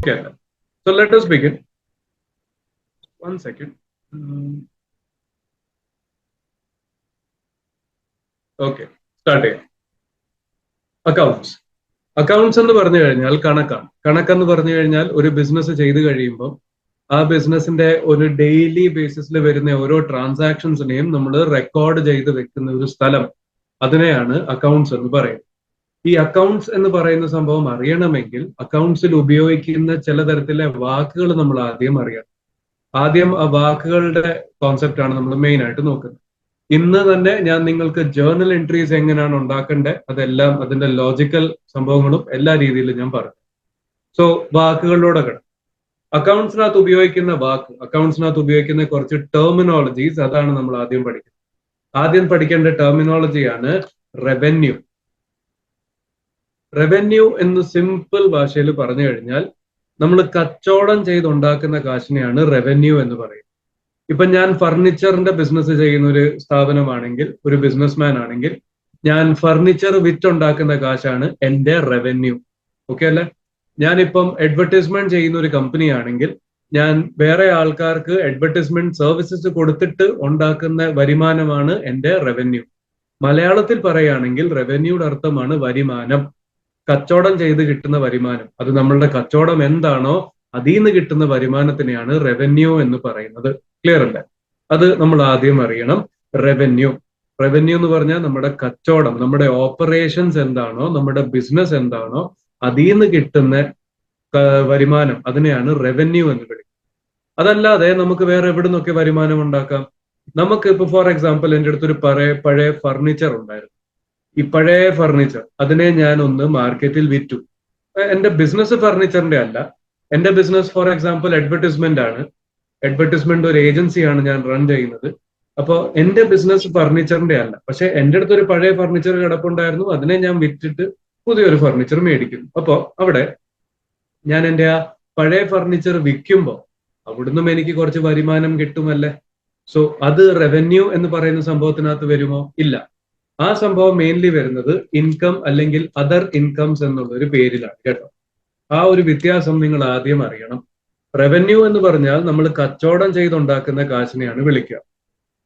Okay. So let us begin. One second. Okay. Start ചെയ്യാം. Accounts. Accounts എന്ന് പറഞ്ഞു കഴിഞ്ഞാൽ കണക്കാണ്. കണക്കെന്ന് പറഞ്ഞു കഴിഞ്ഞാൽ ഒരു ബിസിനസ് ചെയ്തു കഴിയുമ്പോൾ ആ ബിസിനസിന്റെ ഒരു ഡെയിലി ബേസിസിൽ വരുന്ന ഓരോ ട്രാൻസാക്ഷൻസിനെയും നമ്മൾ റെക്കോർഡ് ചെയ്ത് വെക്കുന്ന ഒരു സ്ഥലം, അതിനെയാണ് അക്കൗണ്ട്സ് എന്ന് പറയുന്നത്. ഈ അക്കൗണ്ട്സ് എന്ന് പറയുന്ന സംഭവം അറിയണമെങ്കിൽ അക്കൗണ്ട്സിൽ ഉപയോഗിക്കുന്ന ചില തരത്തിലെ വാക്കുകൾ നമ്മൾ ആദ്യം അറിയണം. ആദ്യം ആ വാക്കുകളുടെ കോൺസെപ്റ്റ് ആണ് നമ്മൾ മെയിൻ ആയിട്ട് നോക്കുന്നത്. ഇന്ന് തന്നെ ഞാൻ നിങ്ങൾക്ക് ജേർണൽ എൻട്രീസ് എങ്ങനെയാണ് ഉണ്ടാക്കേണ്ടത്, അതെല്ലാം അതിന്റെ ലോജിക്കൽ സംഭവങ്ങളും എല്ലാ രീതിയിലും ഞാൻ പറഞ്ഞു. സോ വാക്കുകളിലൂടെ അക്കൗണ്ട്സിനകത്ത് ഉപയോഗിക്കുന്ന വാക്ക്, അക്കൗണ്ട്സിനകത്ത് ഉപയോഗിക്കുന്ന കുറച്ച് ടെർമിനോളജീസ്, അതാണ് നമ്മൾ ആദ്യം പഠിക്കുന്നത്. ആദ്യം പഠിക്കേണ്ട ടെർമിനോളജിയാണ് റവന്യൂ. റവന്യൂ എന്ന് സിമ്പിൾ ഭാഷയിൽ പറഞ്ഞു കഴിഞ്ഞാൽ നമ്മൾ കച്ചവടം ചെയ്തുണ്ടാക്കുന്ന കാശിനെയാണ് റവന്യൂ എന്ന് പറയുന്നത്. ഇപ്പൊ ഞാൻ ഫർണിച്ചറിന്റെ ബിസിനസ് ചെയ്യുന്ന ഒരു സ്ഥാപനമാണെങ്കിൽ, ഒരു ബിസിനസ്മാൻ ആണെങ്കിൽ, ഞാൻ ഫർണിച്ചർ വിറ്റുണ്ടാക്കുന്ന കാശാണ് എന്റെ റവന്യൂ. ഓക്കെ അല്ലെ? ഞാനിപ്പം അഡ്വർടൈസ്മെന്റ് ചെയ്യുന്ന ഒരു കമ്പനി ആണെങ്കിൽ ഞാൻ വേറെ ആൾക്കാർക്ക് അഡ്വർടൈസ്മെന്റ് സർവീസസ് കൊടുത്തിട്ട് ഉണ്ടാക്കുന്ന വരുമാനമാണ് എന്റെ റവന്യൂ. മലയാളത്തിൽ പറയുകയാണെങ്കിൽ റവന്യൂയുടെ അർത്ഥമാണ് വരുമാനം, കച്ചവടം ചെയ്ത് കിട്ടുന്ന വരുമാനം. അത് നമ്മളുടെ കച്ചവടം എന്താണോ അതിൽ നിന്ന് കിട്ടുന്ന വരുമാനത്തിനെയാണ് റവന്യൂ എന്ന് പറയുന്നത്. ക്ലിയർ അല്ലേ? അത് നമ്മൾ ആദ്യം അറിയണം. റവന്യൂ എന്ന് പറഞ്ഞാൽ നമ്മുടെ കച്ചവടം, നമ്മുടെ ഓപ്പറേഷൻസ് എന്താണോ, നമ്മുടെ ബിസിനസ് എന്താണോ അതിൽ നിന്ന് കിട്ടുന്ന വരുമാനം, അതിനെയാണ് റവന്യൂ എന്ന് വിളിക്കുന്നത്. അതല്ലാതെ നമുക്ക് വേറെ എവിടെ നിന്നൊക്കെ വരുമാനം ഉണ്ടാക്കാം. നമുക്ക് ഇപ്പൊ ഫോർ എക്സാമ്പിൾ എൻ്റെ അടുത്തൊരു പഴയ ഫർണിച്ചർ ഉണ്ടായിരുന്നു. ഈ പഴയ ഫർണിച്ചർ അതിനെ ഞാൻ ഒന്ന് മാർക്കറ്റിൽ വിറ്റു. എന്റെ ബിസിനസ് ഫർണിച്ചറിന്റെ അല്ല, എന്റെ ബിസിനസ് ഫോർ എക്സാമ്പിൾ അഡ്വർടൈസ്മെന്റ് ആണ്. അഡ്വർടൈസ്മെന്റ് ഒരു ഏജൻസിയാണ് ഞാൻ റൺ ചെയ്യുന്നത്. അപ്പോൾ എന്റെ ബിസിനസ് ഫർണിച്ചറിന്റെ അല്ല, പക്ഷെ എൻ്റെ അടുത്തൊരു പഴയ ഫർണിച്ചർ കിടപ്പുണ്ടായിരുന്നു, അതിനെ ഞാൻ വിറ്റിട്ട് പുതിയൊരു ഫർണിച്ചർ മേടിക്കുന്നു. അപ്പോൾ അവിടെ ഞാൻ എൻ്റെ ആ പഴയ ഫർണിച്ചർ വിൽക്കുമ്പോൾ അവിടുന്നും എനിക്ക് കുറച്ച് വരുമാനം കിട്ടുമല്ലേ? സോ അത് റവന്യൂ എന്ന് പറയുന്ന സംഭവത്തിനകത്ത് വരുമോ? ഇല്ല. ആ സംഭവം മെയിൻലി വരുന്നത് ഇൻകം അല്ലെങ്കിൽ അതർ ഇൻകംസ് എന്നുള്ള ഒരു പേരിലാണ് കേട്ടോ. ആ ഒരു വ്യത്യാസം നിങ്ങൾ ആദ്യം അറിയണം. റവന്യൂ എന്ന് പറഞ്ഞാൽ നമ്മൾ കച്ചവടം ചെയ്തുണ്ടാക്കുന്ന കാശിനെയാണ് വിളിക്കുക.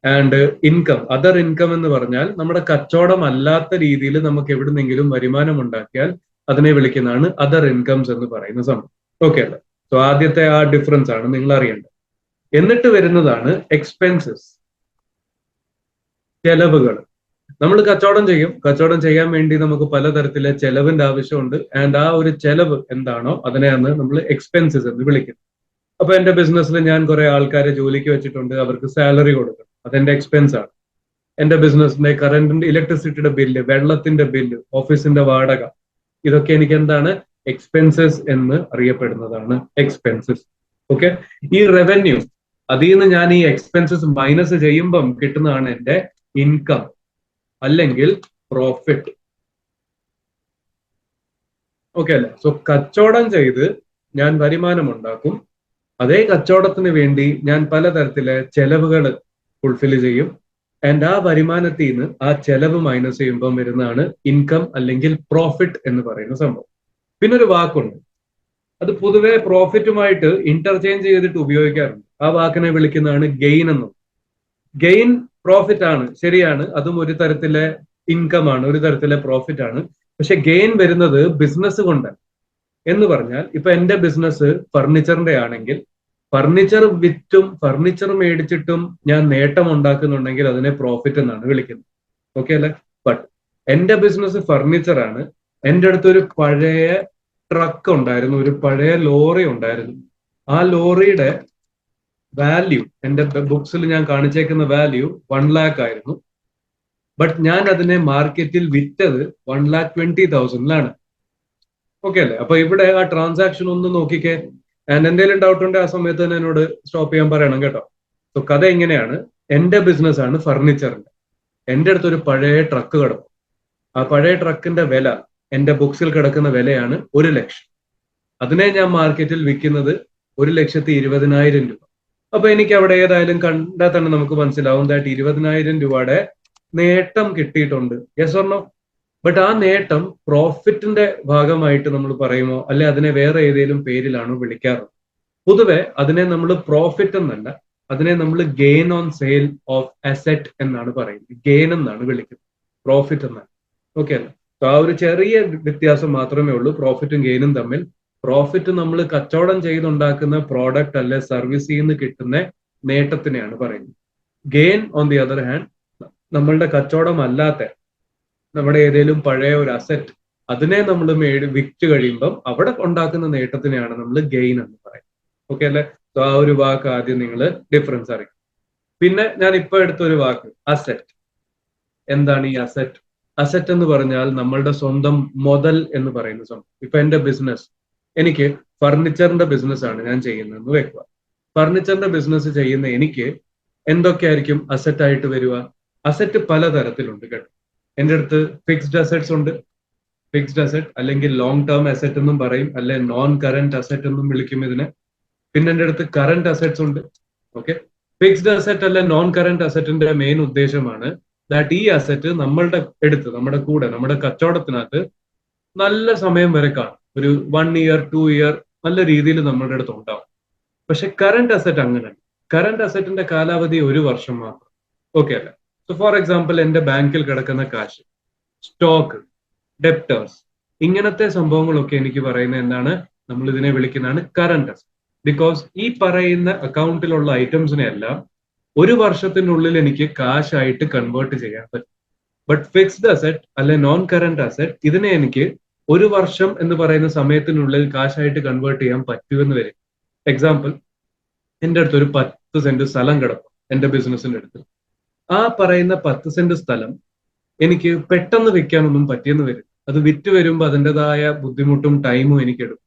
ആൻഡ് ഇൻകം, അതർ ഇൻകം എന്ന് പറഞ്ഞാൽ നമ്മുടെ കച്ചവടം അല്ലാത്ത രീതിയിൽ നമുക്ക് എവിടുന്നെങ്കിലും വരുമാനം ഉണ്ടാക്കിയാൽ അതിനെ വിളിക്കുന്നതാണ് അതർ ഇൻകംസ് എന്ന് പറയുന്ന സംഭവം. ഓക്കെ അല്ലേ? സോ ആദ്യത്തെ ആ ഡിഫറൻസ് ആണ് നിങ്ങൾ അറിയേണ്ടത്. എന്നിട്ട് വരുന്നതാണ് എക്സ്പെൻസസ്, ചെലവുകൾ. നമ്മൾ കച്ചവടം ചെയ്യും, കച്ചവടം ചെയ്യാൻ വേണ്ടി നമുക്ക് പലതരത്തിലെ ചെലവിന്റെ ആവശ്യമുണ്ട്. ആൻഡ് ആ ഒരു ചെലവ് എന്താണോ അതിനെയാണ് നമ്മൾ എക്സ്പെൻസസ് എന്ന് വിളിക്കുന്നത്. അപ്പൊ എന്റെ ബിസിനസ്സിൽ ഞാൻ കുറെ ആൾക്കാരെ ജോലിക്ക് വെച്ചിട്ടുണ്ട്, അവർക്ക് സാലറി കൊടുക്കണം, അതെന്റെ എക്സ്പെൻസ് ആണ്. എന്റെ ബിസിനസ്സിന്റെ കറന്റിന്റെ, ഇലക്ട്രിസിറ്റിയുടെ ബില്ല്, വെള്ളത്തിന്റെ ബില്ല്, ഓഫീസിന്റെ വാടക, ഇതൊക്കെ എനിക്ക് എന്താണ്? എക്സ്പെൻസസ് എന്ന് അറിയപ്പെടുന്നതാണ് എക്സ്പെൻസസ്. ഓക്കെ. ഈ റവന്യൂ, അതിൽ നിന്ന് ഞാൻ ഈ എക്സ്പെൻസസ് മൈനസ് ചെയ്യുമ്പം കിട്ടുന്നതാണ് എന്റെ ഇൻകം അല്ലെങ്കിൽ പ്രോഫിറ്റ്. ഓക്കെ അല്ലേ? സോ കച്ചവടം ചെയ്ത് ഞാൻ വരുമാനം ഉണ്ടാക്കും. അതേ കച്ചവടത്തിന് വേണ്ടി ഞാൻ പലതരത്തിലെ ചെലവുകൾ ഫുൾഫിൽ ചെയ്യും. ആൻഡ് ആ വരുമാനത്തിൽ നിന്ന് ആ ചെലവ് മൈനസ് ചെയ്യുമ്പോൾ വരുന്നതാണ് ഇൻകം അല്ലെങ്കിൽ പ്രോഫിറ്റ് എന്ന് പറയുന്ന സംഭവം. പിന്നെ ഒരു വാക്കുണ്ട്, അത് പൊതുവെ പ്രോഫിറ്റുമായിട്ട് ഇന്റർചേഞ്ച് ചെയ്തിട്ട് ഉപയോഗിക്കാറുണ്ട്. ആ വാക്കിനെ വിളിക്കുന്നതാണ് ഗെയിൻ എന്നും. ഗെയിൻ പ്രോഫിറ്റ് ആണ്, ശരിയാണ്, അതും ഒരു തരത്തിലെ ഇൻകം ആണ്, ഒരു തരത്തിലെ പ്രോഫിറ്റ് ആണ്. പക്ഷെ ഗെയിൻ വരുന്നത് ബിസിനസ് കൊണ്ടാണ്. എന്ന് പറഞ്ഞാൽ ഇപ്പൊ എന്റെ ബിസിനസ് ഫർണിച്ചറിന്റെ ആണെങ്കിൽ ഫർണിച്ചർ വിറ്റും ഫർണിച്ചർ മേടിച്ചിട്ടും ഞാൻ നേട്ടം ഉണ്ടാക്കുന്നുണ്ടെങ്കിൽ അതിനെ പ്രോഫിറ്റ് എന്നാണ് വിളിക്കുന്നത്. ഓക്കെ അല്ലെ? ബട്ട് എന്റെ ബിസിനസ് ഫർണിച്ചർ ആണ്. എൻ്റെ അടുത്തൊരു പഴയ ട്രക്ക് ഉണ്ടായിരുന്നു, ഒരു പഴയ ലോറി ഉണ്ടായിരുന്നു. ആ ലോറിയുടെ വാല്യൂ, എന്റെ ബുക്സിൽ ഞാൻ കാണിച്ചേക്കുന്ന വാല്യൂ 1 lakh ആയിരുന്നു. ബട്ട് ഞാൻ അതിനെ മാർക്കറ്റിൽ വിറ്റത് 1,20,000 ഓക്കെ അല്ലേ? അപ്പൊ ഇവിടെ ആ ട്രാൻസാക്ഷൻ ഒന്ന് നോക്കിക്കേ. ആൻഡ് എന്തെങ്കിലും ഡൗട്ട് ഉണ്ടെങ്കിൽ ആ സമയത്ത് തന്നെ എന്നോട് സ്റ്റോപ്പ് ചെയ്യാൻ പറയണം കേട്ടോ. സോ കഥ എങ്ങനെയാണ്? എന്റെ ബിസിനസ് ആണ് ഫർണിച്ചറിന്റെ. എൻ്റെ അടുത്തൊരു പഴയ ട്രക്ക് കിടക്കും. ആ പഴയ ട്രക്കിന്റെ വില, എന്റെ ബുക്സിൽ കിടക്കുന്ന വിലയാണ് 1 ലക്ഷം. അതിനെ ഞാൻ മാർക്കറ്റിൽ വിൽക്കുന്നത് 1,20,000 രൂപ. അപ്പൊ എനിക്ക് അവിടെ ഏതായാലും കണ്ടാൽ തന്നെ നമുക്ക് മനസ്സിലാവും ദാറ്റ് 20,000 രൂപയുടെ നേട്ടം കിട്ടിയിട്ടുണ്ട്. Yes or no? ബട്ട് ആ നേട്ടം പ്രോഫിറ്റിന്റെ ഭാഗമായിട്ട് നമ്മൾ പറയുമോ അല്ലെ അതിനെ വേറെ ഏതെങ്കിലും പേരിലാണോ വിളിക്കാറ്? പൊതുവെ അതിനെ നമ്മൾ പ്രോഫിറ്റ് എന്നല്ല, അതിനെ നമ്മൾ gain on sale of asset എന്നാണ് പറയുന്നത്. ഗെയിൻ എന്നാണ് വിളിക്കുന്നത്, പ്രോഫിറ്റ് എന്നാണ്. ഓക്കെ അല്ലേ? ആ ഒരു ചെറിയ വ്യത്യാസം മാത്രമേ ഉള്ളൂ പ്രോഫിറ്റും ഗെയിനും തമ്മിൽ. പ്രോഫിറ്റ് നമ്മൾ കച്ചവടം ചെയ്തുണ്ടാക്കുന്ന പ്രോഡക്റ്റ് അല്ലെ സർവീസിൽ നിന്ന് കിട്ടുന്ന നേട്ടത്തിനെയാണ് പറയുന്നത്. Gain on the other hand, നമ്മളുടെ കച്ചവടം അല്ലാത്ത നമ്മുടെ ഏതെങ്കിലും പഴയ ഒരു അസെറ്റ് അതിനെ നമ്മൾ വിറ്റ് കഴിയുമ്പം അവിടെ ഉണ്ടാക്കുന്ന നേട്ടത്തിനെയാണ് നമ്മൾ ഗെയിൻ എന്ന് പറയുന്നത്. ഓക്കെ അല്ലെ? സോ ആ ഒരു വാക്ക് ആദ്യം നിങ്ങൾ ഡിഫറൻസ് അറിയും. പിന്നെ ഞാൻ ഇപ്പൊ എടുത്ത ഒരു വാക്ക് അസെറ്റ്. എന്താണ് ഈ അസെറ്റ്? അസെറ്റ് എന്ന് പറഞ്ഞാൽ നമ്മളുടെ സ്വന്തം മുതൽ എന്ന് പറയുന്ന സംഭവം. ഇപ്പൊ എന്റെ ബിസിനസ്, എനിക്ക് ഫർണിച്ചറിന്റെ ബിസിനസ് ആണ് ഞാൻ ചെയ്യുന്നതെന്ന് വെക്കുക. ഫർണിച്ചറിന്റെ ബിസിനസ് ചെയ്യുന്ന എനിക്ക് എന്തൊക്കെയായിരിക്കും അസെറ്റ് ആയിട്ട് വരിക? അസെറ്റ് പലതരത്തിലുണ്ട് കേട്ടോ. എൻ്റെ അടുത്ത് ഫിക്സ്ഡ് അസെറ്റ്സ് ഉണ്ട്. ഫിക്സ്ഡ് അസെറ്റ് അല്ലെങ്കിൽ ലോങ് ടേം അസെറ്റ് എന്നും പറയും, അല്ലെ നോൺ കറന്റ് അസെറ്റ് എന്നും വിളിക്കും ഇതിനെ. പിന്നെ എൻ്റെ അടുത്ത് കറന്റ് അസെറ്റ്സ് ഉണ്ട്. ഓക്കെ, ഫിക്സ്ഡ് അസെറ്റ് അല്ലെ നോൺ കറന്റ് അസെറ്റിന്റെ മെയിൻ ഉദ്ദേശമാണ് ദാറ്റ് ഈ അസെറ്റ് നമ്മളുടെ അടുത്ത്, നമ്മുടെ കൂടെ, നമ്മുടെ കച്ചവടത്തിനകത്ത് നല്ല സമയം വരെ കാണും. ഒരു 1 ഇയർ 2 ഇയർ നല്ല രീതിയിൽ നമ്മളുടെ അടുത്ത് ഉണ്ടാവും. പക്ഷെ കറന്റ് അസെറ്റ് അങ്ങനെയല്ല. കറന്റ് അസെറ്റിന്റെ കാലാവധി 1 വർഷം മാത്രം. ഓക്കെ അല്ലേ? സോ ഫോർ എക്സാമ്പിൾ എന്റെ ബാങ്കിൽ കിടക്കുന്ന കാശ്, സ്റ്റോക്ക്, ഡെപ്റ്റേഴ്സ്, ഇങ്ങനത്തെ സംഭവങ്ങളൊക്കെ എനിക്ക് പറയുന്നത് എന്താണ്? നമ്മൾ ഇതിനെ വിളിക്കുന്നതാണ് കറന്റ് അസെറ്റ്. ബിക്കോസ് ഈ പറയുന്ന അക്കൗണ്ടിലുള്ള ഐറ്റംസിനെ എല്ലാം 1 വർഷത്തിനുള്ളിൽ എനിക്ക് കാശായിട്ട് കൺവേർട്ട് ചെയ്യാൻ പറ്റും. ബട്ട് ഫിക്സ്ഡ് അസെറ്റ് അല്ലെ നോൺ കറന്റ് അസെറ്റ്, ഇതിനെ എനിക്ക് 1 വർഷം എന്ന് പറയുന്ന സമയത്തിനുള്ളിൽ കാശായിട്ട് കൺവേർട്ട് ചെയ്യാൻ പറ്റുമെന്ന് വരും. എക്സാമ്പിൾ, എൻ്റെ അടുത്ത് ഒരു 10 സെന്റ് സ്ഥലം കിടക്കും എന്റെ ബിസിനസിന്റെ അടുത്ത്. ആ പറയുന്ന 10 സെന്റ് സ്ഥലം എനിക്ക് പെട്ടെന്ന് വിൽക്കാനൊന്നും പറ്റിയെന്ന് വരും. അത് വിറ്റ് വരുമ്പോൾ അതിൻ്റെതായ ബുദ്ധിമുട്ടും ടൈമും എനിക്ക് എടുക്കും.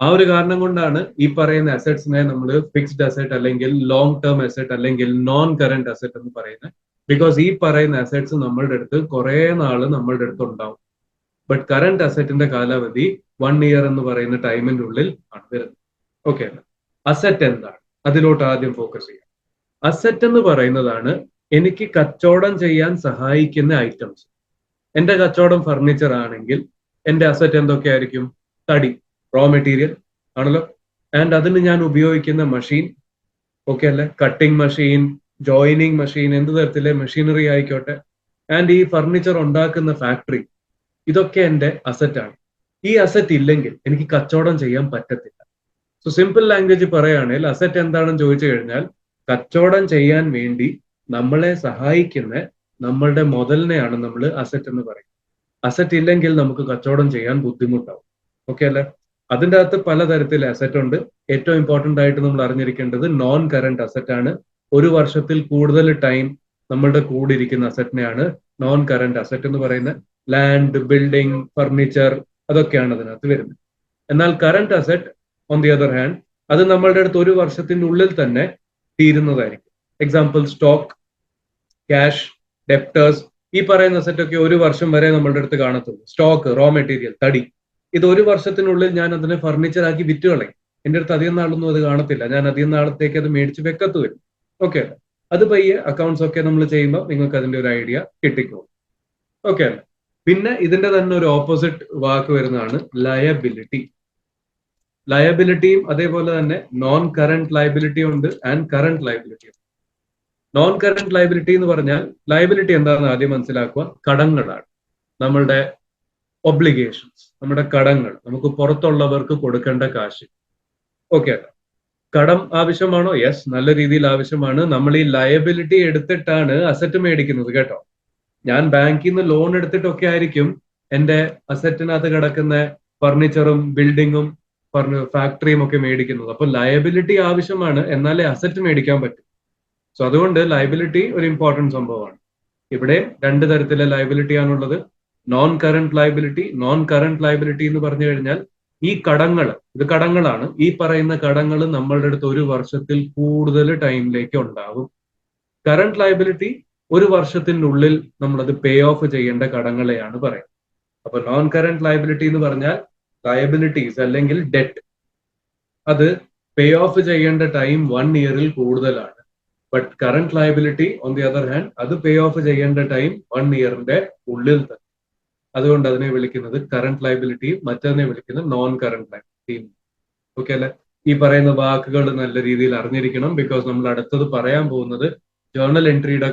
ആ ഒരു കാരണം കൊണ്ടാണ് ഈ പറയുന്ന അസെറ്റ്സിനെ നമ്മൾ ഫിക്സ്ഡ് അസെറ്റ് അല്ലെങ്കിൽ ലോങ് ടേം അസെറ്റ് അല്ലെങ്കിൽ നോൺ കറന്റ് അസെറ്റ് എന്ന് പറയുന്നത്. ബിക്കോസ് ഈ പറയുന്ന അസെറ്റ്സ് നമ്മളുടെ അടുത്ത് കുറെ നാള് നമ്മളുടെ അടുത്ത് ഉണ്ടാവും. ബട്ട് കറന്റ് അസെറ്റിന്റെ കാലാവധി 1 ഇയർ എന്ന് പറയുന്ന ടൈമിന്റെ ഉള്ളിൽ ആണ് വരുന്നത്. ഓക്കെ അല്ലേ? അസെറ്റ് എന്താണ്? അതിലോട്ട് ആദ്യം ഫോക്കസ് ചെയ്യാം. അസെറ്റ് എന്ന് പറയുന്നതാണ് എനിക്ക് കച്ചവടം ചെയ്യാൻ സഹായിക്കുന്ന ഐറ്റംസ്. എന്റെ കച്ചവടം ഫർണിച്ചർ ആണെങ്കിൽ എന്റെ അസെറ്റ് എന്തൊക്കെയായിരിക്കും? തടി, റോ മെറ്റീരിയൽ ആണല്ലോ. ആൻഡ് അതിന് ഞാൻ ഉപയോഗിക്കുന്ന മെഷീൻ, ഓക്കെ അല്ലെ? കട്ടിംഗ് മെഷീൻ, ജോയിനിങ് മെഷീൻ, എന്ത് തരത്തിലെ മെഷീനറി ആയിക്കോട്ടെ, ആൻഡ് ഈ ഫർണിച്ചർ ഉണ്ടാക്കുന്ന ഫാക്ടറി, ഇതൊക്കെ എന്റെ അസറ്റാണ്. ഈ അസറ്റ് ഇല്ലെങ്കിൽ എനിക്ക് കച്ചവടം ചെയ്യാൻ പറ്റത്തില്ല. സോ സിമ്പിൾ ലാംഗ്വേജ് പറയുകയാണെങ്കിൽ അസറ്റ് എന്താണെന്ന് ചോദിച്ചു കഴിഞ്ഞാൽ കച്ചവടം ചെയ്യാൻ വേണ്ടി നമ്മളെ സഹായിക്കുന്ന നമ്മളുടെ മുതലിനെയാണ് നമ്മൾ അസറ്റ് എന്ന് പറയും. അസറ്റ് ഇല്ലെങ്കിൽ നമുക്ക് കച്ചവടം ചെയ്യാൻ ബുദ്ധിമുട്ടാവും. ഓക്കെ അല്ലെ? അതിൻ്റെ അകത്ത് പലതരത്തിലെ അസറ്റ് ഉണ്ട്. ഏറ്റവും ഇമ്പോർട്ടന്റ് ആയിട്ട് നമ്മൾ അറിഞ്ഞിരിക്കേണ്ടത് നോൺ കറന്റ് അസറ്റ് ആണ്. 1 വർഷത്തിൽ കൂടുതൽ ടൈം നമ്മളുടെ കൂടെ ഇരിക്കുന്ന അസറ്റിനെയാണ് നോൺ കറന്റ് അസറ്റ് എന്ന് പറയുന്നത്. ലാൻഡ്, ബിൽഡിംഗ്, ഫർണിച്ചർ, അതൊക്കെയാണ് അതിനകത്ത് വരുന്നത്. എന്നാൽ current asset on the other hand, അത് നമ്മളുടെ അടുത്ത് 1 വർഷത്തിന്റെ ഉള്ളിൽ തന്നെ തീരുന്നതായിരിക്കും. എക്സാമ്പിൾ, സ്റ്റോക്ക്, ക്യാഷ്, ഡെപ്റ്റേഴ്സ്, ഈ പറയുന്ന അസറ്റ് ഒക്കെ 1 വർഷം വരെ നമ്മളുടെ അടുത്ത് കാണത്തുള്ളൂ. സ്റ്റോക്ക്, റോ മെറ്റീരിയൽ, തടി, ഇത് 1 വർഷത്തിനുള്ളിൽ ഞാൻ അതിനെ ഫർണിച്ചർ ആക്കി വിറ്റ് കളയും. എൻ്റെ അടുത്ത് അധികം നാളൊന്നും അത് കാണത്തില്ല. ഞാൻ അധികം നാളത്തേക്ക് അത് മേടിച്ച് വെക്കത്ത് വരും. ഓക്കെ അല്ലേ? അത് പയ്യെ അക്കൗണ്ട്സ് ഒക്കെ നമ്മൾ ചെയ്യുമ്പോൾ നിങ്ങൾക്ക് അതിന്റെ ഒരു ഐഡിയ കിട്ടിക്കോളും. ഓക്കെ അല്ലേ? പിന്നെ ഇതിന്റെ തന്നെ ഒരു ഓപ്പോസിറ്റ് വാക്ക് വരുന്നതാണ് ലയബിലിറ്റി. ലയബിലിറ്റിയും അതേപോലെ തന്നെ നോൺ കറന്റ് ലയബിലിറ്റി ഉണ്ട് ആൻഡ് കറന്റ് ലയബിലിറ്റി ഉണ്ട്. നോൺ കറന്റ് ലയബിലിറ്റി എന്ന് പറഞ്ഞാൽ ലയബിലിറ്റി എന്താണെന്ന് ആദ്യം മനസ്സിലാക്കുക. കടങ്ങളാണ്, നമ്മളുടെ ഒബ്ലിഗേഷൻസ്, നമ്മുടെ കടങ്ങൾ, നമുക്ക് പുറത്തുള്ളവർക്ക് കൊടുക്കേണ്ട കാശ്. ഓക്കെ അല്ലേ? കടം ആവശ്യമാണോ? യെസ്, നല്ല രീതിയിൽ ആവശ്യമാണ്. നമ്മൾ ഈ ലയബിലിറ്റി എടുത്തിട്ടാണ് അസറ്റ് മേടിക്കുന്നത് കേട്ടോ. ഞാൻ ബാങ്കിൽ നിന്ന് ലോൺ എടുത്തിട്ടൊക്കെ ആയിരിക്കും എൻ്റെ അസറ്റിനകത്ത് കിടക്കുന്ന ഫർണിച്ചറും ബിൽഡിങ്ങും ഫാക്ടറിയും ഒക്കെ മേടിക്കുന്നത്. അപ്പൊ ലയബിലിറ്റി ആവശ്യമാണ്, എന്നാലേ അസറ്റ് മേടിക്കാൻ പറ്റും. സോ അതുകൊണ്ട് ലയബിലിറ്റി ഒരു ഇമ്പോർട്ടൻറ്റ് സംഭവമാണ്. ഇവിടെ 2 തരത്തിലെ ലയബിലിറ്റി ആണുള്ളത്. Non current liability. Non current liability എന്ന് പറഞ്ഞു കഴിഞ്ഞാൽ ഈ കടങ്ങൾ, ഇത് കടങ്ങളാണ്. ഈ പറയുന്ന കടങ്ങൾ നമ്മളുടെ അടുത്ത് 1 വർഷത്തിൽ കൂടുതൽ ടൈമിലേക്ക് ഉണ്ടാകും. കറന്റ് ലയബിലിറ്റി 1 വർഷത്തിനുള്ളിൽ നമ്മളത് പേ ഓഫ് ചെയ്യേണ്ട കടങ്ങളെയാണ് പറയുന്നത്. അപ്പൊ നോൺ കറന്റ് ലയബിലിറ്റി എന്ന് പറഞ്ഞാൽ ലയബിലിറ്റീസ് അല്ലെങ്കിൽ ഡെറ്റ്, അത് പേ ഓഫ് ചെയ്യേണ്ട ടൈം 1 ഇയറിൽ കൂടുതലാണ്. But current liability on the other hand, അത് പേ ഓഫ് ചെയ്യേണ്ട ടൈം 1 ഇയറിന്റെ ഉള്ളിൽ തന്നെ. അതുകൊണ്ട് അതിനെ വിളിക്കുന്നത് കറന്റ് ലയബിലിറ്റിയും മറ്റതിനെ വിളിക്കുന്നത് നോൺ കറന്റ് ലയബിലിറ്റിയും. ഓക്കെ അല്ലെ? ഈ പറയുന്ന വാക്കുകൾ നല്ല രീതിയിൽ അറിഞ്ഞിരിക്കണം. ബിക്കോസ് നമ്മൾ അടുത്തത് പറയാൻ പോകുന്നത് ജേർണൽ എൻട്രിയുടെ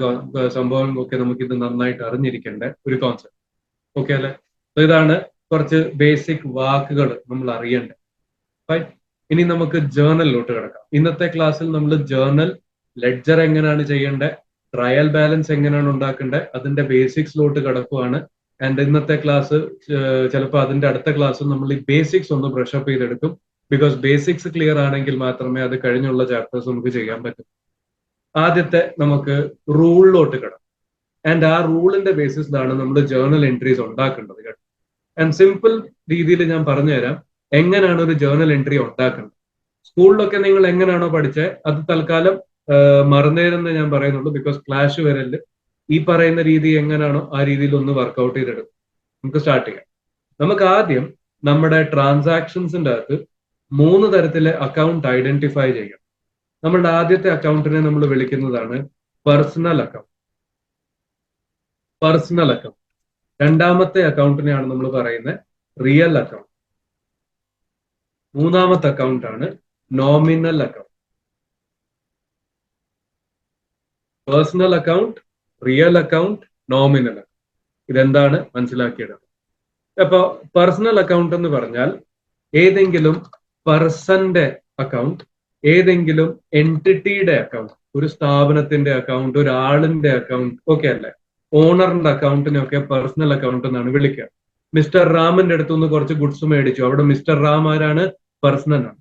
സംഭവങ്ങളൊക്കെ നമുക്ക് ഇത് നന്നായിട്ട് അറിഞ്ഞിരിക്കേണ്ട ഒരു കോൺസെപ്റ്റ്. ഓക്കെ അല്ലെ? ഇതാണ് കുറച്ച് ബേസിക് വാക്കുകൾ നമ്മൾ അറിയേണ്ടത്. ഇനി നമുക്ക് ജേർണലിലോട്ട് കിടക്കാം. ഇന്നത്തെ ക്ലാസ്സിൽ നമ്മൾ ജേർണൽ ലെഡ്ജർ എങ്ങനെയാണ് ചെയ്യേണ്ടത്, ട്രയൽ ബാലൻസ് എങ്ങനെയാണ് ഉണ്ടാക്കേണ്ടത്, അതിന്റെ ബേസിക്സിലോട്ട് കിടക്കുവാണ്. ആൻഡ് ഇന്നത്തെ ക്ലാസ് ചിലപ്പോൾ അതിന്റെ അടുത്ത ക്ലാസ് നമ്മൾ ഈ ബേസിക്സ് ഒന്ന് ബ്രഷ് അപ്പ് ചെയ്തെടുക്കും. ബിക്കോസ് ബേസിക്സ് ക്ലിയർ ആണെങ്കിൽ മാത്രമേ അത് കഴിഞ്ഞുള്ള ചാപ്റ്റേഴ്സ് നമുക്ക് ചെയ്യാൻ പറ്റൂ. ആദ്യത്തെ നമുക്ക് റൂളിലോട്ട് കിടക്കും. ആൻഡ് ആ റൂളിന്റെ ബേസിസിലാണ് നമ്മൾ ജേർണൽ എൻട്രീസ് ഉണ്ടാക്കേണ്ടത് കേട്ടോ. ആൻഡ് സിമ്പിൾ രീതിയിൽ ഞാൻ പറഞ്ഞുതരാം എങ്ങനെയാണ് ഒരു ജേർണൽ എൻട്രി ഉണ്ടാക്കുന്നത്. സ്കൂളിലൊക്കെ നിങ്ങൾ എങ്ങനെയാണോ പഠിച്ചത് അത് തൽക്കാലം മറന്നേരെന്ന് ഞാൻ പറയുന്നുള്ളൂ. ബിക്കോസ് ക്ലാഷ് വരല് ഈ പറയുന്ന രീതി എങ്ങനെയാണോ ആ രീതിയിൽ ഒന്ന് വർക്ക്ഔട്ട് ചെയ്തെടുക്കും. നമുക്ക് സ്റ്റാർട്ട് ചെയ്യാം. നമുക്ക് ആദ്യം നമ്മുടെ ട്രാൻസാക്ഷൻസിന്റെ അകത്ത് 3 തരത്തിലെ അക്കൗണ്ട് ഐഡന്റിഫൈ ചെയ്യണം. നമ്മളുടെ ആദ്യത്തെ അക്കൗണ്ടിനെ നമ്മൾ വിളിക്കുന്നതാണ് പേഴ്സണൽ അക്കൗണ്ട്. Personal account. രണ്ടാമത്തെ അക്കൗണ്ടിനെയാണ് നമ്മൾ പറയുന്നത് റിയൽ അക്കൗണ്ട്. മൂന്നാമത്തെ അക്കൗണ്ട് ആണ് nominal account. Personal account, real account, nominal account. ഇതെന്താണ് മനസ്സിലാക്കിയത്? അപ്പൊ പേഴ്സണൽ അക്കൗണ്ട് എന്ന് പറഞ്ഞാൽ ഏതെങ്കിലും പേഴ്സന്റെ അക്കൗണ്ട്, ഏതെങ്കിലും എൻറ്റിറ്റിയുടെ അക്കൗണ്ട്, ഒരു സ്ഥാപനത്തിന്റെ അക്കൗണ്ട്, ഒരാളിന്റെ അക്കൗണ്ട്, ഓക്കെ അല്ലേ? ഓണറിന്റെ അക്കൗണ്ടിനൊക്കെ പേഴ്സണൽ അക്കൗണ്ട് എന്നാണ് വിളിക്കുക. മിസ്റ്റർ റാമിന്റെ അടുത്തുനിന്ന് കുറച്ച് ഗുഡ്സ് മേടിച്ചു, അവിടെ മിസ്റ്റർ റാം ആരാണ്? പേഴ്സണൽ ആണ്.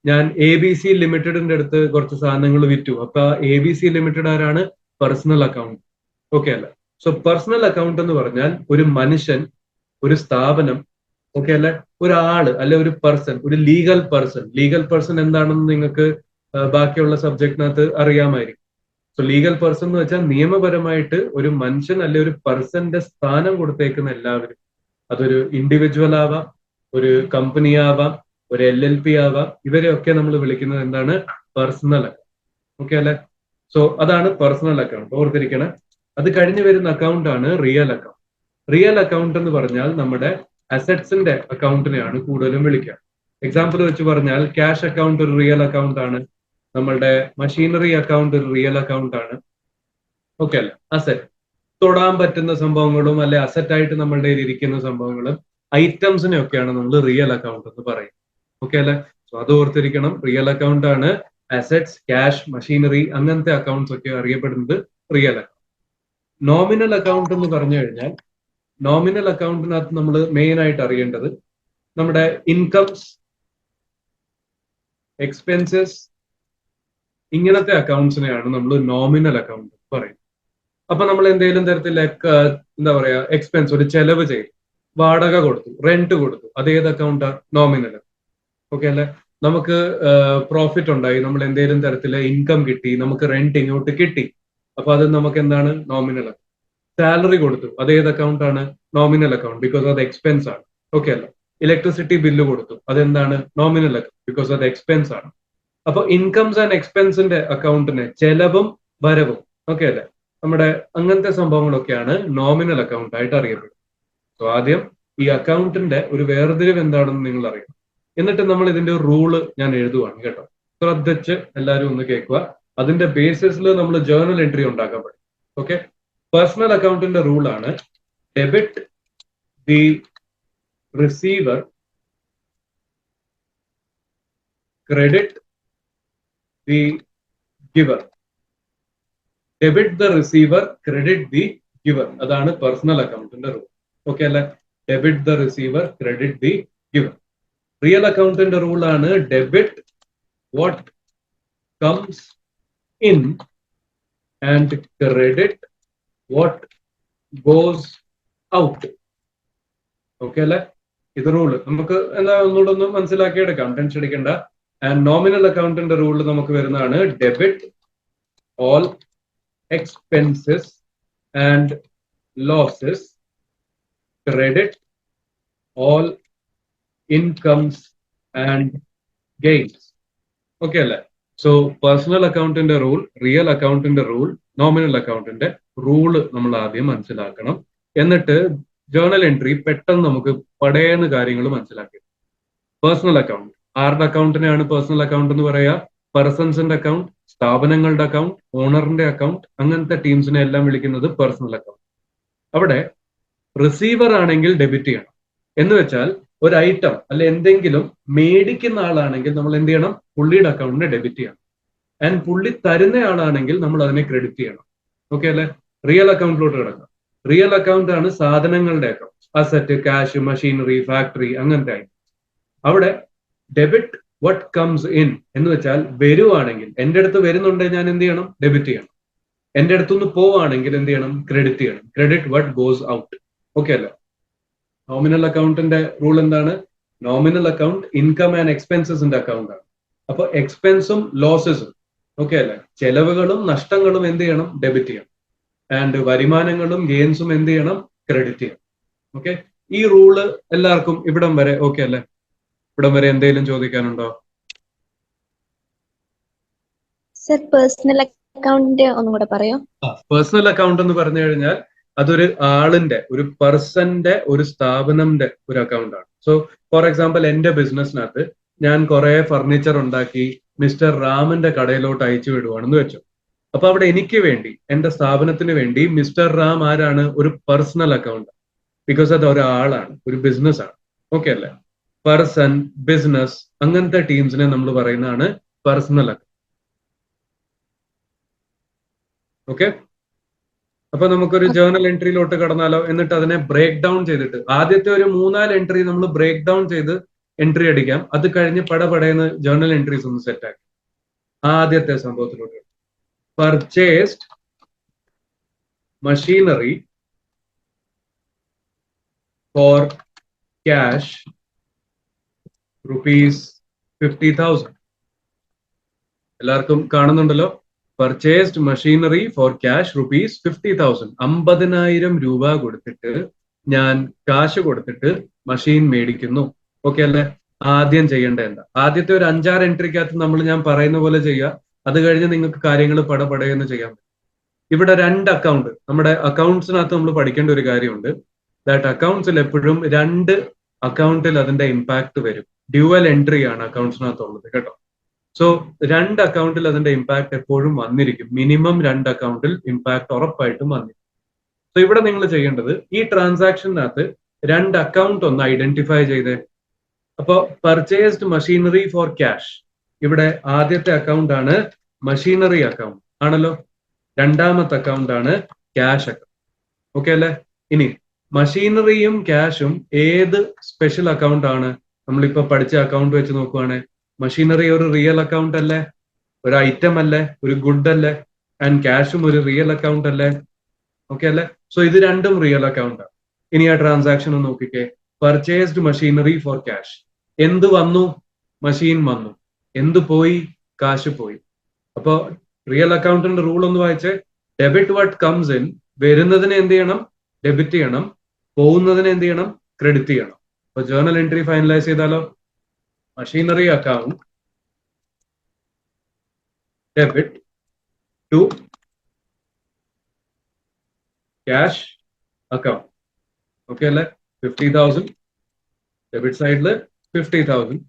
ഞാൻ ABC ലിമിറ്റഡിന്റെ അടുത്ത് കുറച്ച് സാധനങ്ങൾ വിറ്റു, അപ്പൊ ABC ലിമിറ്റഡ് ആരാണ്? Personal account. ഓക്കെ അല്ലേ? സോ പേഴ്സണൽ അക്കൗണ്ട് എന്ന് പറഞ്ഞാൽ ഒരു മനുഷ്യൻ, ഒരു സ്ഥാപനം, ഓക്കെ അല്ലെ, ഒരാള് അല്ലെ ഒരു പേഴ്സൺ, ഒരു ലീഗൽ പേഴ്സൺ. ലീഗൽ പേഴ്സൺ എന്താണെന്ന് നിങ്ങൾക്ക് ബാക്കിയുള്ള സബ്ജക്റ്റിനകത്ത് അറിയാമായിരിക്കും. സോ ലീഗൽ പേഴ്സൺ എന്ന് വെച്ചാൽ നിയമപരമായിട്ട് ഒരു മനുഷ്യൻ അല്ലെ ഒരു പേഴ്സന്റെ സ്ഥാനം കൊടുത്തേക്കുന്ന എല്ലാവരും. അതൊരു ഇൻഡിവിജ്വൽ ആവാം, ഒരു കമ്പനി ആവാം, ഒരു LLP ആവാം. ഇവരെയൊക്കെ നമ്മൾ വിളിക്കുന്നത് എന്താണ്? Personal account. ഓക്കെ അല്ലെ? സോ അതാണ് പേഴ്സണൽ അക്കൗണ്ട്, ഓർത്തിരിക്കണം. അത് കഴിഞ്ഞ് വരുന്ന അക്കൗണ്ട് ആണ് റിയൽ അക്കൗണ്ട്. റിയൽ അക്കൗണ്ട് എന്ന് പറഞ്ഞാൽ നമ്മുടെ അസറ്റ്സിന്റെ അക്കൗണ്ടിനെയാണ് കൂടുതലും വിളിക്കുക. എക്സാമ്പിൾ വെച്ച് പറഞ്ഞാൽ ക്യാഷ് അക്കൗണ്ട് ഒരു റിയൽ അക്കൗണ്ട് ആണ്. നമ്മളുടെ മഷീനറി അക്കൗണ്ട് ഒരു റിയൽ അക്കൗണ്ട് ആണ്. ഓക്കെ അല്ലെ? അസറ്റ്, തൊടാൻ പറ്റുന്ന സംഭവങ്ങളും അല്ലെ അസറ്റ് ആയിട്ട് നമ്മളുടെ കയ്യിൽ ഇരിക്കുന്ന സംഭവങ്ങളും ഐറ്റംസിനെ ഒക്കെയാണ് നമ്മൾ റിയൽ അക്കൗണ്ട് എന്ന് പറയും. ഓക്കെ അല്ലെ? സോ അത് ഓർത്തിരിക്കണം. റിയൽ അക്കൗണ്ട് ആണ് അസറ്റ്സ്, ക്യാഷ്, മഷീനറി, അങ്ങനത്തെ അക്കൗണ്ട്സ് ഒക്കെ അറിയപ്പെടുന്നത് റിയൽ അക്കൗണ്ട്. നോമിനൽ അക്കൗണ്ട് എന്ന് പറഞ്ഞു കഴിഞ്ഞാൽ നോമിനൽ അക്കൗണ്ടിനകത്ത് നമ്മൾ മെയിൻ ആയിട്ട് അറിയേണ്ടത് നമ്മുടെ ഇൻകംസ്, എക്സ്പെൻസസ്, ഇങ്ങനത്തെ അക്കൗണ്ട്സിനെയാണ് നമ്മൾ നോമിനൽ അക്കൗണ്ട് പറയുന്നത്. അപ്പൊ നമ്മൾ എന്തെങ്കിലും തരത്തിൽ എന്താ പറയാ, എക്സ്പെൻസ്, ഒരു ചെലവ് ചെയ്തു, വാടക കൊടുത്തു, റെന്റ് കൊടുത്തു, അതേത് അക്കൗണ്ടാ? നോമിനൽ. ഓക്കെ അല്ലെ? നമുക്ക് പ്രോഫിറ്റ് ഉണ്ടായി, നമ്മൾ എന്തെങ്കിലും തരത്തില് ഇൻകം കിട്ടി, നമുക്ക് റെന്റ് ഇങ്ങോട്ട് കിട്ടി, അപ്പൊ അത് നമുക്ക് എന്താണ്? Nominal account. സാലറി കൊടുത്തു, അത് ഏത് അക്കൗണ്ട് ആണ്? നോമിനൽ അക്കൗണ്ട്, ബിക്കോസ് അത് എക്സ്പെൻസ് ആണ്. ഓക്കെ അല്ലേ? ഇലക്ട്രിസിറ്റി ബില്ല് കൊടുത്തു, അതെന്താണ്? നോമിനൽ അക്കൗണ്ട്, ബിക്കോസ് അത് എക്സ്പെൻസ് ആണ്. അപ്പൊ ഇൻകംസ് ആൻഡ് എക്സ്പെൻസിന്റെ അക്കൗണ്ടിന് ചെലവും വരവും, ഓക്കെ അല്ലെ, നമ്മുടെ അങ്ങനത്തെ സംഭവങ്ങളൊക്കെയാണ് നോമിനൽ അക്കൗണ്ട് ആയിട്ട് അറിയപ്പെടുന്നത്. സോ ആദ്യം ഈ അക്കൗണ്ടിന്റെ ഒരു വേർതിരിവ് എന്താണെന്ന് നിങ്ങൾ അറിയണം. എന്നിട്ട് നമ്മൾ ഇതിന്റെ റൂള് ഞാൻ എഴുതുവാണ് കേട്ടോ. ശ്രദ്ധിച്ച് എല്ലാവരും ഒന്ന് കേൾക്കുക. അതിന്റെ ബേസിസിൽ നമ്മൾ ജേർണൽ എൻട്രി ഉണ്ടാക്കാൻ പഠിക്കും. ഓക്കെ? പേഴ്സണൽ അക്കൗണ്ടിന്റെ റൂളാണ് debit the receiver, credit the giver. Debit the receiver, credit the giver. അതാണ് പേഴ്സണൽ അക്കൗണ്ടിന്റെ റൂൾ. ഓക്കെ അല്ലെ? Debit the receiver, credit the giver. Real അക്കൗണ്ടിന്റെ റൂളാണ് debit what comes in and credit what goes out. Okay അല്ലെ? ഇത് rule നമുക്ക് എന്താ ഒന്നുകൂടെ ഒന്ന് മനസ്സിലാക്കിയെടുക്കാം, ടെൻഷൻ അടിക്കണ്ട. ആൻഡ് നോമിനൽ അക്കൗണ്ടിന്റെ റൂള് നമുക്ക് വരുന്നതാണ് debit all expenses and losses, credit all incomes and gains. Okay അല്ലെ? സോ പേഴ്സണൽ അക്കൗണ്ടിന്റെ റൂൾ, റിയൽ അക്കൗണ്ടിന്റെ റൂൾ, നോമിനൽ അക്കൗണ്ടിന്റെ റൂള് നമ്മൾ ആദ്യം മനസ്സിലാക്കണം. എന്നിട്ട് ജേർണൽ എൻട്രി പെട്ടെന്ന് നമുക്ക് പടേന്ന് കാര്യങ്ങൾ മനസ്സിലാക്കി. പേഴ്സണൽ അക്കൗണ്ട്, ആരുടെ അക്കൗണ്ടിനെയാണ് പേഴ്സണൽ അക്കൗണ്ട് എന്ന് പറയുക? പേഴ്സൺസിന്റെ അക്കൗണ്ട്, സ്ഥാപനങ്ങളുടെ അക്കൗണ്ട്, ഓണറിന്റെ അക്കൗണ്ട്, അങ്ങനത്തെ ടീംസിനെ എല്ലാം വിളിക്കുന്നത് പേഴ്സണൽ അക്കൗണ്ട്. അവിടെ റിസീവർ ആണെങ്കിൽ ഡെബിറ്റ് ചെയ്യണം. എന്ന് വെച്ചാൽ ഒരു ഐറ്റം അല്ലെ എന്തെങ്കിലും മേടിക്കുന്ന ആളാണെങ്കിൽ നമ്മൾ എന്ത് ചെയ്യണം? പുള്ളിയുടെ അക്കൗണ്ടിനെ ഡെബിറ്റ് ചെയ്യണം. ആൻഡ് പുള്ളി തരുന്ന ആളാണെങ്കിൽ നമ്മൾ അതിനെ ക്രെഡിറ്റ് ചെയ്യണം. ഓക്കെ അല്ലെ? റിയൽ അക്കൗണ്ടിലോട്ട് കിടക്കാം. റിയൽ അക്കൗണ്ട് ആണ് സാധനങ്ങളുടെ account, asset, cash, machinery, factory, അങ്ങനത്തെ ഐറ്റം. അവിടെ ഡെബിറ്റ് വട്ട് കംസ് ഇൻ എന്ന് വെച്ചാൽ വരുവാണെങ്കിൽ, എന്റെ അടുത്ത് വരുന്നുണ്ടെങ്കിൽ ഞാൻ എന്ത് ചെയ്യണം? ഡെബിറ്റ് ചെയ്യണം. എന്റെ അടുത്തുനിന്ന് പോവാണെങ്കിൽ എന്ത് ചെയ്യണം? ക്രെഡിറ്റ് ചെയ്യണം. Credit what goes out. Okay അല്ലേ? നോമിനൽ അക്കൗണ്ടിന്റെ റൂൾ എന്താണ്? നോമിനൽ അക്കൗണ്ട് ഇൻകം ആൻഡ് എക്സ്പെൻസസിന്റെ അക്കൗണ്ട് ആണ്. അപ്പൊ എക്സ്പെൻസും ലോസസും, ഓക്കെ അല്ലെ, ചെലവുകളും നഷ്ടങ്ങളും എന്ത് ചെയ്യണം? ഡെബിറ്റ് ചെയ്യണം. ആൻഡ് വരുമാനങ്ങളും ഗെയിൻസും എന്ത് ചെയ്യണം? ക്രെഡിറ്റ് ചെയ്യണം. ഓക്കെ, ഈ റൂള് എല്ലാവർക്കും ഇവിടം വരെ ഓക്കെ അല്ലെ? ഇവിടം വരെ എന്തെങ്കിലും ചോദിക്കാനുണ്ടോ? സർ, പേഴ്സണൽ അക്കൗണ്ടിന്റെ ഒന്നും കൂടെ പറയോ? പേഴ്സണൽ അക്കൗണ്ട് എന്ന് പറഞ്ഞു കഴിഞ്ഞാൽ അതൊരു ആളിന്റെ, ഒരു പേഴ്സന്റെ, ഒരു സ്ഥാപനത്തിന്റെ ഒരു അക്കൗണ്ട് ആണ്. സോ ഫോർ എക്സാമ്പിൾ, എന്റെ ബിസിനസ്സിനകത്ത് ഞാൻ കുറെ ഫർണിച്ചർ ഉണ്ടാക്കി മിസ്റ്റർ റാമിന്റെ കടയിലോട്ട് അയച്ചു വിടുവാണെന്ന് വെച്ചു. അപ്പൊ അവിടെ എനിക്ക് വേണ്ടി, എന്റെ സ്ഥാപനത്തിന് വേണ്ടി മിസ്റ്റർ റാം ആരാണ്? ഒരു പേഴ്സണൽ അക്കൗണ്ട്. ബിക്കോസ് അത് ഒരാളാണ്, ഒരു ബിസിനസ് ആണ്. ഓക്കെ അല്ലേ? പേഴ്സൺ, ബിസിനസ്, അങ്ങനത്തെ ടീംസിനെ നമ്മൾ പറയുന്നതാണ് പേഴ്സണൽ അക്കൗണ്ട്. ഓക്കെ, അപ്പൊ നമുക്കൊരു ജേർണൽ എൻട്രിയിലോട്ട് കടന്നാലോ? എന്നിട്ട് അതിനെ ബ്രേക്ക് ഡൗൺ ചെയ്തിട്ട് ആദ്യത്തെ ഒരു 3-4 എൻട്രി നമ്മൾ ബ്രേക്ക് ഡൗൺ ചെയ്ത് എൻട്രി അടിക്കാം. അത് കഴിഞ്ഞ് പടപടയെന്ന് ജേർണൽ എൻട്രീസ് ഒന്ന് സെറ്റ് ആക്കി. ആദ്യത്തെ സംഭവത്തിലോട്ട്, പർച്ചേസ്ഡ് മഷീനറി ഫോർ ക്യാഷ് ₹50,000. എല്ലാവർക്കും കാണുന്നുണ്ടല്ലോ? Purchased machinery for cash ₹50,000. 50,000 രൂപ കൊടുത്തിട്ട് ഞാൻ കാശ് കൊടുത്തിട്ട് മെഷീൻ മേടിക്കുന്നു. ഓക്കെ അല്ലെ? ആദ്യം ചെയ്യേണ്ട എന്താ? ആദ്യത്തെ ഒരു 5-6 എൻട്രിക്കകത്ത് ഞാൻ പറയുന്ന പോലെ ചെയ്യുക. അത് കഴിഞ്ഞ് നിങ്ങൾക്ക് കാര്യങ്ങൾ പടപടയെന്ന് ചെയ്യാൻ പറ്റും. ഇവിടെ 2 അക്കൗണ്ട്, നമ്മുടെ അക്കൗണ്ട്സിനകത്ത് നമ്മൾ പഠിക്കേണ്ട ഒരു കാര്യമുണ്ട്. ദാറ്റ് അക്കൗണ്ട്സിൽ എപ്പോഴും 2 അക്കൗണ്ടിൽ അതിന്റെ ഇമ്പാക്ട് വരും. ഡ്യുവൽ എൻട്രി ആണ് അക്കൗണ്ട്സിനകത്തുള്ളത് കേട്ടോ. സോ 2 അക്കൗണ്ടിൽ അതിന്റെ ഇമ്പാക്ട് എപ്പോഴും വന്നിരിക്കും. മിനിമം 2 അക്കൗണ്ടിൽ ഇമ്പാക്ട് ഉറപ്പായിട്ടും വന്നിരിക്കും. സോ ഇവിടെ നിങ്ങൾ ചെയ്യേണ്ടത്, ഈ ട്രാൻസാക്ഷനകത്ത് 2 അക്കൗണ്ട് ഒന്ന് ഐഡന്റിഫൈ ചെയ്തേ. അപ്പോ പർച്ചേസ്ഡ് മഷീനറി ഫോർ ക്യാഷ്, ഇവിടെ ആദ്യത്തെ അക്കൗണ്ട് ആണ് മഷീനറി അക്കൗണ്ട് ആണല്ലോ. രണ്ടാമത്തെ അക്കൗണ്ട് ആണ് ക്യാഷ് അക്കൗണ്ട്. ഓക്കെ അല്ലെ? ഇനി മഷീനറിയും ക്യാഷും ഏത് സ്പെഷ്യൽ അക്കൗണ്ട് ആണ്? നമ്മളിപ്പോ പഠിച്ച അക്കൗണ്ട് വെച്ച് നോക്കുവാണെങ്കിൽ മഷീനറി ഒരു റിയൽ അക്കൗണ്ട് അല്ലേ? ഒരു ഐറ്റം അല്ലേ? ഒരു ഗുഡ് അല്ലേ? ആൻഡ് ക്യാഷും ഒരു റിയൽ അക്കൗണ്ട് അല്ലേ? ഓക്കെ അല്ലേ? സോ ഇത് രണ്ടും റിയൽ അക്കൗണ്ട് ആണ്. ഇനി ആ ട്രാൻസാക്ഷൻ ഒന്ന് നോക്കിക്കേ. Purchased machinery for cash. എന്ത് വന്നു? മഷീൻ വന്നു. എന്ത് പോയി? കാശ് പോയി. അപ്പോ റിയൽ അക്കൗണ്ടിന്റെ റൂൾ ഒന്ന് വായിച്ചേ. Debit what comes in. വരുന്നതിനെ എന്ത് ചെയ്യണം? ഡെബിറ്റ് ചെയ്യണം. പോകുന്നതിനെ എന്ത് ചെയ്യണം? ക്രെഡിറ്റ് ചെയ്യണം. അപ്പൊ ജേർണൽ എൻട്രി ഫൈനലൈസ് ചെയ്താലോ? Machinery account debit to cash account. Okay അല്ലെ? 50,000 ഡെബിറ്റ് സൈഡില്, 50,000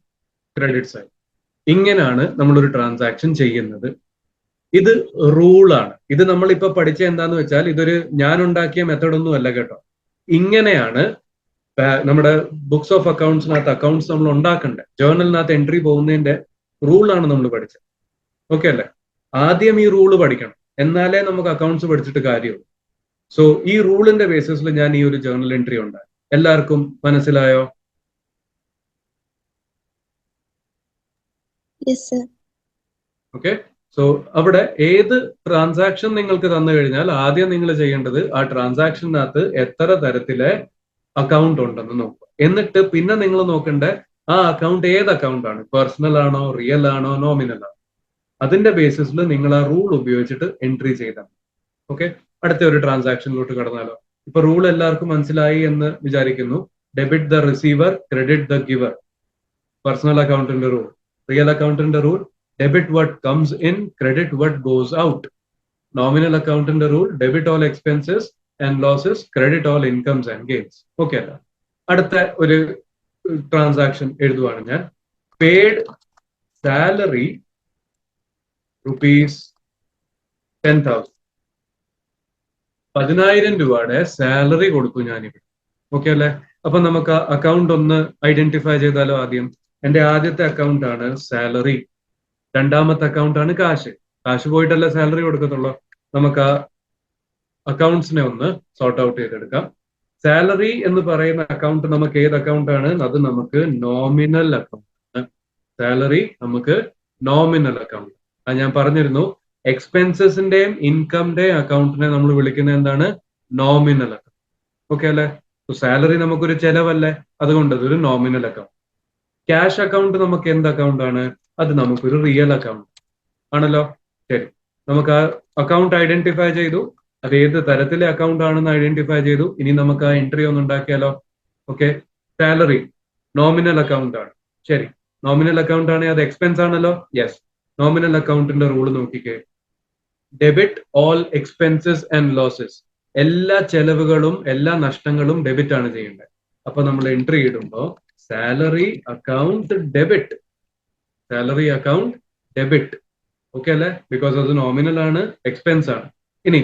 ക്രെഡിറ്റ് സൈഡ്. ഇങ്ങനെയാണ് നമ്മളൊരു ട്രാൻസാക്ഷൻ ചെയ്യുന്നത്. ഇത് റൂളാണ്. ഇത് നമ്മളിപ്പോ പഠിച്ച എന്താന്ന് വെച്ചാൽ ഇതൊരു ഞാൻ ഉണ്ടാക്കിയ മെത്തഡ് ഒന്നും അല്ല കേട്ടോ. ഇങ്ങനെയാണ് നമ്മുടെ ബുക്സ് ഓഫ് അക്കൗണ്ട്സിനകത്ത് അക്കൗണ്ട്സ് നമ്മൾ ഉണ്ടാക്കണ്ടേ. ജേർണലിനകത്ത് എൻട്രി പോകുന്നതിന്റെ റൂളാണ് നമ്മൾ പഠിച്ചത്. ഓക്കെ അല്ലേ? ആദ്യം ഈ റൂള് പഠിക്കണം, എന്നാലേ നമുക്ക് അക്കൗണ്ട്സ് പഠിച്ചിട്ട് കാര്യമുള്ളൂ. സോ ഈ റൂളിന്റെ ബേസിസിൽ ഞാൻ ഈ ഒരു ജേർണൽ എൻട്രി ഉണ്ടായി. എല്ലാവർക്കും മനസ്സിലായോ? ഓക്കെ. സോ അവിടെ ഏത് ട്രാൻസാക്ഷൻ നിങ്ങൾക്ക് തന്നു കഴിഞ്ഞാൽ ആദ്യം നിങ്ങൾ ചെയ്യേണ്ടത് ആ ട്രാൻസാക്ഷനകത്ത് എത്ര തരത്തിലെ അക്കൗണ്ട് ഉണ്ടെന്ന് നോക്കുക. എന്നിട്ട് പിന്നെ നിങ്ങൾ നോക്കേണ്ട ആ അക്കൗണ്ട് ഏത് അക്കൗണ്ട് ആണ്? പേഴ്സണൽ ആണോ, റിയൽ ആണോ, നോമിനൽ ആണോ? അതിന്റെ ബേസിസിൽ നിങ്ങൾ ആ റൂൾ ഉപയോഗിച്ചിട്ട് എൻട്രി ചെയ്താൽ. ഓക്കെ, അടുത്ത ഒരു ട്രാൻസാക്ഷനിലോട്ട് കടന്നാലോ? ഇപ്പൊ റൂൾ എല്ലാവർക്കും മനസ്സിലായി എന്ന് വിചാരിക്കുന്നു. Debit the receiver, credit the giver. Personal അക്കൗണ്ടിന്റെ റൂൾ. റിയൽ അക്കൗണ്ടിന്റെ rule debit what comes in, credit what goes out. Nominal accountant rule, debit all expenses and losses, credit all incomes and gains. Okay അല്ല? അടുത്ത ഒരു transaction എഴുതുവാണ് ഞാൻ. Paid salary rupees 10,000. 10,000 രൂപയുടെ salary കൊടുക്കും ഞാനിവിടെ. Okay അല്ലേ? അപ്പൊ നമുക്ക് അക്കൗണ്ട് ഒന്ന് ഐഡന്റിഫൈ ചെയ്താലോ? ആദ്യം എന്റെ ആദ്യത്തെ അക്കൗണ്ട് ആണ് സാലറി, രണ്ടാമത്തെ അക്കൗണ്ട് ആണ് കാശ്. കാശ് പോയിട്ടല്ലേ സാലറി കൊടുക്കത്തുള്ളൂ. നമുക്ക് ആ അക്കൗണ്ട്സിനെ ഒന്ന് സോർട്ട് ഔട്ട് ചെയ്തെടുക്കാം. സാലറി എന്ന് പറയുന്ന അക്കൗണ്ട് നമുക്ക് ഏത് അക്കൗണ്ട് ആണ്? അത് നമുക്ക് നോമിനൽ അക്കൗണ്ട് ആണ്. സാലറി നമുക്ക് നോമിനൽ അക്കൗണ്ട്. അത് ഞാൻ പറഞ്ഞിരുന്നു, എക്സ്പെൻസസിന്റെയും ഇൻകമിന്റെയും അക്കൗണ്ടിനെ നമ്മൾ വിളിക്കുന്നത് എന്താണ്? Nominal account. ഓക്കെ അല്ലേ? സാലറി നമുക്കൊരു ചെലവല്ലേ, അതുകൊണ്ട് അതൊരു നോമിനൽ അക്കൗണ്ട്. ക്യാഷ് അക്കൗണ്ട് നമുക്ക് എന്ത് അക്കൗണ്ട് ആണ്? അത് നമുക്കൊരു റിയൽ അക്കൗണ്ട് ആണല്ലോ. ശരി, നമുക്ക് ആ അക്കൗണ്ട് ഐഡന്റിഫൈ ചെയ്തു, അത് ഏത് തരത്തിലെ അക്കൗണ്ട് ആണെന്ന് ഐഡന്റിഫൈ ചെയ്തു. ഇനി നമുക്ക് ആ എൻട്രി ഒന്ന് ഉണ്ടാക്കിയാലോ? ഓക്കെ, സാലറി നോമിനൽ അക്കൗണ്ട് ആണ്. ശരി, നോമിനൽ അക്കൗണ്ട് ആണ്, അത് എക്സ്പെൻസ് ആണല്ലോ. യെസ്, നോമിനൽ അക്കൗണ്ടിന്റെ റൂള് നോക്കിക്കേ. Debit all expenses and losses. എല്ലാ ചെലവുകളും എല്ലാ നഷ്ടങ്ങളും ഡെബിറ്റ് ആണ് ചെയ്യേണ്ടത്. അപ്പൊ നമ്മൾ എൻട്രി ഇടുമ്പോൾ salary account debit, salary account debit. Okay അല്ലേ? ബിക്കോസ് അത് നോമിനൽ ആണ്, എക്സ്പെൻസ് ആണ്. ഇനി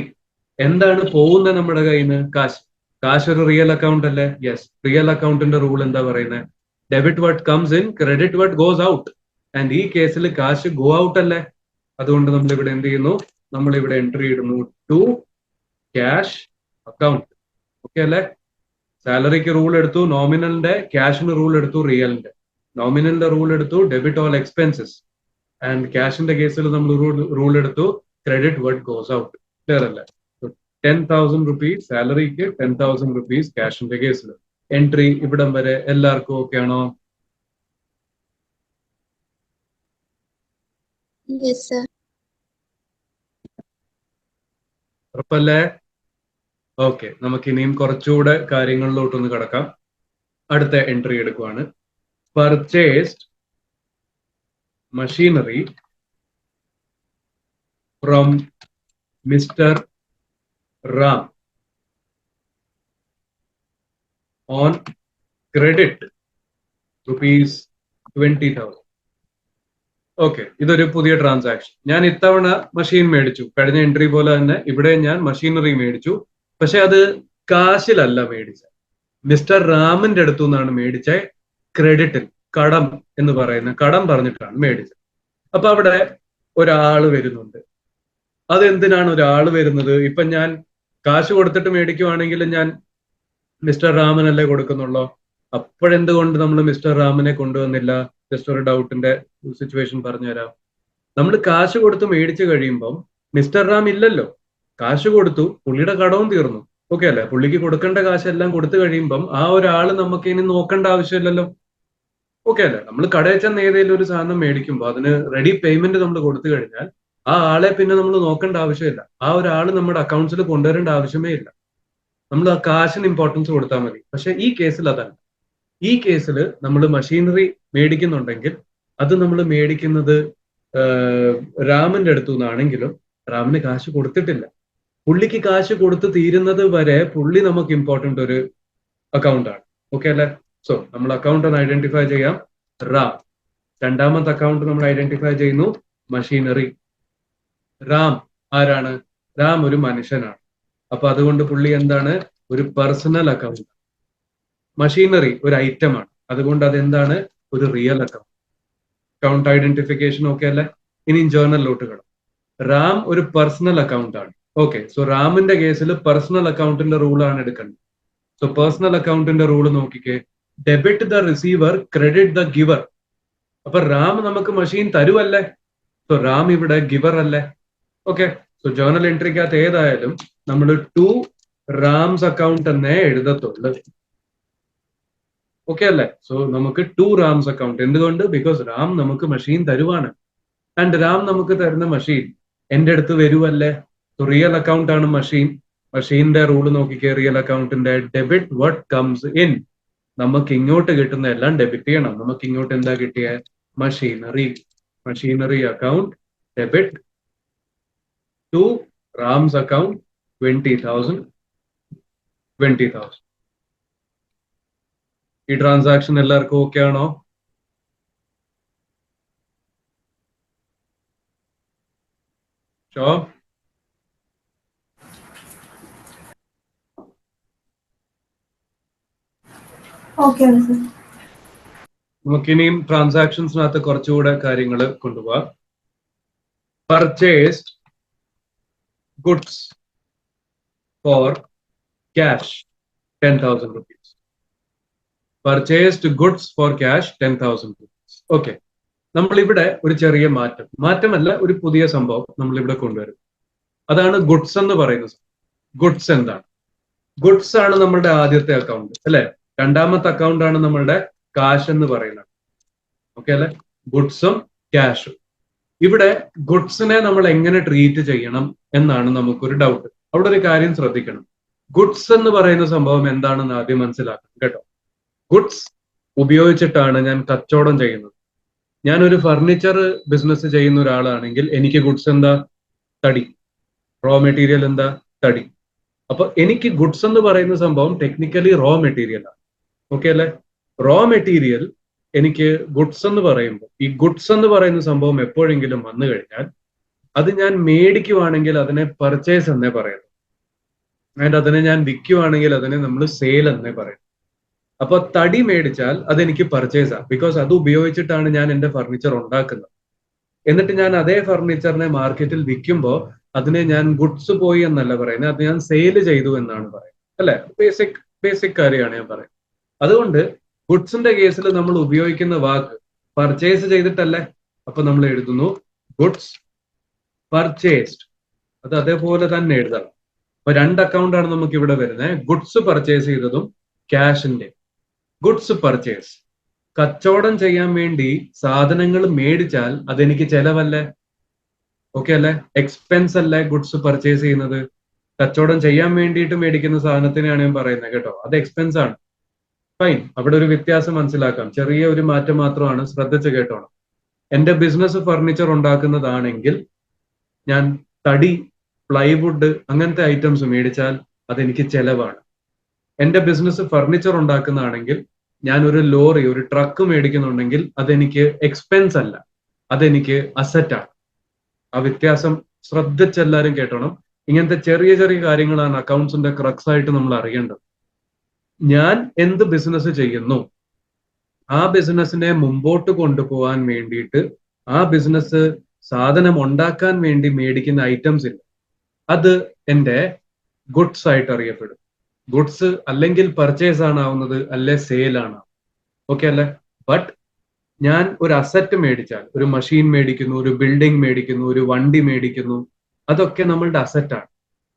എന്താണ് പോകുന്നത് നമ്മുടെ കയ്യിൽ നിന്ന്? കാശ്. കാശ് ഒരു റിയൽ അക്കൗണ്ട് അല്ലേ? യെസ്, റിയൽ അക്കൗണ്ടിന്റെ റൂൾ എന്താ പറയുന്നത്? Debit what comes in, credit what goes out. And ഈ കേസിൽ കാശ് ഗോ ഔട്ട് അല്ലേ? അതുകൊണ്ട് നമ്മൾ ഇവിടെ എന്ത് ചെയ്യുന്നു? നമ്മൾ ഇവിടെ എൻട്രി ഇടുന്നു ടു ക്യാഷ് അക്കൗണ്ട്. ഓക്കെ അല്ലേ? സാലറിക്ക് റൂൾ എടുത്തു നോമിനലിന്റെ, ക്യാഷിന് റൂൾ എടുത്തു റിയലിന്റെ. നോമിനലിന്റെ റൂൾ എടുത്തു ഡെബിറ്റ് ഓൾ എക്സ്പെൻസസ്, ആൻഡ് ക്യാഷിന്റെ കേസിൽ നമ്മൾ റൂൾ എടുത്തു credit what goes out. Clear അല്ലേ? 10,000 റുപ്പീസ് സാലറിക്ക്, 10,000 റുപ്പീസ് ക്യാഷിന്റെ കേസിൽ. എൻട്രി ഇവിടം വരെ എല്ലാവർക്കും ഓക്കെ ആണോ? Yes, sir. ഉറപ്പല്ലേ? ഓക്കെ, നമുക്ക് ഇനിയും കുറച്ചുകൂടെ കാര്യങ്ങളിലോട്ടൊന്ന് കിടക്കാം. അടുത്ത എൻട്രി എടുക്കുവാണ്. Purchased machinery from Mr. Ram on credit rupees 20,000. Okay, ഇതൊരു പുതിയ ട്രാൻസാക്ഷൻ. ഞാൻ ഇത്തവണ മെഷീൻ മേടിച്ചു, കഴിഞ്ഞ എൻട്രി പോലെ തന്നെ ഇവിടെ ഞാൻ മെഷീനറി മേടിച്ചു. പക്ഷെ അത് കാശിലല്ല മേടിച്ചത്, മിസ്റ്റർ റാമിന്റെ അടുത്തു നിന്നാണ് മേടിച്ചത്. ക്രെഡിറ്റിൽ, കടം എന്ന് പറയുന്ന കടം പറഞ്ഞിട്ടാണ് മേടിച്ചത്. അപ്പൊ അവിടെ ഒരാള് വരുന്നുണ്ട്. അതെന്തിനാണ് ഒരാള് വരുന്നത്? ഇപ്പൊ ഞാൻ കാശ് കൊടുത്തിട്ട് മേടിക്കുവാണെങ്കിൽ ഞാൻ മിസ്റ്റർ രാമനല്ലേ കൊടുക്കുന്നുള്ളൂ. അപ്പോഴെന്തുകൊണ്ട് നമ്മൾ മിസ്റ്റർ രാമനെ കൊണ്ടുവന്നില്ല? ജസ്റ്റ് ഒരു ഡൗട്ടിന്റെ സിറ്റുവേഷൻ പറഞ്ഞുതരാം. നമ്മൾ കാശ് കൊടുത്ത് മേടിച്ചു കഴിയുമ്പം മിസ്റ്റർ റാം ഇല്ലല്ലോ. കാശ് കൊടുത്തു, പുള്ളിയുടെ കടവും തീർന്നു. ഓക്കെ അല്ലേ? പുള്ളിക്ക് കൊടുക്കേണ്ട കാശെല്ലാം കൊടുത്തു കഴിയുമ്പം ആ ഒരാള് നമുക്ക് ഇനി നോക്കേണ്ട ആവശ്യമില്ലല്ലോ. ഓക്കെ അല്ലേ? നമ്മൾ കടയിൽ ചെന്ന് ഏതെങ്കിലും ഒരു സാധനം മേടിക്കുമ്പോൾ അതിന് റെഡി പേയ്മെന്റ് നമ്മൾ കൊടുത്തു കഴിഞ്ഞാൽ ആ ആളെ പിന്നെ നമ്മൾ നോക്കേണ്ട ആവശ്യമില്ല. ആ ഒരാൾ നമ്മുടെ അക്കൗണ്ട്സിൽ കൊണ്ടുവരേണ്ട ആവശ്യമേ ഇല്ല. നമ്മൾ ആ കാശിന് ഇമ്പോർട്ടൻസ് കൊടുത്താൽ മതി. പക്ഷെ ഈ കേസിൽ അതല്ല. ഈ കേസിൽ നമ്മൾ മെഷീനറി മേടിക്കുന്നുണ്ടെങ്കിൽ അത് നമ്മൾ മേടിക്കുന്നത് രാമന്റെ അടുത്തു നിന്നാണെങ്കിലും രാമന് കാശ് കൊടുത്തിട്ടില്ല. പുള്ളിക്ക് കാശ് കൊടുത്ത് തീരുന്നത് വരെ പുള്ളി നമുക്ക് ഇമ്പോർട്ടന്റ് ഒരു അക്കൗണ്ട് ആണ്. ഓക്കെ അല്ലേ? സോ നമ്മൾ അക്കൗണ്ട് ഒന്ന് ഐഡന്റിഫൈ ചെയ്യാം. റാം. രണ്ടാമത്തെ അക്കൗണ്ട് നമ്മൾ ഐഡന്റിഫൈ ചെയ്യുന്നു, മെഷീനറി. റാം ആരാണ്? റാം ഒരു മനുഷ്യനാണ്. അപ്പൊ അതുകൊണ്ട് പുള്ളി എന്താണ്? ഒരു പേഴ്സണൽ അക്കൗണ്ട്. മെഷീനറി ഒരു ഐറ്റം ആണ്, അതുകൊണ്ട് അതെന്താണ്? ഒരു real account. Account identification okay അല്ലേ? ഇനി ജേർണലിലോട്ട് കിടക്കും. റാം ഒരു പേഴ്സണൽ അക്കൗണ്ട് ആണ്. ഓക്കെ, സോ റാമിന്റെ കേസിൽ പേഴ്സണൽ അക്കൗണ്ടിന്റെ റൂളാണ് എടുക്കേണ്ടത്. സോ പേഴ്സണൽ അക്കൗണ്ടിന്റെ റൂള് നോക്കിക്കേ. Debit the receiver, credit the giver. അപ്പൊ റാം നമുക്ക് മെഷീൻ തരുവല്ലേ? സോ റാം ഇവിടെ ഗിവർ അല്ലേ? ഓക്കെ, സോ ജേർണൽ എൻട്രിക്കകത്ത് ഏതായാലും നമ്മൾ ടു റാംസ് അക്കൗണ്ട് എന്നേ എഴുതത്തുള്ളൂ. ഓക്കെ അല്ലേ? സോ നമുക്ക് ടു റാംസ് അക്കൗണ്ട്. എന്തുകൊണ്ട്? ബിക്കോസ് റാം നമുക്ക് മെഷീൻ തരുവാണ്. ആൻഡ് റാം നമുക്ക് തരുന്ന മെഷീൻ എന്റെ അടുത്ത് വരുവല്ലേ? സോ റിയൽ അക്കൗണ്ട് ആണ് മെഷീൻ. മെഷീന്റെ റൂള് നോക്കിക്കേ. റിയൽ അക്കൗണ്ടിന്റെ ഡെബിറ്റ് വാട്ട് കംസ് ഇൻ. നമുക്ക് ഇങ്ങോട്ട് കിട്ടുന്ന എല്ലാം ഡെബിറ്റ് ചെയ്യണം. നമുക്ക് ഇങ്ങോട്ട് എന്താ കിട്ടിയ? Machinery. Machinery account debit to Ram's account 20,000. 20,000. ഈ ട്രാൻസാക്ഷൻ എല്ലാവർക്കും ഓക്കെ ആണോ? ഷോ നമുക്കിനിയും ട്രാൻസാക്ഷൻസിനകത്ത് കുറച്ചുകൂടെ കാര്യങ്ങൾ കൊണ്ടുപോവാം. Purchased goods for cash 10,000 rupees. Purchased goods for cash 10,000 rupees. Okay, നമ്മളിവിടെ ഒരു ചെറിയ മാറ്റമല്ല, ഒരു പുതിയ സംഭവം നമ്മളിവിടെ കൊണ്ടുവരും. അതാണ് ഗുഡ്സ് എന്ന് പറയുന്നത്. ഗുഡ്സ് എന്താണ്? ഗുഡ്സ് ആണ് നമ്മളുടെ ആദ്യത്തെ അക്കൗണ്ട് അല്ലെ? രണ്ടാമത്തെ അക്കൗണ്ട് ആണ് നമ്മളുടെ കാശ് എന്ന് പറയുന്നത്. ഓക്കെ അല്ലെ? ഗുഡ്സും ക്യാഷും. ഇവിടെ ഗുഡ്സിനെ നമ്മൾ എങ്ങനെ ട്രീറ്റ് ചെയ്യണം എന്നാണ് നമുക്കൊരു ഡൗട്ട്. അവിടെ ഒരു കാര്യം ശ്രദ്ധിക്കണം. ഗുഡ്സ് എന്ന് പറയുന്ന സംഭവം എന്താണെന്ന് ആദ്യം മനസ്സിലാക്കണം കേട്ടോ. ഗുഡ്സ് ഉപയോഗിച്ചിട്ടാണ് ഞാൻ കച്ചവടം ചെയ്യുന്നത്. ഞാനൊരു ഫർണിച്ചർ ബിസിനസ് ചെയ്യുന്ന ഒരാളാണെങ്കിൽ എനിക്ക് ഗുഡ്സ് എന്താ? തടി. റോ മെറ്റീരിയൽ എന്താ? തടി. അപ്പൊ എനിക്ക് ഗുഡ്സ് എന്ന് പറയുന്ന സംഭവം ടെക്നിക്കലി റോ മെറ്റീരിയൽ ആണ്. ഓക്കെ അല്ലെ? റോ മെറ്റീരിയൽ എനിക്ക് ഗുഡ്സ് എന്ന് പറയുമ്പോൾ, ഈ ഗുഡ്സ് എന്ന് പറയുന്ന സംഭവം എപ്പോഴെങ്കിലും വന്നു കഴിഞ്ഞാൽ അത് ഞാൻ മേടിക്കുവാണെങ്കിൽ അതിനെ പർച്ചേസ് എന്നേ പറയുന്നു. ആൻഡ് അതിനെ ഞാൻ വിൽക്കുവാണെങ്കിൽ അതിനെ നമ്മൾ സെയിൽ എന്നേ പറയും. അപ്പൊ തടി മേടിച്ചാൽ അതെനിക്ക് പർച്ചേസ് ആണ്. ബിക്കോസ് അത് ഉപയോഗിച്ചിട്ടാണ് ഞാൻ എന്റെ ഫർണിച്ചർ ഉണ്ടാക്കുന്നത്. എന്നിട്ട് ഞാൻ അതേ ഫർണിച്ചറിനെ മാർക്കറ്റിൽ വിൽക്കുമ്പോൾ അതിനെ ഞാൻ ഗുഡ്സ് പോയി എന്നല്ല പറയുന്നത്, അത് ഞാൻ സെയിൽ ചെയ്തു എന്നാണ് പറയുന്നത്. അല്ലെ? ബേസിക് കാര്യമാണ് ഞാൻ പറയുന്നത്. അതുകൊണ്ട് ഗുഡ്സിന്റെ കേസിൽ നമ്മൾ ഉപയോഗിക്കുന്ന വാക്ക് പർച്ചേസ് ചെയ്തിട്ടല്ലേ? അപ്പൊ നമ്മൾ എഴുതുന്നു ഗുഡ്സ് പർച്ചേസ്ഡ്. അത് അതേപോലെ തന്നെ എഴുതണം. അപ്പൊ രണ്ട് അക്കൗണ്ടാണ് നമുക്ക് ഇവിടെ വരുന്നത്. ഗുഡ്സ് പർച്ചേസ് ചെയ്തതും ക്യാഷിന്റെ. ഗുഡ്സ് പർച്ചേസ്, കച്ചവടം ചെയ്യാൻ വേണ്ടി സാധനങ്ങൾ മേടിച്ചാൽ അതെനിക്ക് ചെലവല്ലേ? ഓക്കെ അല്ലെ? എക്സ്പെൻസ് അല്ലേ ഗുഡ്സ് പർച്ചേസ് ചെയ്യുന്നത്? കച്ചവടം ചെയ്യാൻ വേണ്ടിയിട്ട് മേടിക്കുന്ന സാധനത്തിനാണ് ഞാൻ പറയുന്നത് കേട്ടോ. അത് എക്സ്പെൻസ് ആണ്. ഫൈൻ. അവിടെ ഒരു വ്യത്യാസം മനസ്സിലാക്കാം. ചെറിയ ഒരു മാറ്റം മാത്രമാണ്, ശ്രദ്ധിച്ച് കേട്ടോണം. എന്റെ ബിസിനസ് ഫർണിച്ചർ ഉണ്ടാക്കുന്നതാണെങ്കിൽ ഞാൻ തടി, പ്ലൈവുഡ് അങ്ങനത്തെ ഐറ്റംസ് മേടിച്ചാൽ അതെനിക്ക് ചെലവാണ്. എന്റെ ബിസിനസ് ഫർണിച്ചർ ഉണ്ടാക്കുന്നതാണെങ്കിൽ ഞാൻ ഒരു ലോറി, ഒരു ട്രക്ക് മേടിക്കുന്നുണ്ടെങ്കിൽ അതെനിക്ക് എക്സ്പെൻസ് അല്ല, അതെനിക്ക് അസറ്റാണ്. ആ വ്യത്യാസം ശ്രദ്ധിച്ചെല്ലാരും കേട്ടോണം. ഇങ്ങനത്തെ ചെറിയ ചെറിയ കാര്യങ്ങളാണ് അക്കൗണ്ട്സിന്റെ ക്രക്സ് ആയിട്ട് നമ്മൾ അറിയേണ്ടത്. ഞാൻ എന്ത് ബിസിനസ് ചെയ്യുന്നു, ആ ബിസിനസ്സിനെ മുമ്പോട്ട് കൊണ്ടുപോകാൻ വേണ്ടിയിട്ട് ആ ബിസിനസ് സാധനം ഉണ്ടാക്കാൻ വേണ്ടി മേടിക്കുന്ന ഐറ്റംസ് ഇല്ല, അത് എൻ്റെ ഗുഡ്സ് ആയിട്ട് അറിയപ്പെടും. ഗുഡ്സ് അല്ലെങ്കിൽ പർച്ചേസ് ആണ് ആവുന്നത്, അല്ലെ സെയിൽ ആണ്. ഓക്കെ അല്ലെ? ബട്ട് ഞാൻ ഒരു അസറ്റ് മേടിച്ചാൽ, ഒരു മെഷീൻ മേടിക്കുന്നു, ഒരു ബിൽഡിംഗ് മേടിക്കുന്നു, ഒരു വണ്ടി മേടിക്കുന്നു, അതൊക്കെ നമ്മളുടെ അസറ്റാണ്.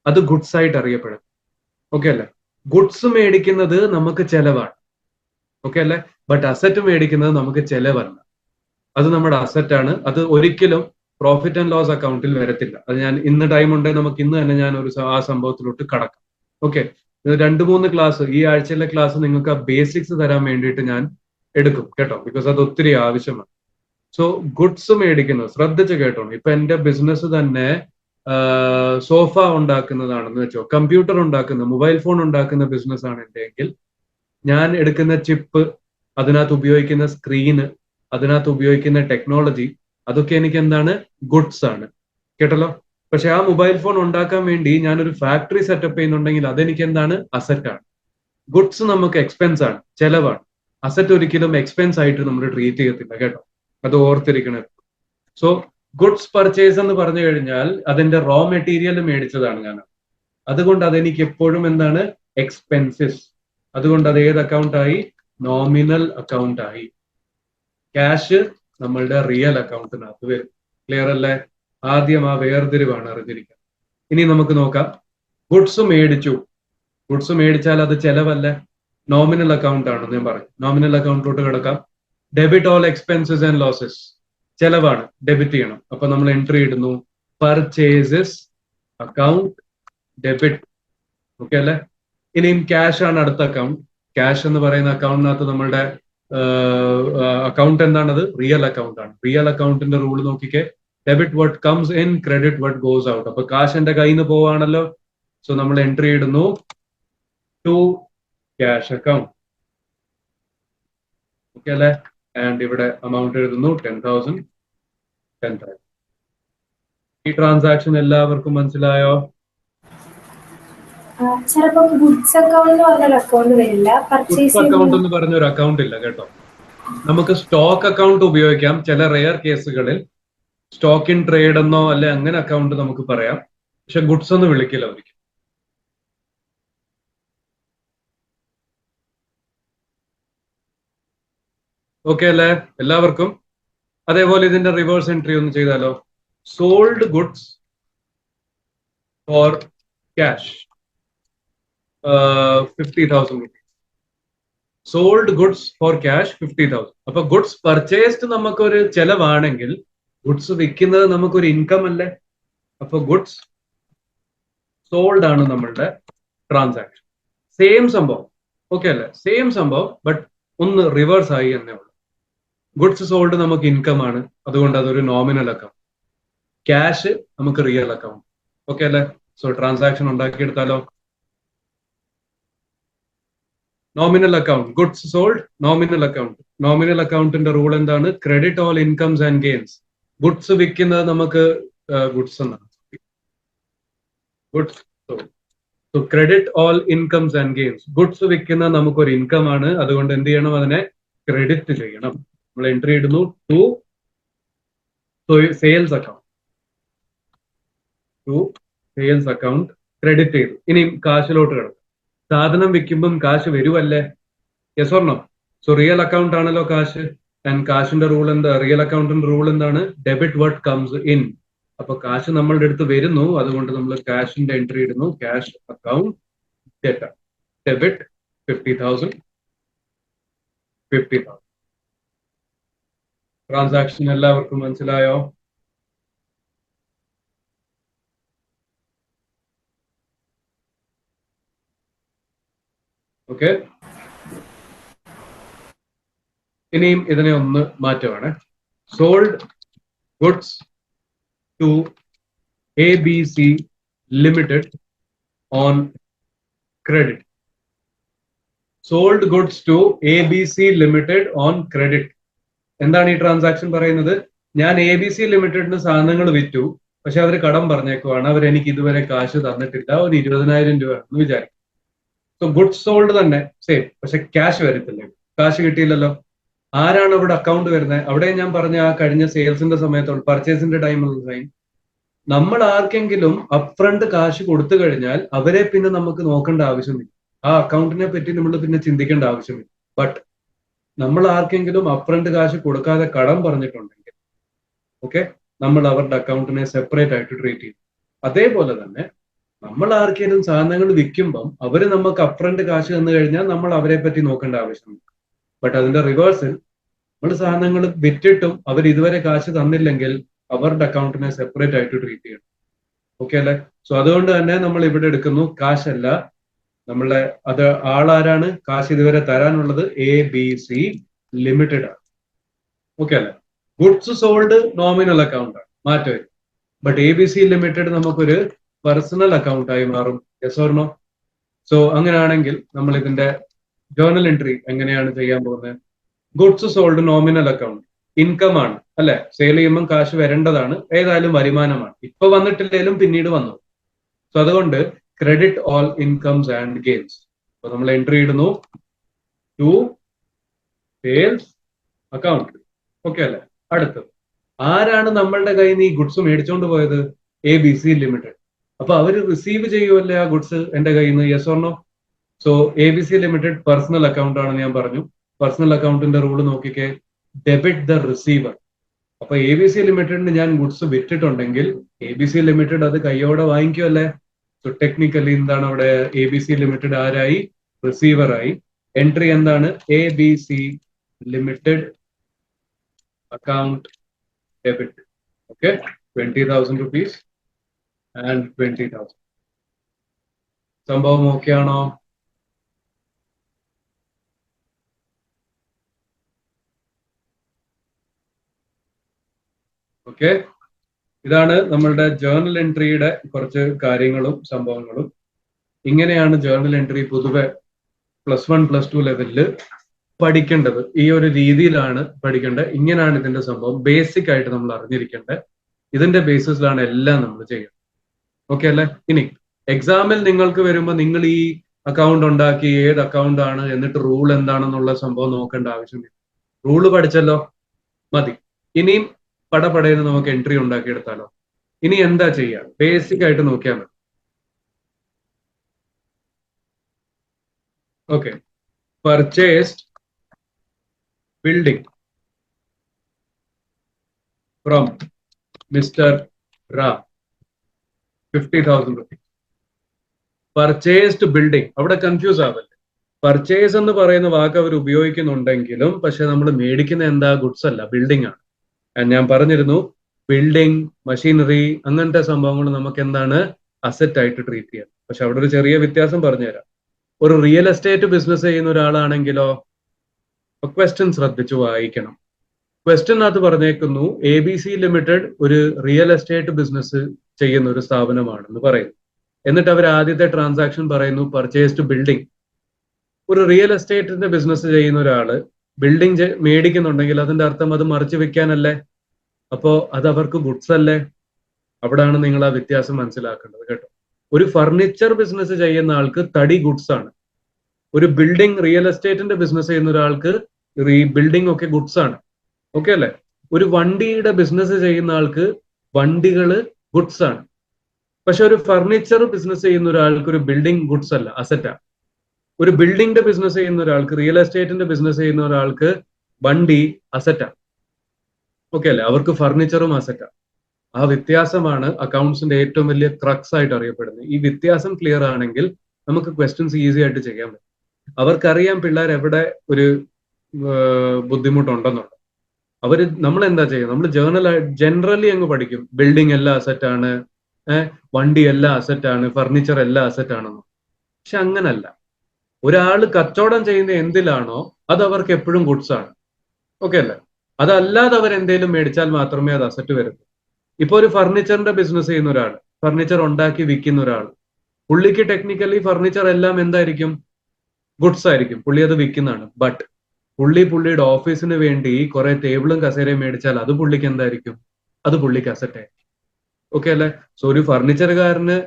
അത് ഗുഡ്സ് ആയിട്ട് അറിയപ്പെടും. ഓക്കെ അല്ലെ? ഗുഡ്സ് മേടിക്കുന്നത് നമുക്ക് ചെലവാണ്. ഓക്കെ അല്ലെ? ബട്ട് അസറ്റ് മേടിക്കുന്നത് നമുക്ക് ചെലവല്ല. അത് നമ്മുടെ അസറ്റാണ്. അത് ഒരിക്കലും പ്രോഫിറ്റ് ആൻഡ് ലോസ് അക്കൗണ്ടിൽ വരത്തില്ല. അത് ഞാൻ ഇന്ന് ടൈം ഉണ്ടെങ്കിൽ നമുക്ക് ഇന്ന് തന്നെ ഞാൻ ആ സംഭവത്തിലോട്ട് കടക്കാം. ഓക്കെ, 2-3 ക്ലാസ്, ഈ ആഴ്ചയിലെ ക്ലാസ് നിങ്ങൾക്ക് ആ ബേസിക്സ് തരാൻ വേണ്ടിയിട്ട് ഞാൻ എടുക്കും കേട്ടോ. ബിക്കോസ് അത് ഒത്തിരി ആവശ്യമാണ്. സോ ഗുഡ്സ് മേടിക്കുന്നത് ശ്രദ്ധിച്ച് കേട്ടോ. ഇപ്പൊ എന്റെ ബിസിനസ് തന്നെ സോഫ ഉണ്ടാക്കുന്നതാണെന്ന് വെച്ചോ, കമ്പ്യൂട്ടർ ഉണ്ടാക്കുന്ന, മൊബൈൽ ഫോൺ ഉണ്ടാക്കുന്ന ബിസിനസ് ആണ് എന്റെ എങ്കിൽ, ഞാൻ എടുക്കുന്ന ചിപ്പ്, അതിനകത്ത് ഉപയോഗിക്കുന്ന സ്ക്രീന്, അതിനകത്ത് ഉപയോഗിക്കുന്ന ടെക്നോളജി, അതൊക്കെ എനിക്ക് എന്താണ്? ഗുഡ്സ് ആണ്. കേട്ടല്ലോ? പക്ഷെ ആ മൊബൈൽ ഫോൺ ഉണ്ടാക്കാൻ വേണ്ടി ഞാനൊരു ഫാക്ടറി സെറ്റപ്പ് ചെയ്യുന്നുണ്ടെങ്കിൽ അതെനിക്ക് എന്താണ്? അസറ്റ് ആണ്. ഗുഡ്സ് നമുക്ക് എക്സ്പെൻസ് ആണ്, ചെലവാണ്. അസറ്റ് ഒരിക്കലും എക്സ്പെൻസ് ആയിട്ട് നമ്മൾ ട്രീറ്റ് ചെയ്യത്തില്ല കേട്ടോ. അത് ഓർത്തിരിക്കണം. സോ ഗുഡ്സ് പർച്ചേസ് എന്ന് പറഞ്ഞു കഴിഞ്ഞാൽ അതിന്റെ റോ മെറ്റീരിയൽ മേടിച്ചതാണ് ഞാൻ. അതുകൊണ്ട് അതെനിക്ക് എപ്പോഴും എന്താണ്? എക്സ്പെൻസസ്. അതുകൊണ്ട് അത് ഏത് അക്കൗണ്ട് ആയി? നോമിനൽ അക്കൗണ്ട് ആയി. ക്യാഷ് നമ്മളുടെ റിയൽ അക്കൗണ്ടിനകത്ത് വരും. ക്ലിയർ അല്ലേ? ആദ്യം ആ വേർതിരിവാണ് അറിഞ്ഞിരിക്കുക. ഇനി നമുക്ക് നോക്കാം. ഗുഡ്സ് മേടിച്ചു. ഗുഡ്സ് മേടിച്ചാൽ അത് ചെലവല്ലേ? നോമിനൽ അക്കൗണ്ട് ആണെന്ന് ഞാൻ പറഞ്ഞു. നോമിനൽ അക്കൗണ്ടിലോട്ട് കിടക്കാം. Debit all expenses and losses, ചെലവാണ്, ഡെബിറ്റ് ചെയ്യണം. അപ്പൊ നമ്മൾ എൻട്രി ഇടുന്നു പർച്ചേസസ് അക്കൗണ്ട് ഡെബിറ്റ്. ഓക്കെ അല്ലെ? ഇനിയും ക്യാഷ് ആണ് അടുത്ത അക്കൗണ്ട്. ക്യാഷ് എന്ന് പറയുന്ന അക്കൗണ്ടിനകത്ത് നമ്മളുടെ അക്കൗണ്ട് എന്താണത്? റിയൽ അക്കൗണ്ട് ആണ്. റിയൽ അക്കൗണ്ടിന്റെ റൂൾ നോക്കിക്കേ. Debit what comes in, credit what goes out. അപ്പൊ കാശ് എന്റെ കയ്യിൽ നിന്ന് പോവാണല്ലോ. സോ നമ്മൾ എൻട്രി ഇടുന്നു ടു ക്യാഷ് അക്കൗണ്ട്. ഓക്കെ അല്ലേ? ആൻഡ് ഇവിടെ amount എഴുതുന്നു 10,000, 10,000. ഈ ട്രാൻസാക്ഷൻ എല്ലാവർക്കും മനസ്സിലായോ? ചിലപ്പോൾ ഗുഡ്സ് അക്കൗണ്ട് എന്ന് പറഞ്ഞൊരു അക്കൗണ്ട് വരില്ല, പർച്ചേസ് ഗുഡ്സ് അക്കൗണ്ട് എന്ന് പറഞ്ഞൊരു അക്കൗണ്ട് ഇല്ല കേട്ടോ. നമുക്ക് സ്റ്റോക്ക് അക്കൗണ്ട് ഉപയോഗിക്കാം. ചില റെയർ കേസുകളിൽ സ്റ്റോക്ക് ഇൻ ട്രേഡ് എന്നോ അല്ലെ അങ്ങനെ അക്കൗണ്ട് നമുക്ക് പറയാം. പക്ഷെ ഗുഡ്സ് എന്ന് വിളിക്കില്ല ഒരിക്കലും. ഓക്കെ അല്ലേ എല്ലാവർക്കും? അതേപോലെ ഇതിന്റെ റിവേഴ്സ് എൻട്രി ഒന്ന് ചെയ്താലോ? Sold goods for cash 50,000 rupees. Sold goods for cash 50,000. അപ്പൊ ഗുഡ്സ് പർച്ചേസ്ഡ് നമുക്കൊരു ചെലവാണെങ്കിൽ ഗുഡ്സ് വിൽക്കുന്നത് നമുക്കൊരു ഇൻകം അല്ലേ? അപ്പൊ ഗുഡ്സ് സോൾഡ് ആണ് നമ്മളുടെ ട്രാൻസാക്ഷൻ. സെയിം സംഭവം. ഓക്കെ അല്ലേ? സെയിം സംഭവം, ബട്ട് ഒന്ന് റിവേഴ്സ് ആയി എന്നേ ഉള്ളൂ. ഗുഡ്സ് സോൾഡ് നമുക്ക് ഇൻകം ആണ്, അതുകൊണ്ട് അതൊരു നോമിനൽ അക്കൗണ്ട്. ക്യാഷ് നമുക്ക് റിയൽ അക്കൗണ്ട്. ഓക്കെ അല്ലേ? സോ ട്രാൻസാക്ഷൻ ഉണ്ടാക്കിയെടുത്താലോ? Nominal account, goods sold, nominal account. Nominal അക്കൗണ്ടിന്റെ റൂൾ എന്താണ്? Credit all incomes and gains. Goods വിൽക്കുന്നത് നമുക്ക് ഗുഡ്സ് എന്നാണ്. Goods so credit all incomes and gains. Goods വിൽക്കുന്നത് നമുക്കൊരു ഇൻകം ആണ്, അതുകൊണ്ട് എന്ത് ചെയ്യണം? അതിനെ ക്രെഡിറ്റ് ചെയ്യണം. നമ്മൾ എൻട്രി ഇടുന്നു to sales account. To sales account credit ചെയ്തു. ഇനി കാശിലോട്ട് കിടക്കും. സാധനം വിൽക്കുമ്പം കാശ് വരുമല്ലേ? Yes or no? So real account ആണല്ലോ കാശ്. ആൻഡ് കാശിന്റെ റൂൾ എന്താ? റിയൽ അക്കൗണ്ടിന്റെ റൂൾ എന്താണ്? Debit what comes in. അപ്പൊ കാശ് നമ്മളുടെ അടുത്ത് വരുന്നു, അതുകൊണ്ട് നമ്മൾ ക്യാഷിന്റെ എൻട്രി ഇടുന്നു. Cash account debit 50,000. 50,000. ട്രാൻസാക്ഷൻ എല്ലാവർക്കും മനസ്സിലായോ? ഓക്കെ. ഇനിയും ഇതിനെ ഒന്ന് മാറ്റുവാണ്. Sold goods to ABC Limited on credit. Sold goods to ABC Limited on credit. എന്താണ് ഈ ട്രാൻസാക്ഷൻ പറയുന്നത്? ഞാൻ ABC ലിമിറ്റഡിന് സാധനങ്ങൾ വിറ്റു, പക്ഷെ അവർ കടം പറഞ്ഞേക്കുവാണ്. അവർ എനിക്ക് ഇതുവരെ കാശ് തന്നിട്ടില്ല. ഒരു 20,000 രൂപ എന്ന് വിചാരിക്കും. സോ ഗുഡ്സ് സോൾഡ് തന്നെ സെയിം, പക്ഷെ ക്യാഷ് വരത്തില്ലേ? കാശ് കിട്ടിയില്ലല്ലോ. ആരാണ് അവിടെ അക്കൗണ്ട് വരുന്നത്? അവിടെ ഞാൻ പറഞ്ഞ ആ കഴിഞ്ഞ സെയിൽസിന്റെ സമയത്തുള്ള പർച്ചേസിന്റെ ടൈമുള്ള ടൈം, നമ്മൾ ആർക്കെങ്കിലും അപ്രണ്ട് കാശ് കൊടുത്തു കഴിഞ്ഞാൽ അവരെ പിന്നെ നമുക്ക് നോക്കേണ്ട ആവശ്യമില്ല. ആ അക്കൗണ്ടിനെ പറ്റി നമ്മൾ പിന്നെ ചിന്തിക്കേണ്ട ആവശ്യമില്ല. ബട്ട് നമ്മൾ ആർക്കെങ്കിലും അപ്രണ്ട് കാശ് കൊടുക്കാതെ കടം പറഞ്ഞിട്ടുണ്ടെങ്കിൽ ഓക്കെ, നമ്മൾ അവരുടെ അക്കൗണ്ടിനെ സെപ്പറേറ്റ് ആയിട്ട് ട്രീറ്റ് ചെയ്യും. അതേപോലെ തന്നെ നമ്മൾ ആർക്കെങ്കിലും സാധനങ്ങൾ വിൽക്കുമ്പം അവര് നമുക്ക് അപ്രണ്ട് കാശ് തന്നു കഴിഞ്ഞാൽ നമ്മൾ അവരെ പറ്റി നോക്കേണ്ട ആവശ്യമില്ല. ബട്ട് അതിന്റെ റിവേഴ്സിൽ നമ്മൾ സാധനങ്ങൾ വിറ്റിട്ടും അവർ ഇതുവരെ കാശ് തന്നില്ലെങ്കിൽ അവരുടെ അക്കൗണ്ടിനെ സെപ്പറേറ്റ് ആയിട്ട് ട്രീറ്റ് ചെയ്യണം. ഓക്കെ അല്ലെ? സോ അതുകൊണ്ട് തന്നെ നമ്മൾ ഇവിടെ എടുക്കുന്നു കാശല്ല, നമ്മളെ അത് ആളാരാണ് കാശ് ഇതുവരെ തരാനുള്ളത്? ABC Limited ആണ്. ഓക്കെ അല്ലെ? ഗുഡ്സ് സോൾഡ് നോമിനൽ അക്കൗണ്ട് ആണ്, മാറ്റം. ബട്ട് ABC Limited നമുക്കൊരു പേഴ്സണൽ അക്കൗണ്ട് ആയി മാറും. Yes or no? സോ അങ്ങനെയാണെങ്കിൽ നമ്മൾ ഇതിന്റെ ജേർണൽ എൻട്രി എങ്ങനെയാണ് ചെയ്യാൻ പോകുന്നത്? Goods sold nominal account income ആണ് അല്ലെ? സെയിൽ ചെയ്യുമ്പോൾ കാശ് വരേണ്ടതാണ്, ഏതായാലും വരുമാനമാണ്. ഇപ്പൊ വന്നിട്ടില്ലെങ്കിലും പിന്നീട് വന്നു. സോ അതുകൊണ്ട് credit all incomes and gains. അപ്പൊ നമ്മൾ എൻട്രി ഇടുന്നു ടു സെയിൽസ് അക്കൗണ്ട്. ഓക്കെ അല്ലെ? അടുത്തത് ആരാണ് നമ്മളുടെ കയ്യിൽ നിന്ന് ഈ ഗുഡ്സ് മേടിച്ചോണ്ട് പോയത്? ABC Limited. അപ്പൊ അവര് റിസീവ് ചെയ്യുമല്ലേ ആ ഗുഡ്സ് എന്റെ കയ്യിൽ നിന്ന്? Yes or no? So ABC Limited personal account ആണെന്ന് ഞാൻ പറഞ്ഞു. പേഴ്സണൽ അക്കൗണ്ടിന്റെ റൂൾ നോക്കിക്കേ, ഡെബിറ്റ് ദ റിസീവർ. അപ്പൊ ABC Limitedന് ഞാൻ ഗുഡ്സ് വിറ്റിട്ടുണ്ടെങ്കിൽ ABC Limited അത് കയ്യോടെ വാങ്ങിക്കുമല്ലേ? സോ ടെക്നിക്കലി എന്താണ് അവിടെ? ABC Limited ആരായി? റിസീവർ ആയി. എൻട്രി എന്താണ്? ABC Limited account debit. Okay, 20,000 rupees and 20,000. സംഭവം ഓക്കെ ആണോ? ഓക്കെ, ഇതാണ് നമ്മളുടെ ജേർണൽ എൻട്രിയുടെ കുറച്ച് കാര്യങ്ങളും സംഭവങ്ങളും. ഇങ്ങനെയാണ് ജേർണൽ എൻട്രി പൊതുവെ +1 +2 ലെവലില് പഠിക്കേണ്ടത്. ഈ ഒരു രീതിയിലാണ് പഠിക്കേണ്ടത്. ഇങ്ങനെയാണ് ഇതിന്റെ സംഭവം. ബേസിക് ആയിട്ട് നമ്മൾ അറിഞ്ഞിരിക്കേണ്ടത്. ഇതിന്റെ ബേസിസിലാണ് എല്ലാം നമ്മൾ ചെയ്യുന്നത്. ഓക്കെ അല്ലേ? ഇനി എക്സാമിൽ നിങ്ങൾക്ക് വരുമ്പോൾ നിങ്ങൾ ഈ അക്കൗണ്ട് ഉണ്ടാക്കി ഏത് അക്കൗണ്ട് ആണ് എന്നിട്ട് റൂൾ എന്താണെന്നുള്ള സംഭവം നോക്കേണ്ട ആവശ്യമില്ല. റൂള് പഠിച്ചല്ലോ, മതി. ഇനിയും പടപടയെന്ന് നമുക്ക് എൻട്രി ഉണ്ടാക്കിയെടുത്താലോ. ഇനി എന്താ ചെയ്യുക? ബേസിക് ആയിട്ട് നോക്കിയാൽ മതി. Okay, purchased building from mister Ram 50,000 rupees. Purchased building, അവിടെ കൺഫ്യൂസ് ആവല്ലേ. പർച്ചേസ് എന്ന് പറയുന്ന വാക്ക് അവർ ഉപയോഗിക്കുന്നുണ്ടെങ്കിലും പക്ഷെ നമ്മൾ മേടിക്കുന്ന എന്താ? ഗുഡ്സ് അല്ല, ബിൽഡിംഗ് ആണ്. ഞാൻ പറഞ്ഞിരുന്നു, ബിൽഡിംഗ്, മെഷീനറി അങ്ങനത്തെ സംഭവങ്ങൾ നമുക്ക് എന്താണ്? അസറ്റ് ആയിട്ട് ട്രീറ്റ് ചെയ്യാം. പക്ഷെ അവിടെ ഒരു ചെറിയ വ്യത്യാസം പറഞ്ഞുതരാം. ഒരു റിയൽ എസ്റ്റേറ്റ് ബിസിനസ് ചെയ്യുന്ന ഒരാളാണെങ്കിലോ ക്വസ്റ്റ്യൻ ശ്രദ്ധിച്ചു വായിക്കണം. ക്വസ്റ്റ്യനകത്ത് പറഞ്ഞേക്കുന്നു ABC ലിമിറ്റഡ് ഒരു റിയൽ എസ്റ്റേറ്റ് ബിസിനസ് ചെയ്യുന്ന ഒരു സ്ഥാപനമാണെന്ന് പറയുന്നു. എന്നിട്ട് അവർ ആദ്യത്തെ ട്രാൻസാക്ഷൻ പറയുന്നു പർച്ചേസ്ഡ് ബിൽഡിംഗ്. ഒരു റിയൽ എസ്റ്റേറ്റിന്റെ ബിസിനസ് ചെയ്യുന്ന ഒരാള് ബിൽഡിംഗ് മേടിക്കുന്നുണ്ടെങ്കിൽ അതിന്റെ അർത്ഥം അത് മറിച്ച് വെക്കാനല്ലേ? അപ്പോ അത് അവർക്ക് ഗുഡ്സ് അല്ലേ? അവിടാണ് നിങ്ങൾ ആ വ്യത്യാസം മനസ്സിലാക്കേണ്ടത് കേട്ടോ. ഒരു ഫർണിച്ചർ ബിസിനസ് ചെയ്യുന്ന ആൾക്ക് തടി ഗുഡ്സ് ആണ്. ഒരു ബിൽഡിംഗ് റിയൽ എസ്റ്റേറ്റിന്റെ ബിസിനസ് ചെയ്യുന്ന ഒരാൾക്ക് ബിൽഡിംഗ് ഒക്കെ ഗുഡ്സ് ആണ്. ഓക്കെ അല്ലേ? ഒരു വണ്ടിയുടെ ബിസിനസ് ചെയ്യുന്ന ആൾക്ക് വണ്ടികള് ഗുഡ്സ് ആണ്. പക്ഷെ ഒരു ഫർണിച്ചർ ബിസിനസ് ചെയ്യുന്ന ഒരാൾക്ക് ഒരു ബിൽഡിംഗ് ഗുഡ്സ് അല്ല, അസറ്റാണ്. ഒരു ബിൽഡിംഗിന്റെ ബിസിനസ് ചെയ്യുന്ന ഒരാൾക്ക്, റിയൽ എസ്റ്റേറ്റിന്റെ ബിസിനസ് ചെയ്യുന്ന ഒരാൾക്ക് വണ്ടി അസറ്റാണ്. ഓക്കെ അല്ലേ? അവർക്ക് ഫർണിച്ചറും അസറ്റാണ്. ആ വ്യത്യാസമാണ് അക്കൗണ്ട്സിന്റെ ഏറ്റവും വലിയ ക്രക്സ് ആയിട്ട് അറിയപ്പെടുന്നത്. ഈ വ്യത്യാസം ക്ലിയർ ആണെങ്കിൽ നമുക്ക് ക്വസ്റ്റ്യൻസ് ഈസി ആയിട്ട് ചെയ്യാൻ പറ്റും. അവർക്കറിയാം പിള്ളേർ എവിടെ ഒരു ബുദ്ധിമുട്ടുണ്ടെന്നുള്ളത്. നമ്മൾ എന്താ ചെയ്യുക? നമ്മൾ ജനറലി അങ്ങ് പഠിക്കും, ബിൽഡിംഗ് എല്ലാം അസറ്റാണ്, വണ്ടി എല്ലാം അസറ്റാണ്, ഫർണിച്ചർ എല്ലാം അസറ്റാണെന്ന്. പക്ഷെ അങ്ങനല്ല. ഒരാൾ കച്ചവടം ചെയ്യുന്ന എന്തിലാണോ അത് അവർക്ക് എപ്പോഴും ഗുഡ്സ് ആണ്. ഓക്കെ അല്ലേ? അതല്ലാതെ അവർ എന്തെങ്കിലും മേടിച്ചാൽ മാത്രമേ അത് അസറ്റ് വരുള്ളൂ. ഇപ്പൊ ഒരു ഫർണിച്ചറിന്റെ ബിസിനസ് ചെയ്യുന്ന ഒരാൾ, ഫർണിച്ചർ ഉണ്ടാക്കി വിൽക്കുന്ന ഒരാൾ, പുള്ളിക്ക് ടെക്നിക്കലി ഫർണിച്ചർ എല്ലാം എന്തായിരിക്കും? ഗുഡ്സ് ആയിരിക്കും. പുള്ളി അത് വിൽക്കുന്നതാണ്. ബട്ട് പുള്ളിയുടെ ഓഫീസിന് വേണ്ടി കുറെ ടേബിളും കസേരയും മേടിച്ചാൽ അത് പുള്ളിക്ക് എന്തായിരിക്കും? അത് പുള്ളിക്ക് അസറ്റ് ആയിരിക്കും. ഓക്കെ അല്ലേ? സോ ഒരു ഫർണിച്ചറുകാരന്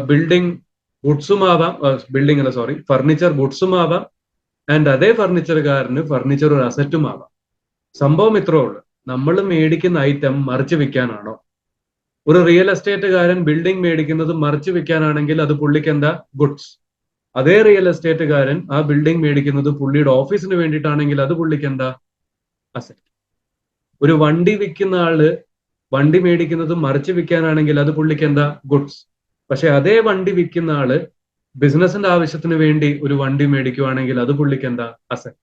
ബിൽഡിംഗ് ഗുഡ്സും ആവാം, ഫർണിച്ചർ ഗുഡ്സും ആവാം, ആൻഡ് അതേ ഫർണിച്ചറുകാരന് ഫർണിച്ചർ ഒരു അസറ്റും ആവാം. സംഭവം ഇത്രേ ഉള്ളൂ. നമ്മൾ മേടിക്കുന്ന ഐറ്റം മറിച്ച് വിൽക്കാനാണോ? ഒരു റിയൽ എസ്റ്റേറ്റുകാരൻ ബിൽഡിംഗ് മേടിക്കുന്നത് മറിച്ച് വിൽക്കാനാണെങ്കിൽ അത് പുള്ളിക്ക് എന്താ? ഗുഡ്സ്. അതേ റിയൽ എസ്റ്റേറ്റുകാരൻ ആ ബിൽഡിംഗ് മേടിക്കുന്നത് പുള്ളിയുടെ ഓഫീസിന് വേണ്ടിയിട്ടാണെങ്കിൽ അത് പുള്ളിക്ക് എന്താ? അസറ്റ്. ഒരു വണ്ടി വിൽക്കുന്ന ആള് വണ്ടി മേടിക്കുന്നത് മറിച്ച് വിൽക്കാനാണെങ്കിൽ അത് പുള്ളിക്ക് എന്താ? ഗുഡ്സ്. പക്ഷെ അതേ വണ്ടി വിൽക്കുന്ന ആള് ബിസിനസിന്റെ ആവശ്യത്തിന് വേണ്ടി ഒരു വണ്ടി മേടിക്കുവാണെങ്കിൽ അത് പുള്ളിക്ക് എന്താ? അസറ്റ്.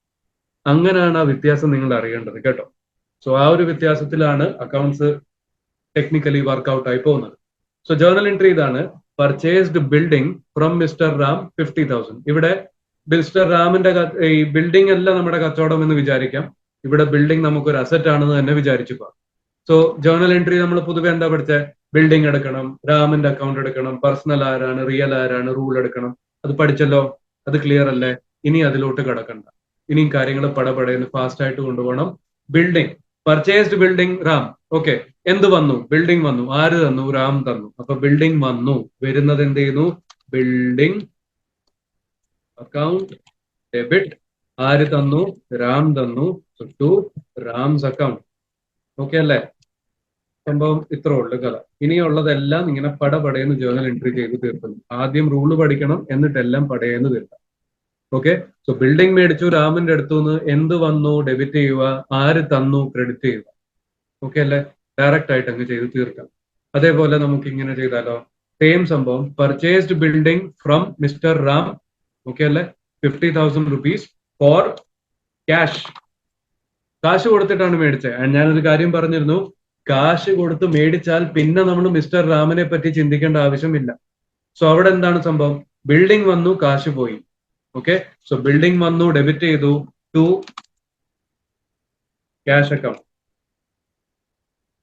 അങ്ങനെയാണ് ആ വ്യത്യാസം നിങ്ങൾ അറിയേണ്ടത് കേട്ടോ. സോ ആ ഒരു വ്യത്യാസത്തിലാണ് അക്കൗണ്ട്സ് ടെക്നിക്കലി വർക്ക്ഔട്ട് ആയി പോകുന്നത്. സോ ജേർണൽ എൻട്രി ഇതാണ്, purchased building from mister Ram 50,000. ഇവിടെ മിസ്റ്റർ റാമിന്റെ ഈ ബിൽഡിംഗ് അല്ല നമ്മുടെ കച്ചവടം എന്ന് വിചാരിക്കാം. ഇവിടെ ബിൽഡിംഗ് നമുക്കൊരു അസറ്റ് ആണെന്ന് തന്നെ വിചാരിച്ചു പോകാം. സോ ജേർണൽ എൻട്രി നമ്മൾ പൊതുവെ എന്താ പഠിച്ചത്? ബിൽഡിംഗ് എടുക്കണം, റാമിന്റെ അക്കൗണ്ട് എടുക്കണം, പേഴ്സണൽ ആരാണ്, റിയൽ ആരാണ്, റൂൾ എടുക്കണം. അത് പഠിച്ചല്ലോ, അത് ക്ലിയർ അല്ലേ? ഇനി അതിലോട്ട് കിടക്കണ്ട. ഇനിയും കാര്യങ്ങൾ പടപടയെന്ന് ഫാസ്റ്റ് ആയിട്ട് കൊണ്ടുപോകണം. Building, purchased building Ram. Okay, എന്ത് വന്നു? ബിൽഡിംഗ് വന്നു. ആര് തന്നു? റാം തന്നു. അപ്പൊ ബിൽഡിംഗ് വന്നു. വരുന്നത് എന്ത് ചെയ്യുന്നു? Building account debit. ആര് തന്നു? റാം തന്നു. To Ram's account. ഓക്കെ അല്ലേ? സംഭവം ഇത്ര ഉള്ളു കഥ. ഇനിയുള്ളതെല്ലാം ഇങ്ങനെ പടപടയെന്ന് ജേർണൽ എൻട്രി ചെയ്ത് തീർക്കുന്നു. ആദ്യം റൂള് പഠിക്കണം, എന്നിട്ടെല്ലാം പടയെന്ന് തീർക്കാം. ഓക്കെ. സോ ബിൽഡിംഗ് മേടിച്ചു, രാമന്റെ അടുത്തു നിന്ന് എന്ത് വന്നു? ഡെബിറ്റ് ചെയ്യുക. ആര് തന്നു? ക്രെഡിറ്റ് ചെയ്യുക. ഓക്കെ അല്ലേ? ഡയറക്റ്റ് ആയിട്ട് അങ്ങ് ചെയ്ത് തീർക്കാം. അതേപോലെ നമുക്ക് ഇങ്ങനെ ചെയ്താലോ? സെയിം സംഭവം, purchased building from mister Ram. Okay അല്ലേ? 50,000 rupees ഫോർ ക്യാഷ്. കാശ് കൊടുത്തിട്ടാണ് മേടിച്ചത്. ഞാനൊരു കാര്യം പറഞ്ഞിരുന്നു, കാശ് കൊടുത്ത് മേടിച്ചാൽ പിന്നെ നമ്മൾ മിസ്റ്റർ റാമിനെ പറ്റി ചിന്തിക്കേണ്ട ആവശ്യമില്ല. സോ അവിടെ എന്താണ് സംഭവം? ബിൽഡിംഗ് വന്നു, കാശ് പോയി. ഓക്കെ. സോ ബിൽഡിംഗ് വന്നു, ഡെബിറ്റ് ചെയ്തു ടു ക്യാഷ് അക്കൗണ്ട്.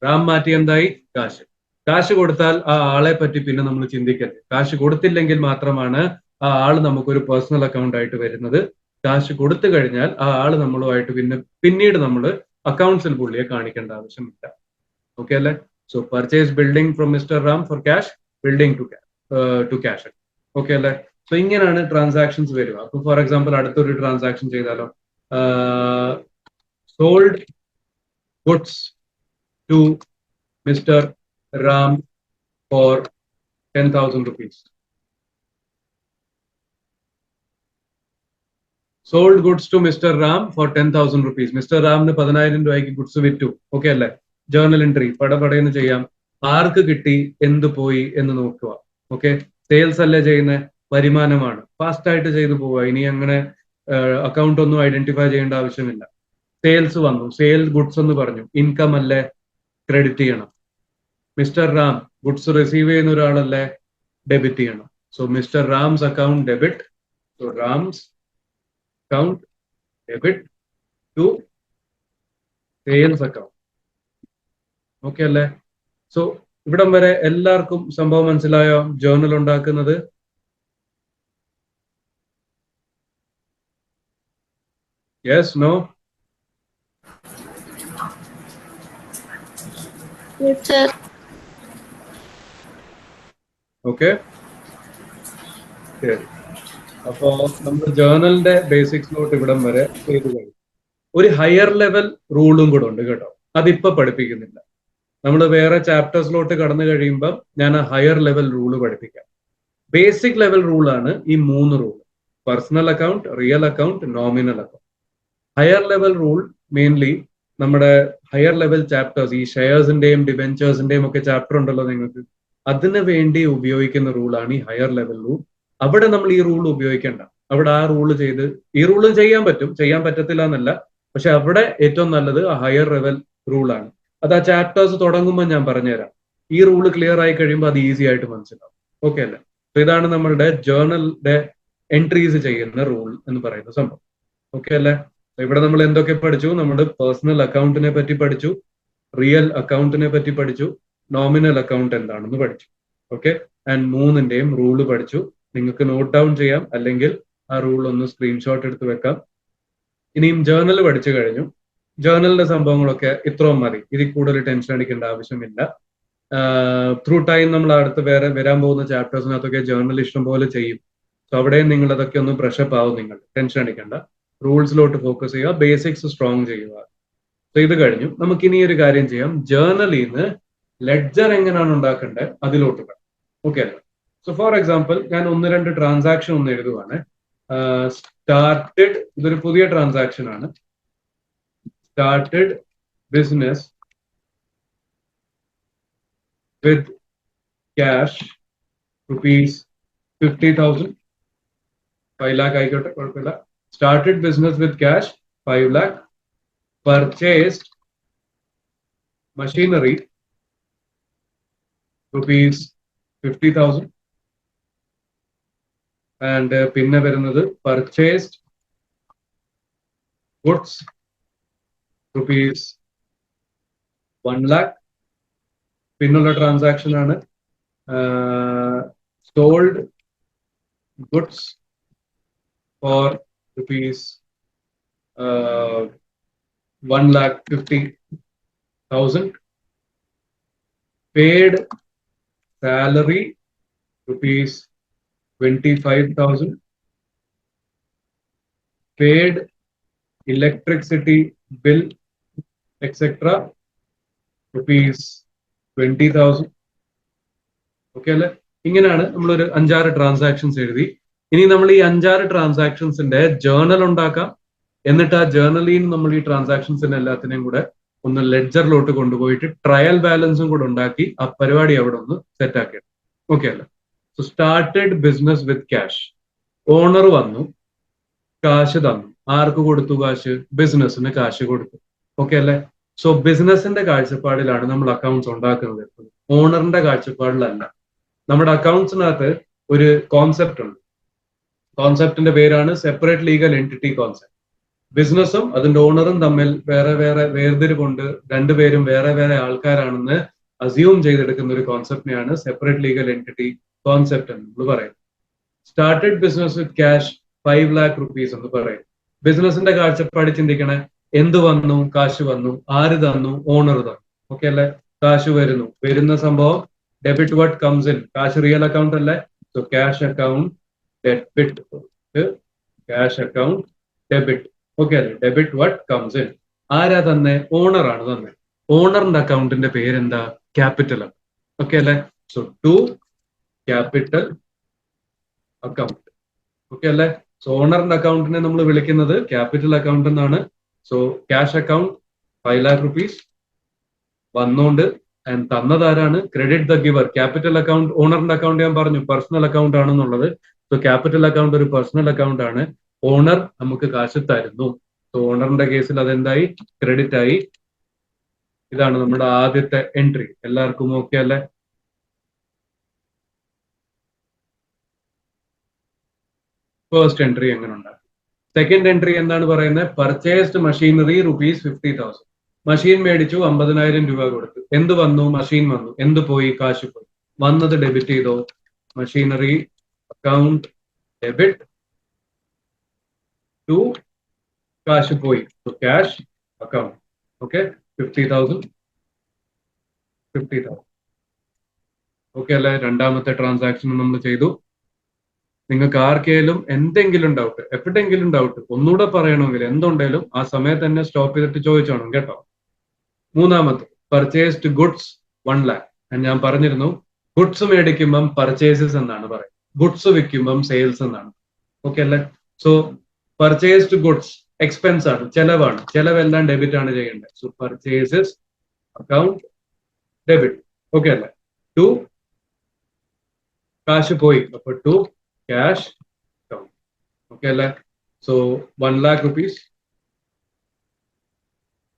റാം മാറ്റി എന്തായി? കാശ്. കാശ് കൊടുത്താൽ ആ ആളെ പറ്റി പിന്നെ നമ്മൾ ചിന്തിക്കരുത്. കാശ് കൊടുത്തില്ലെങ്കിൽ മാത്രമാണ് ആ ആള് നമുക്കൊരു പേഴ്സണൽ അക്കൗണ്ട് ആയിട്ട് വരുന്നത്. കാശ് കൊടുത്തു കഴിഞ്ഞാൽ ആ ആള് നമ്മളുമായിട്ട് പിന്നീട് നമ്മൾ അക്കൗണ്ട്സിൽ പുള്ളിയെ കാണിക്കേണ്ട ആവശ്യമില്ല. ഓക്കെ അല്ലേ? So purchase building from mister Ram for cash, building to cash. Okay അല്ലേ? സോ ഇങ്ങനെയാണ് ട്രാൻസാക്ഷൻസ് വരിക. അപ്പൊ ഫോർ എക്സാമ്പിൾ അടുത്തൊരു ട്രാൻസാക്ഷൻ ചെയ്താലോ, sold goods to mister Ram for 10,000 rupees. Sold goods to mister Ram for 10,000 rupees. Mister റാമിന് 10,000 രൂപയ്ക്ക് ഗുഡ്സ് വിറ്റു. ഓക്കെ അല്ലേ? ജേർണൽ എൻട്രി പടപടയെന്ന് ചെയ്യാം. ആർക്ക് കിട്ടി, എന്ത് പോയി എന്ന് നോക്കുക. ഓക്കെ, സെയിൽസ് അല്ലേ ചെയ്യുന്ന, വരുമാനമാണ്. ഫാസ്റ്റ് ആയിട്ട് ചെയ്തു പോവുക. ഇനി അങ്ങനെ അക്കൗണ്ട് ഒന്നും ഐഡന്റിഫൈ ചെയ്യേണ്ട ആവശ്യമില്ല. സെയിൽസ് വന്നു, സെയിൽ ഗുഡ്സ് എന്ന് പറഞ്ഞു, ഇൻകം അല്ലേ, ക്രെഡിറ്റ് ചെയ്യണം. മിസ്റ്റർ റാം ഗുഡ്സ് റിസീവ് ചെയ്യുന്ന ഒരാളല്ലേ, ഡെബിറ്റ് ചെയ്യണം. So mister Ram's account debit, so Ram's account debit to sales account. Okay അല്ലേ? സോ ഇവിടം വരെ എല്ലാവർക്കും സംഭവം മനസ്സിലായോ? ജേർണൽ ഉണ്ടാക്കുന്നത്. Yes, no? Sir. ഓക്കെ, ശരി. അപ്പോ നമ്മൾ ജേർണലിന്റെ ബേസിക്സിലോട്ട് ഇവിടം വരെ ചെയ്തു കഴിഞ്ഞു. ഒരു ഹയർ ലെവൽ റൂളും കൂടെ ഉണ്ട് കേട്ടോ, അതിപ്പോ പഠിപ്പിക്കുന്നില്ല. നമ്മൾ വേറെ ചാപ്റ്റേഴ്സിലോട്ട് കടന്നു കഴിയുമ്പോൾ ഞാൻ ആ ഹയർ ലെവൽ റൂള് പഠിപ്പിക്കാം. ബേസിക് ലെവൽ റൂളാണ് ഈ 3 rule: personal account, real account, nominal account. Higher level rule mainly നമ്മുടെ ഹയർ ലെവൽ ചാപ്റ്റേഴ്സ്, ഈ ഷെയർസിന്റെയും ഡിബെഞ്ചേഴ്സിന്റെയും ഒക്കെ ചാപ്റ്റർ ഉണ്ടല്ലോ നിങ്ങൾക്ക്, അതിനു വേണ്ടി ഉപയോഗിക്കുന്ന റൂളാണ് ഈ ഹയർ ലെവൽ റൂൾ. അവിടെ നമ്മൾ ഈ റൂൾ ഉപയോഗിക്കേണ്ട. അവിടെ ആ റൂള് ചെയ്ത്, ഈ റൂളും ചെയ്യാൻ പറ്റും, ചെയ്യാൻ പറ്റത്തില്ല എന്നല്ല, പക്ഷെ അവിടെ ഏറ്റവും നല്ലത് ആ ഹയർ ലെവൽ റൂളാണ്. അത് ആ ചാപ്റ്റേഴ്സ് തുടങ്ങുമ്പോൾ ഞാൻ പറഞ്ഞുതരാം. ഈ റൂള് ക്ലിയർ ആയി കഴിയുമ്പോൾ അത് ഈസി ആയിട്ട് മനസ്സിലാവും. ഓക്കെ അല്ലേ? അപ്പൊ ഇതാണ് നമ്മളുടെ ജേർണലിന്റെ എൻട്രീസ് ചെയ്യുന്ന റൂൾ എന്ന് പറയുന്ന സംഭവം. ഓക്കെ അല്ലേ? ഇവിടെ നമ്മൾ എന്തൊക്കെ പഠിച്ചു? നമ്മൾ പേഴ്സണൽ അക്കൗണ്ടിനെ പറ്റി പഠിച്ചു, റിയൽ അക്കൗണ്ടിനെ പറ്റി പഠിച്ചു, നോമിനൽ അക്കൗണ്ട് എന്താണെന്ന് പഠിച്ചു. ഓക്കെ, ആൻഡ് 3ന്റെയും റൂള് പഠിച്ചു. നിങ്ങൾക്ക് നോട്ട് ഡൗൺ ചെയ്യാം, അല്ലെങ്കിൽ ആ റൂൾ ഒന്ന് സ്ക്രീൻഷോട്ട് എടുത്ത് വെക്കാം. ഇനിയും ജേർണൽ പഠിച്ചു കഴിഞ്ഞു. ജേർണലിന്റെ സംഭവങ്ങളൊക്കെ ഇത്രയും മതി. ഇതിൽ കൂടുതൽ ടെൻഷൻ അടിക്കേണ്ട ആവശ്യമില്ല. ത്രൂ ടൈം നമ്മൾ അടുത്ത് വേറെ വരാൻ പോകുന്ന ചാപ്റ്റേഴ്സിനകത്തൊക്കെ ജേർണൽ ഇഷ്ടം പോലെ ചെയ്യും. സോ അവിടെയും നിങ്ങൾ അതൊക്കെ ഒന്ന് ബ്രഷപ്പ് ആവും. നിങ്ങൾ ടെൻഷൻ അടിക്കേണ്ട. റൂൾസിലോട്ട് ഫോക്കസ് ചെയ്യുക, ബേസിക്സ് സ്ട്രോങ് ചെയ്യുക. സോ ഇത് കഴിഞ്ഞു. നമുക്ക് ഇനി ഒരു കാര്യം ചെയ്യാം. ജേർണലിൽ നിന്ന് ലെഡ്ജർ എങ്ങനെയാണ് ഉണ്ടാക്കേണ്ടത് അതിലോട്ട് പോകാം. ഓക്കെ അല്ലേ? സോ ഫോർ എക്സാമ്പിൾ ഞാൻ 1-2 ട്രാൻസാക്ഷൻ ഒന്ന് എഴുതുവാണ്. സ്റ്റാർട്ടഡ്, ഇതൊരു പുതിയ ട്രാൻസാക്ഷൻ ആണ്. Started business with cash ₹50,000. 5 lakh ആയിക്കോട്ടെ, കുഴപ്പമില്ല. Started business with cash 5 lakh. Purchased machinery ₹50,000. And പിന്നെ വരുന്നത് purchased goods ₹1 lakh. പിന്നുള്ള ട്രാൻസാക്ഷൻ ആണ് sold goods for ₹1,50,000. Paid salary ₹25,000. Paid electricity bill etc. ₹20,000. Okay അല്ലെ? ഇങ്ങനെയാണ് നമ്മളൊരു 5-6 ട്രാൻസാക്ഷൻസ് എഴുതി. ഇനി നമ്മൾ ഈ 5-6 ട്രാൻസാക്ഷൻസിന്റെ ജേർണൽ ഉണ്ടാക്കാം. എന്നിട്ട് ആ ജേർണലിൽ നമ്മൾ ഈ ട്രാൻസാക്ഷൻസിനെ എല്ലാത്തിനെയും കൂടെ ഒന്ന് ലെഡ്ജറിലോട്ട് കൊണ്ടുപോയിട്ട് ട്രയൽ ബാലൻസും കൂടെ ഉണ്ടാക്കി ആ പരിപാടി അവിടെ ഒന്ന് സെറ്റ് ആക്കി. ഓക്കെ അല്ലേ? So started business with cash. Owner വന്നു, കാശ് തന്നു. ആർക്ക് കൊടുത്തു കാശ്? ബിസിനസ്സിന് കാശ് കൊടുത്തു. ഓക്കെ അല്ലേ? സോ ബിസിനസിന്റെ കാഴ്ചപ്പാടിലാണ് നമ്മൾ അക്കൗണ്ട്സ് ഉണ്ടാക്കുന്നത്. ഓണറിന്റെ കാഴ്ചപ്പാടിലല്ല. നമ്മുടെ അക്കൗണ്ട്സിനകത്ത് ഒരു കോൺസെപ്റ്റ് ഉണ്ട്. കോൺസെപ്റ്റിന്റെ പേരാണ് സെപ്പറേറ്റ് ലീഗൽ എൻറ്റിറ്റി കോൺസെപ്റ്റ്. ബിസിനസ്സും അതിന്റെ ഓണറും തമ്മിൽ വേറെ വേറെ വേർതിരിവുണ്ട്. രണ്ടുപേരും വേറെ വേറെ ആൾക്കാരാണെന്ന് അസ്യൂം ചെയ്തെടുക്കുന്ന ഒരു കോൺസെപ്റ്റിനെയാണ് സെപ്പറേറ്റ് ലീഗൽ എൻറ്റിറ്റി കോൺസെപ്റ്റ് എന്ന് നമ്മൾ പറയുന്നത്. Started business with cash 5 lakh rupees എന്ന് പറയും. ബിസിനസിന്റെ കാഴ്ചപ്പാട് ചിന്തിക്കണേ, എന്ത് വന്നു, കാശ് വന്നു, ആര് തന്നു, ഓണർ തന്നു. ഓക്കെ അല്ലെ? കാശ് വരുന്നു, വരുന്ന സംഭവം ഡെബിറ്റ് വാട്ട് കംസ് ഇൻ. കാശ് റിയൽ അക്കൗണ്ട് അല്ലേ? So cash account debit, cash account debit. Okay അല്ലേ? Debit what comes in. ആരാ തന്നെ? ഓണർ ആണ് തന്നെ. ഓണറിന്റെ അക്കൗണ്ടിന്റെ പേരെന്താ? ക്യാപിറ്റൽ. ഓക്കെ അല്ലെ? So to capital account. Okay അല്ലെ? സോ ഓണറിന്റെ അക്കൗണ്ടിനെ നമ്മൾ വിളിക്കുന്നത് ക്യാപിറ്റൽ അക്കൗണ്ട് എന്നാണ്. So cash account 5 lakh rupees വന്നോണ്ട്, ആൻഡ് തന്നതാരാണ്? Credit the giver. Capital account, ഓണറിന്റെ അക്കൗണ്ട് ഞാൻ പറഞ്ഞു പേഴ്സണൽ അക്കൗണ്ട് ആണെന്നുള്ളത്. സോ ക്യാപിറ്റൽ അക്കൗണ്ട് ഒരു പേഴ്സണൽ അക്കൗണ്ട് ആണ്. ഓണർ നമുക്ക് കാശ് തരുന്നു. സോ ഓണറിന്റെ കേസിൽ അതെന്തായി? ക്രെഡിറ്റ് ആയി. ഇതാണ് നമ്മുടെ ആദ്യത്തെ എൻട്രി. എല്ലാവർക്കും ഓക്കെ അല്ലേ? ഫസ്റ്റ് എൻട്രി എങ്ങനെ ഉണ്ടാകും? സെക്കൻഡ് എൻട്രി എന്താണ് പറയുന്നത്? Purchased machinery ₹50,000. മെഷീൻ മേടിച്ചു, 50,000 രൂപ കൊടുത്തു. എന്ത് വന്നു? മെഷീൻ വന്നു. എന്ത് പോയി? കാശ് പോയി. വന്നത് ഡെബിറ്റ് ചെയ്തോ? മെഷീനറി അക്കൗണ്ട് ഡെബിറ്റ് ടു കാശ് പോയി, ക്യാഷ് അക്കൗണ്ട്. ഓക്കെ, 50,000 50,000. ഓക്കെ അല്ലെ? രണ്ടാമത്തെ ട്രാൻസാക്ഷൻ നമ്മൾ ചെയ്തു. നിങ്ങൾക്ക് ആർക്കെങ്കിലും എന്തെങ്കിലും ഡൗട്ട്, എപ്പോഴെങ്കിലും ഡൗട്ട് ഒന്നുകൂടെ പറയണമെങ്കിൽ എന്തുണ്ടെങ്കിലും ആ സമയത്ത് തന്നെ സ്റ്റോപ്പ് ചെയ്തിട്ട് ചോദിച്ചോണം കേട്ടോ. മൂന്നാമത്തെ പർച്ചേസ്ഡ് ഗുഡ്സ് 1 lakh. ഞാൻ പറഞ്ഞിരുന്നു, ഗുഡ്സ് മേടിക്കുമ്പം പർച്ചേസസ് എന്നാണ് പറയുന്നത്, ഗുഡ്സ് വിൽക്കുമ്പം സെയിൽസ് എന്നാണ്. ഓക്കെ അല്ലേ? സോ പർച്ചേസ്ഡ് ഗുഡ്സ് എക്സ്പെൻസ് ആണ്, ചെലവാണ്. ചെലവെല്ലാം ഡെബിറ്റ് ആണ് ചെയ്യേണ്ടത്. So purchases account debit. Okay അല്ലേ? ടു കാശ് പോയി, അപ്പൊ ടു ക്യാഷ് അക്കൗണ്ട്. ഓക്കെ അല്ലേ? So 1 lakh rupees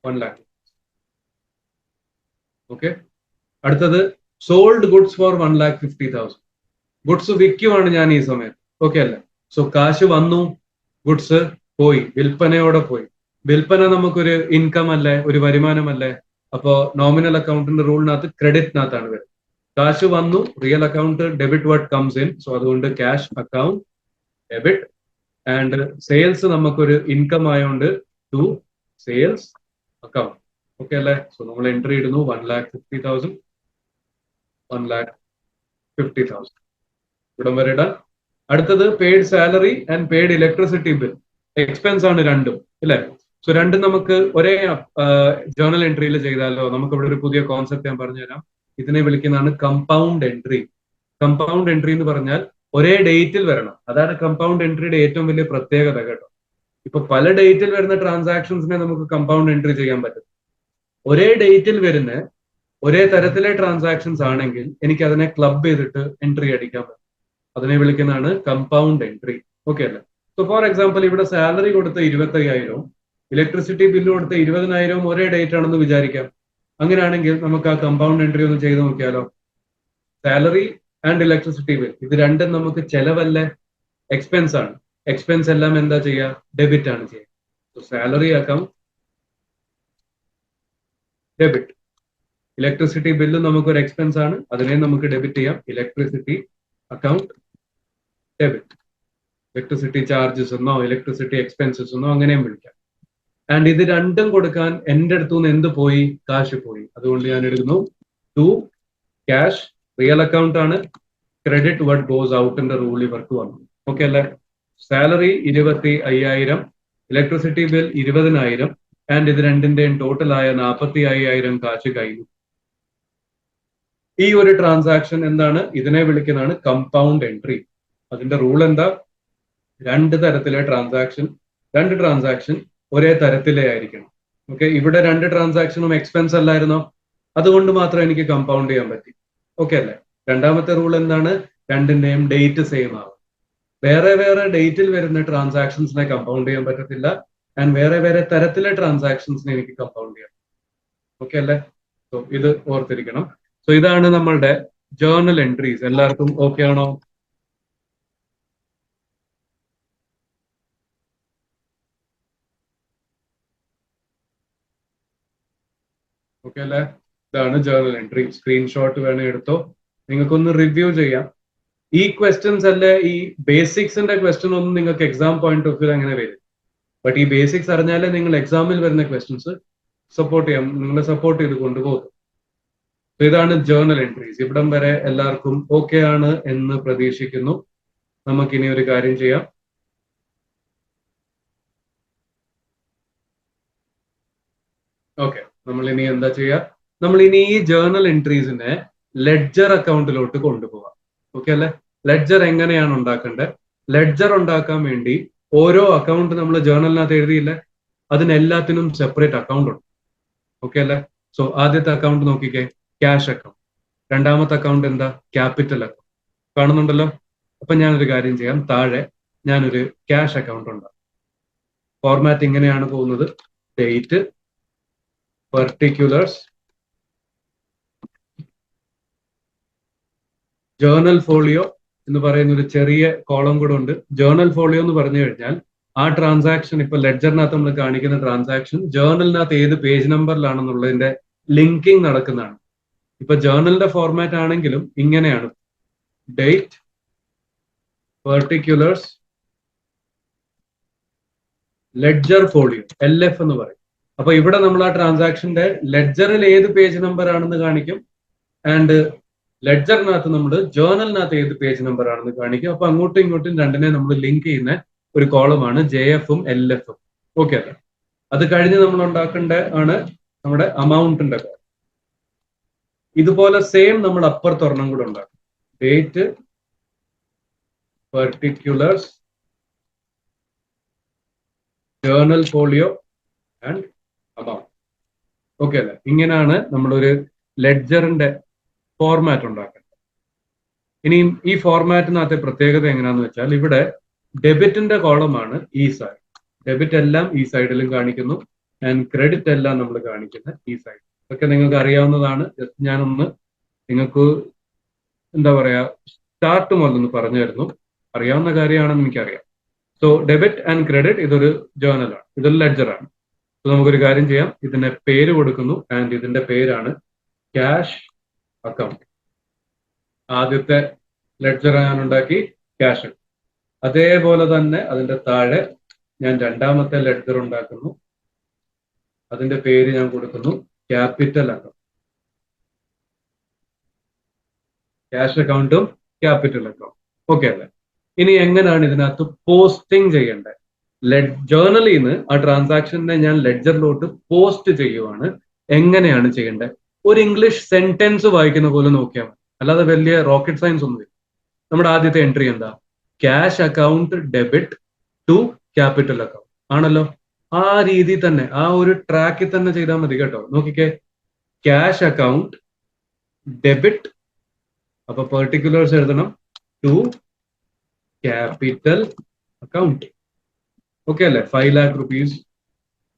1 lakh. Okay. അടുത്തത് സോൾഡ് ഗുഡ്സ് ഫോർ 1,50,000. ഗുഡ്സ് വിൽക്കുവാണ് ഞാൻ ഈ സമയത്ത്. ഓക്കെ അല്ലേ? സോ കാശ് വന്നു, ഗുഡ്സ് പോയി, വിൽപ്പനയോടെ പോയി. വിൽപ്പന നമുക്കൊരു ഇൻകം അല്ലേ, ഒരു വരുമാനമല്ലേ? അപ്പോ നോമിനൽ അക്കൗണ്ടിന്റെ റൂളിനകത്ത് ക്രെഡിറ്റിനകത്താണ് വരുന്നത്. കാശ് വന്നു, real account debit what comes in. So അതുകൊണ്ട് cash account debit. And sales നമുക്കൊരു ഇൻകം ആയതുകൊണ്ട് ടു സെയിൽസ് അക്കൗണ്ട്. ഓക്കെ അല്ലേ? സോ നമ്മൾ എൻട്രി ഇടുന്നു 1,50,000 1,50,000. ഇവിടം വരെ ഇടാം. അടുത്തത് paid salary and paid electricity bill. Expense ആണ് രണ്ടും, അല്ലേ? സോ രണ്ടും നമുക്ക് ഒരേ ജേർണൽ എൻട്രിയിൽ ചെയ്താലോ? നമുക്ക് ഇവിടെ ഒരു പുതിയ കോൺസെപ്റ്റ് ഞാൻ പറഞ്ഞുതരാം. ഇതിനെ വിളിക്കുന്നതാണ് കമ്പൗണ്ട് എൻട്രി. കമ്പൗണ്ട് എൻട്രി എന്ന് പറഞ്ഞാൽ ഒരേ ഡേറ്റിൽ വരണം. അതാണ് കമ്പൗണ്ട് എൻട്രിയുടെ ഏറ്റവും വലിയ പ്രത്യേകത കേട്ടോ. ഇപ്പൊ പല ഡേറ്റിൽ വരുന്ന ട്രാൻസാക്ഷൻസിനെ നമുക്ക് കമ്പൗണ്ട് എൻട്രി ചെയ്യാൻ പറ്റും. ഒരേ ഡേറ്റിൽ വരുന്ന ഒരേ തരത്തിലെ ട്രാൻസാക്ഷൻസ് ആണെങ്കിൽ എനിക്ക് അതിനെ ക്ലബ് ചെയ്തിട്ട് എൻട്രി അടിക്കാൻ പറ്റും. അതിനെ വിളിക്കുന്നതാണ് കമ്പൗണ്ട് എൻട്രി. ഓക്കെ അല്ലേ? സോ ഫോർ എക്സാമ്പിൾ, ഇവിടെ സാലറി കൊടുത്ത 25,000, ഇലക്ട്രിസിറ്റി ബില്ല് കൊടുത്ത 20,000 ഒരേ ഡേറ്റ് ആണെന്ന് വിചാരിക്കാം. അങ്ങനെയാണെങ്കിൽ നമുക്ക് ആ കമ്പൗണ്ട് എൻട്രി ഒന്ന് ചെയ്ത് നോക്കിയാലോ? സാലറി ആൻഡ് ഇലക്ട്രിസിറ്റി ബിൽ, ഇത് രണ്ടും നമുക്ക് ചെലവല്ലേ, എക്സ്പെൻസ് ആണ്. എക്സ്പെൻസ് എല്ലാം എന്താ ചെയ്യുക? ഡെബിറ്റ് ആണ് ചെയ്യുക. So salary account debit. Electricity bill നമുക്കൊരു എക്സ്പെൻസ് ആണ്, അതിനെ നമുക്ക് ഡെബിറ്റ് ചെയ്യാം. Electricity account debit. Electricity charges എന്നോ ഇലക്ട്രിസിറ്റി എക്സ്പെൻസസ് എന്നോ അങ്ങനെയും വിളിക്കാം. ആൻഡ് ഇത് രണ്ടും കൊടുക്കാൻ എന്റെ അടുത്തു നിന്ന് എന്ത് പോയി? കാശ് പോയി. അതുകൊണ്ട് ഞാൻ എടുക്കുന്നു ടു ക്യാഷ്. റിയൽ അക്കൗണ്ട് ആണ്. ക്രെഡിറ്റ് വാട്ട് ഗോസ് ഔട്ടിന്റെ റൂൾ ഇവർക്ക് വന്നു. ഓക്കെ അല്ലേ? സാലറി 25,000, ഇലക്ട്രിസിറ്റി ബിൽ 20,000, ആൻഡ് ഇത് രണ്ടിന്റെയും ടോട്ടൽ ആയ 45,000 കാശ് കഴിഞ്ഞു. ഈ ഒരു ട്രാൻസാക്ഷൻ എന്താണ്? ഇതിനെ വിളിക്കുന്നതാണ് കമ്പൗണ്ട് എൻട്രി. അതിന്റെ റൂൾ എന്താ? രണ്ട് ട്രാൻസാക്ഷൻ ഒരേ തരത്തിലേ ആയിരിക്കണം. ഓക്കെ, ഇവിടെ രണ്ട് ട്രാൻസാക്ഷനും എക്സ്പെൻസ് അല്ലായിരുന്നോ? അതുകൊണ്ട് മാത്രം എനിക്ക് കമ്പൗണ്ട് ചെയ്യാൻ പറ്റി. ഓക്കെ അല്ലേ? രണ്ടാമത്തെ റൂൾ എന്താണ്? രണ്ടിന്റെയും ഡേറ്റ് സെയിം ആവും. വേറെ വേറെ ഡേറ്റിൽ വരുന്ന ട്രാൻസാക്ഷൻസിനെ കമ്പൗണ്ട് ചെയ്യാൻ പറ്റത്തില്ല. ആൻഡ് വേറെ വേറെ തരത്തിലെ ട്രാൻസാക്ഷൻസിനെ എനിക്ക് കമ്പൗണ്ട് ചെയ്യാം. ഓക്കെ അല്ലേ? സോ ഇത് ഓർത്തിരിക്കണം. സോ ഇതാണ് നമ്മളുടെ ജേർണൽ എൻട്രീസ്. എല്ലാവർക്കും ഓക്കെ ആണോ? ഓക്കെ അല്ലേ? ഇതാണ് ജേർണൽ എൻട്രി. സ്ക്രീൻഷോട്ട് വേണേ എടുത്തോ, നിങ്ങൾക്കൊന്ന് റിവ്യൂ ചെയ്യാം. ഈ ക്വസ്റ്റ്യൻസ് അല്ലേ, ഈ ബേസിക്സിന്റെ ക്വസ്റ്റ്യൻ ഒന്നും നിങ്ങൾക്ക് എക്സാം പോയിന്റ് ഓഫ് വ്യൂ അങ്ങനെ വരും. ബട്ട് ഈ ബേസിക്സ് അറിഞ്ഞാലേ നിങ്ങൾ എക്സാമിൽ വരുന്ന ക്വസ്റ്റ്യൻസ് നിങ്ങളെ സപ്പോർട്ട് ചെയ്ത് കൊണ്ടുപോകും. ഇതാണ് ജേർണൽ എൻട്രീസ്. ഇവിടം വരെ എല്ലാവർക്കും ഓക്കെ ആണ് എന്ന് പ്രതീക്ഷിക്കുന്നു. നമുക്കിനി ഒരു കാര്യം ചെയ്യാം. ഓക്കെ, നമ്മൾ ഇനി എന്താ ചെയ്യാ, നമ്മൾ ഇനി ഈ ജേർണൽ എൻട്രീസിനെ ലെഡ്ജർ അക്കൗണ്ടിലോട്ട് കൊണ്ടുപോകാം. ഓക്കെ അല്ലെ? ലെഡ്ജർ എങ്ങനെയാണ് ഉണ്ടാക്കേണ്ടത്? ലെഡ്ജർ ഉണ്ടാക്കാൻ വേണ്ടി ഓരോ അക്കൗണ്ട് നമ്മൾ ജേർണലിനകത്ത് എഴുതിയില്ലേ, അതിനെല്ലാത്തിനും സെപ്പറേറ്റ് അക്കൗണ്ട് ഉണ്ട്. ഓക്കെ അല്ലെ? സോ ആദ്യത്തെ അക്കൗണ്ട് നോക്കിക്കേ, ക്യാഷ് അക്കൗണ്ട്. രണ്ടാമത്തെ അക്കൗണ്ട് എന്താ? Capital account. കാണുന്നുണ്ടല്ലോ? അപ്പൊ ഞാനൊരു കാര്യം ചെയ്യാം, താഴെ ഞാനൊരു ക്യാഷ് അക്കൗണ്ട് ഉണ്ടാകും. ഫോർമാറ്റ് ഇങ്ങനെയാണ് പോകുന്നത്: ഡേറ്റ്, പർട്ടിക്കുലേഴ്സ്, ജേർണൽ ഫോളിയോ എന്ന് പറയുന്ന ഒരു ചെറിയ കോളം കൂടെ ഉണ്ട്. ജേർണൽ ഫോളിയോ എന്ന് പറഞ്ഞു കഴിഞ്ഞാൽ ആ ട്രാൻസാക്ഷൻ, ഇപ്പൊ ലെഡ്ജറിനകത്ത് നമ്മൾ കാണിക്കുന്ന ട്രാൻസാക്ഷൻ ജേർണലിനകത്ത് ഏത് പേജ് നമ്പറിലാണെന്നുള്ളതിന്റെ ലിങ്കിങ് നടക്കുന്നതാണ്. ഇപ്പൊ ജേർണലിന്റെ ഫോർമാറ്റ് ആണെങ്കിലും ഇങ്ങനെയാണ്: date, particulars, ledger folio, LF എന്ന് പറയും. അപ്പൊ ഇവിടെ നമ്മൾ ആ ട്രാൻസാക്ഷന്റെ ലെഡ്ജറിൽ ഏത് പേജ് നമ്പർ ആണെന്ന് കാണിക്കും, ആൻഡ് ലെഡ്ജറിനകത്ത് നമ്മൾ ജേർണലിനകത്ത് ഏത് പേജ് നമ്പർ ആണെന്ന് കാണിക്കും. അപ്പൊ അങ്ങോട്ടും ഇങ്ങോട്ടും രണ്ടിനെ നമ്മൾ ലിങ്ക് ചെയ്യുന്ന ഒരു കോളമാണ് JF-ഉം LF-ഉം. ഓക്കെ അല്ലേ? അത് കഴിഞ്ഞ് നമ്മൾ ഉണ്ടാക്കേണ്ട ആണ് നമ്മുടെ അമൗണ്ടിന്റെ കോളം. ഇതുപോലെ സെയിം നമ്മൾ അപ്പുറത്തൊരെണ്ണം കൂടെ ഉണ്ടാക്കും: date, particulars, journal folio and amount. Okay അല്ലേ? ഇങ്ങനെയാണ് നമ്മളൊരു ലെഡ്ജറിന്റെ ഫോർമാറ്റ് ഉണ്ടാക്കുന്നത്. ഇനിയും ഈ ഫോർമാറ്റിനകത്തെ പ്രത്യേകത എങ്ങനെയാന്ന് വെച്ചാൽ, ഇവിടെ ഡെബിറ്റിന്റെ കോളമാണ് ഈ സൈഡ്. ഡെബിറ്റ് എല്ലാം ഈ സൈഡിലും കാണിക്കുന്നു, ആൻഡ് ക്രെഡിറ്റ് എല്ലാം നമ്മൾ കാണിക്കുന്ന ഈ സൈഡ്. ഇതൊക്കെ നിങ്ങൾക്ക് അറിയാവുന്നതാണ്. ജസ്റ്റ് ഞാനൊന്ന് നിങ്ങൾക്ക് എന്താ പറയാ, സ്റ്റാർട്ട് മുതലൊന്ന് പറഞ്ഞു തരുന്നു. അറിയാവുന്ന കാര്യമാണെന്ന് എനിക്കറിയാം. സോ ഡെബിറ്റ് ആൻഡ് ക്രെഡിറ്റ് ഇതൊരു ജേർണലാണ്, ഇതൊരു ലെഡ്ജറാണ്. സോ നമുക്കൊരു കാര്യം ചെയ്യാം, ഇതിന്റെ പേര് കൊടുക്കുന്നു, ആൻഡ് ഇതിന്റെ പേരാണ് ക്യാഷ് അക്കൗണ്ട്. ആദ്യത്തെ ലെഡ്ജർ ഞാൻ ഉണ്ടാക്കി, ക്യാഷ്. അതേപോലെ തന്നെ അതിന്റെ താഴെ ഞാൻ രണ്ടാമത്തെ ലെഡ്ജർ ഉണ്ടാക്കുന്നു, അതിന്റെ പേര് ഞാൻ കൊടുക്കുന്നു ക്യാപിറ്റൽ അക്കൗണ്ട്. ക്യാഷ് അക്കൗണ്ടും ക്യാപിറ്റൽ അക്കൗണ്ട്. ഓക്കെ അല്ലേ? ഇനി എങ്ങനെയാണ് ഇതിനകത്ത് പോസ്റ്റിംഗ് ചെയ്യേണ്ടത്? ജേർണലിൽ നിന്ന് ആ ട്രാൻസാക്ഷനെ ഞാൻ ലെഡ്ജറിലോട്ട് പോസ്റ്റ് ചെയ്യുവാണ്. എങ്ങനെയാണ് ചെയ്യേണ്ടത്? ഒരു ഇംഗ്ലീഷ് സെന്റൻസ് വായിക്കുന്ന പോലെ നോക്കിയാൽ മതി, അല്ലാതെ വലിയ റോക്കറ്റ് സയൻസ് ഒന്നും ഇല്ല. നമ്മുടെ ആദ്യത്തെ എൻട്രി എന്താ? Cash account debit to capital account ആണല്ലോ. ആ രീതി തന്നെ, ആ ഒരു ട്രാക്കിൽ തന്നെ ചെയ്താൽ മതി കേട്ടോ. നോക്കിക്കേ, ക്യാഷ് അക്കൗണ്ട് ഡെബിറ്റ്, അപ്പൊ പെർട്ടിക്കുലേഴ്സ് എഴുതണം, ടു ക്യാപിറ്റൽ അക്കൗണ്ട്. ഓക്കെ അല്ലേ? 5 lakh rupees